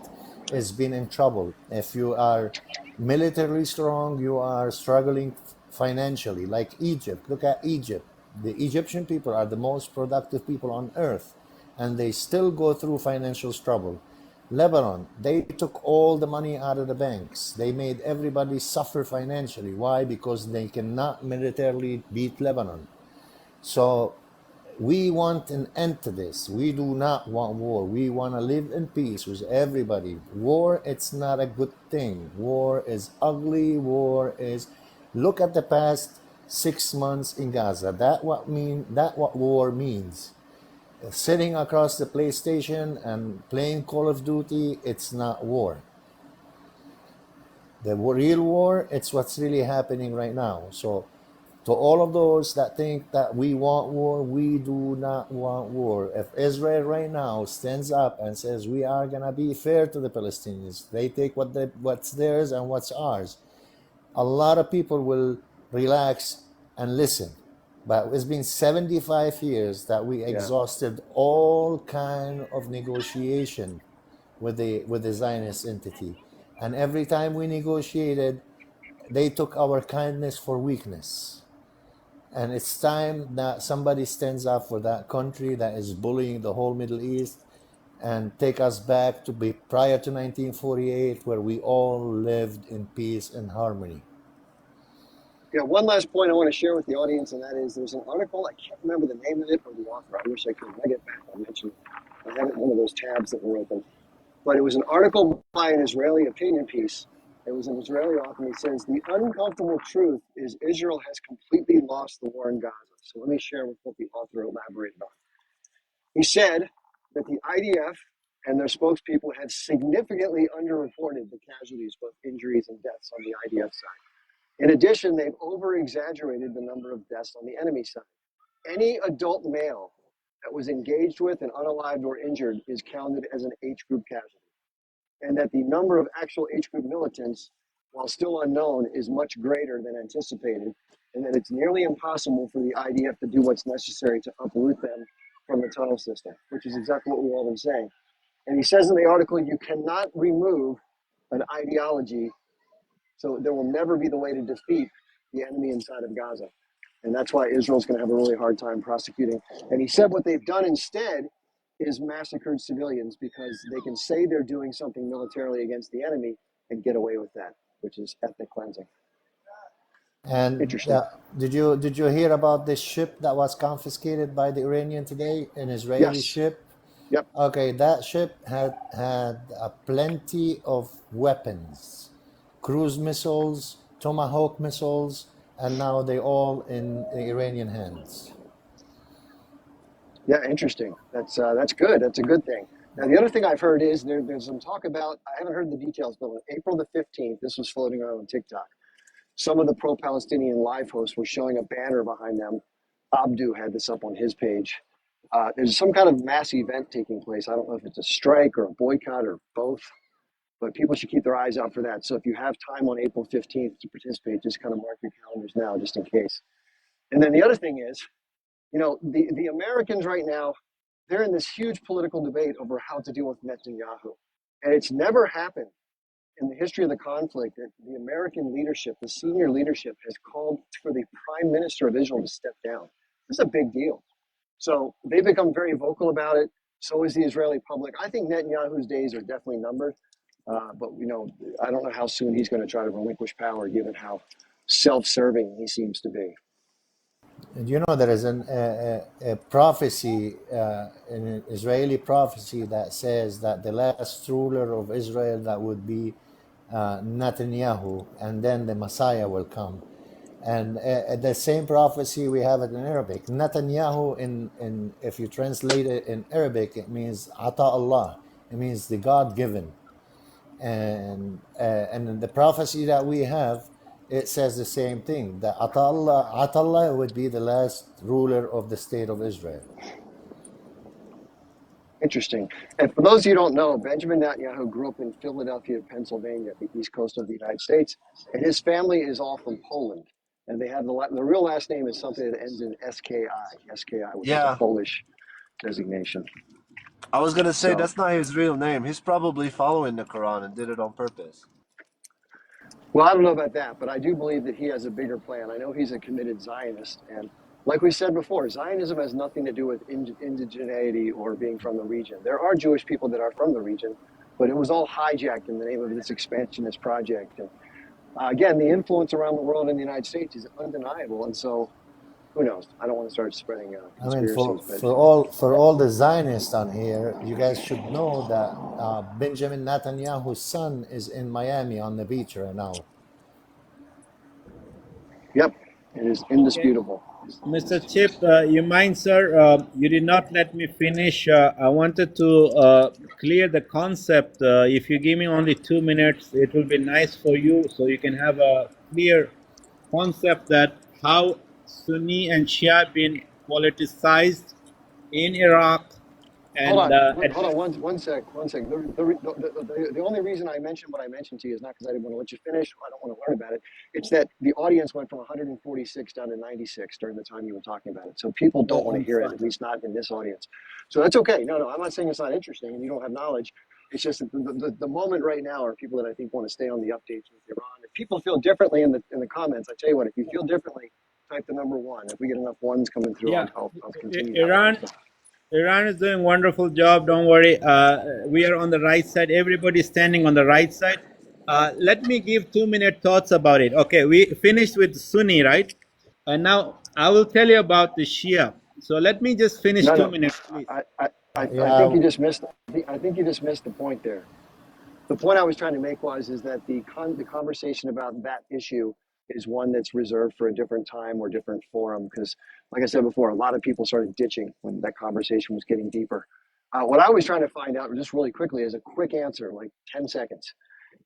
Speaker 10: has been in trouble. If you are militarily strong, you are struggling financially, like Egypt. Look at Egypt. The Egyptian people are the most productive people on earth, and they still go through financial trouble. Lebanon, they took all the money out of the banks. They made everybody suffer financially. Why? Because they cannot militarily beat Lebanon. So we want an end to this. We do not want war. We want to live in peace with everybody. War, it's not a good thing. War is ugly. War is... Look at the past 6 months in Gaza. That what war means. Sitting across the PlayStation and playing Call of Duty, it's not war. The real war, it's what's really happening right now. So to all of those that think that we want war, we do not want war. If Israel right now stands up and says we are going to be fair to the Palestinians, they take what's theirs and what's ours, a lot of people will relax and listen. But it's been 75 years that we exhausted all kind of negotiation with the Zionist entity. And every time we negotiated, they took our kindness for weakness. And it's time that somebody stands up for that country that is bullying the whole Middle East and take us back to be prior to 1948, where we all lived in peace and harmony.
Speaker 1: Yeah, one last point I want to share with the audience, and that is there's an article, I can't remember the name of it or the author. I wish I could. When I get back, I'll mention it. I have it in one of those tabs that were open. But it was an article by an Israeli opinion piece. It was an Israeli author, and he says, the uncomfortable truth is Israel has completely lost the war in Gaza. So let me share with what the author elaborated on. He said that the IDF and their spokespeople had significantly underreported the casualties, both injuries and deaths on the IDF side. In addition, they've over-exaggerated the number of deaths on the enemy side. Any adult male that was engaged with and unalived or injured is counted as an H group casualty. And that the number of actual H group militants, while still unknown, is much greater than anticipated, and that it's nearly impossible for the IDF to do what's necessary to uproot them from the tunnel system, which is exactly what we've all been saying. And he says in the article, you cannot remove an ideology. So there will never be the way to defeat the enemy inside of Gaza. And that's why Israel's going to have a really hard time prosecuting. And he said what they've done instead is massacred civilians because they can say they're doing something militarily against the enemy and get away with that, which is ethnic cleansing.
Speaker 10: And did you hear about this ship that was confiscated by the Iranian today, an Israeli ship?
Speaker 1: Yep.
Speaker 10: Okay, that ship had plenty of weapons. Cruise missiles, Tomahawk missiles, and now they're all in the Iranian hands.
Speaker 1: Yeah, interesting. That's good. That's a good thing. Now, the other thing I've heard is there's some talk about, I haven't heard the details, but on April the 15th, this was floating around on TikTok. Some of the pro-Palestinian live hosts were showing a banner behind them. Abdu had this up on his page. There's some kind of mass event taking place. I don't know if it's a strike or a boycott or both. But people should keep their eyes out for that. So if you have time on April 15th to participate, just kind of mark your calendars now, just in case. And then the other thing is, the Americans right now, they're in this huge political debate over how to deal with Netanyahu. And it's never happened in the history of the conflict that the American leadership, the senior leadership, has called for the prime minister of Israel to step down. This is a big deal. So they've become very vocal about it. So is the Israeli public. I think Netanyahu's days are definitely numbered. But I don't know how soon he's going to try to relinquish power, given how self-serving he seems to be.
Speaker 10: And there is a prophecy, an Israeli prophecy that says that the last ruler of Israel that would be Netanyahu, and then the Messiah will come. And the same prophecy we have it in Arabic. Netanyahu, in if you translate it in Arabic, it means Ata Allah. It means the God-given. And the prophecy that we have, it says the same thing, that Atallah would be the last ruler of the state of Israel.
Speaker 1: Interesting. And for those of you who don't know, Benjamin Netanyahu grew up in Philadelphia, Pennsylvania, the east coast of the United States, and his family is all from Poland. And they have the real last name is something that ends in SKI, which is a Polish designation.
Speaker 11: I was going to say,
Speaker 1: So-
Speaker 11: that's not his real name. He's probably following the Quran and did it on purpose.
Speaker 1: Well, I don't know about that, but I do believe that he has a bigger plan. I know he's a committed Zionist, and like we said before, Zionism has nothing to do with indigeneity or being from the region. There are Jewish people that are from the region, but it was all hijacked in the name of this expansionist project. And again, the influence around the world in the United States is undeniable, and so who knows? I don't want to start spreading
Speaker 10: I mean,
Speaker 1: conspiracies.
Speaker 10: for all the Zionists on here, you guys should know that Benjamin Netanyahu's son is in Miami on the beach right now.
Speaker 1: Yep, it is indisputable.
Speaker 12: Mr. Chip, you mind, sir? You did not let me finish. I wanted to clear the concept. If you give me only 2 minutes, it will be nice for you, so you can have a clear concept that how Sunni and Shia been politicized in Iraq. And
Speaker 1: Hold on, one sec. The only reason I mentioned what I mentioned to you is not because I didn't want to let you finish. I don't want to learn about it. It's that the audience went from 146 down to 96 during the time you were talking about it. So people don't want to hear it, at least not in this audience. So that's okay. No, I'm not saying it's not interesting and you don't have knowledge. It's just that the moment right now are people that I think want to stay on the updates with Iran. If people feel differently in the comments, I tell you what, if you feel differently, type the number 1. If we get enough ones coming through,
Speaker 12: Yeah.
Speaker 1: I'll continue.
Speaker 12: Iran is doing a wonderful job. Don't worry. We are on the right side. Everybody's standing on the right side. Let me give 2-minute thoughts about it. Okay, we finished with Sunni, right? And now I will tell you about the Shia. So let me just finish 2 minutes, please.
Speaker 1: I think you just missed. I think you just missed the point there. The point I was trying to make is that the conversation about that issue is one that's reserved for a different time or different forum. Because, like I said before, a lot of people started ditching when that conversation was getting deeper. What I was trying to find out, just really quickly, as a quick answer, like 10 seconds,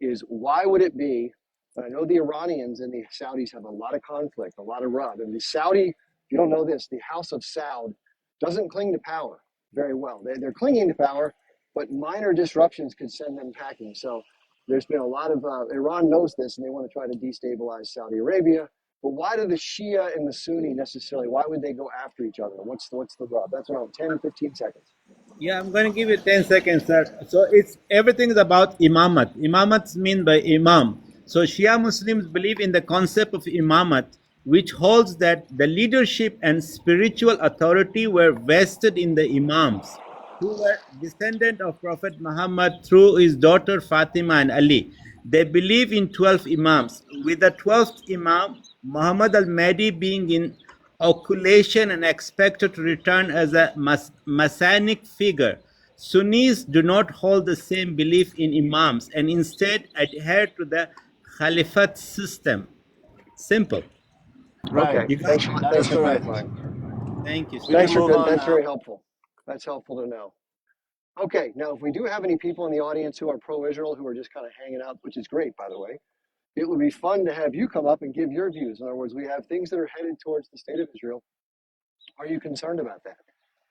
Speaker 1: is why would it be? And I know the Iranians and the Saudis have a lot of conflict, a lot of rub, and the Saudi. If you don't know this, the House of Saud doesn't cling to power very well. They're clinging to power, but minor disruptions could send them packing. So there's been a lot of, Iran knows this and they want to try to destabilize Saudi Arabia. But why do the Shia and the Sunni necessarily, why would they go after each other? What's the rub? That's around 10, 15 seconds.
Speaker 12: Yeah, I'm going to give you 10 seconds, sir. So everything is about imamat. Imamat means by imam. So Shia Muslims believe in the concept of imamat, which holds that the leadership and spiritual authority were vested in the imams, who were descendant of Prophet Muhammad through his daughter Fatima and Ali. They believe in 12 imams, with the 12th imam, Muhammad al-Mahdi, being in occultation and expected to return as a messianic figure. Sunnis do not hold the same belief in imams and instead adhere to the Caliphate system. Simple.
Speaker 11: Right.
Speaker 1: Okay, thanks for clarifying.
Speaker 12: Thank you.
Speaker 1: That's very helpful. That's helpful to know. Okay, now if we do have any people in the audience who are pro-Israel, who are just kind of hanging out, which is great, by the way, it would be fun to have you come up and give your views. In other words, we have things that are headed towards the state of Israel. Are you concerned about that?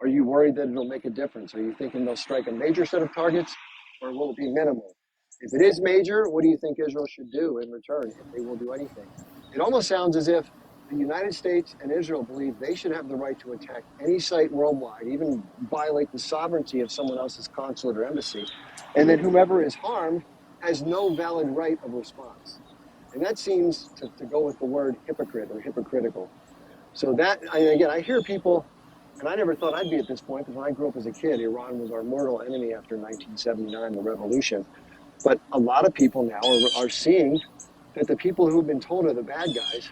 Speaker 1: Are you worried that it'll make a difference? Are you thinking they'll strike a major set of targets, or will it be minimal? If it is major, what do you think Israel should do in return, if they will do anything? It almost sounds as if the United States and Israel believe they should have the right to attack any site worldwide, even violate the sovereignty of someone else's consulate or embassy, and that whomever is harmed has no valid right of response. And that seems to go with the word hypocrite or hypocritical. So that, again, I hear people, and I never thought I'd be at this point, because when I grew up as a kid, Iran was our mortal enemy after 1979, the revolution. But a lot of people now are seeing that the people who've been told are the bad guys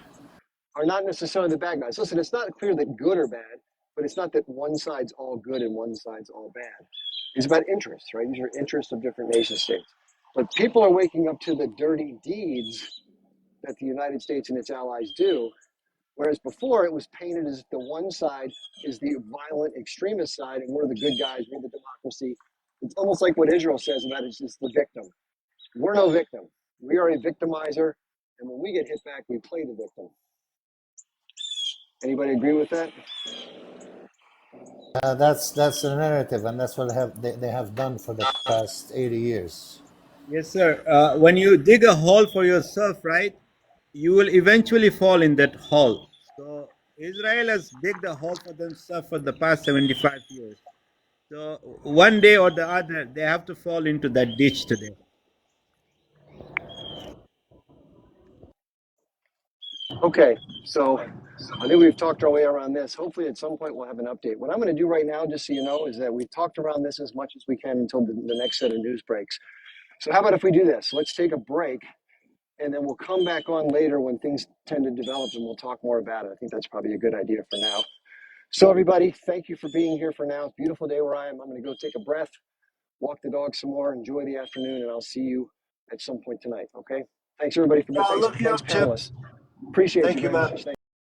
Speaker 1: are not necessarily the bad guys. Listen, it's not clear that good or bad, but it's not that one side's all good and one side's all bad. It's about interests, right? These are interests of different nation states. But people are waking up to the dirty deeds that the United States and its allies do, whereas before it was painted as the one side is the violent extremist side and we're the good guys, we're the democracy. It's almost like what Israel says about it's the victim. We're no victim. We are a victimizer, and when we get hit back, we play the victim. Anybody agree with that?
Speaker 10: That's the narrative, and that's what they have done for the past 80 years.
Speaker 12: Yes, sir. When you dig a hole for yourself, right, you will eventually fall in that hole. So Israel has digged a hole for themselves for the past 75 years. So one day or the other, they have to fall into that ditch today.
Speaker 1: Okay, so I think we've talked our way around this. Hopefully at some point we'll have an update. What I'm going to do right now, just so you know, is that we've talked around this as much as we can until the next set of news breaks. So how about if we do this? Let's take a break, and then we'll come back on later when things tend to develop, and we'll talk more about it. I think that's probably a good idea for now. So everybody, thank you for being here for now. It's a beautiful day where I am. I'm going to go take a breath, walk the dog some more, enjoy the afternoon, and I'll see you at some point tonight, okay? Thanks everybody for being here. Thanks panelists. Appreciate you very much. Thank you.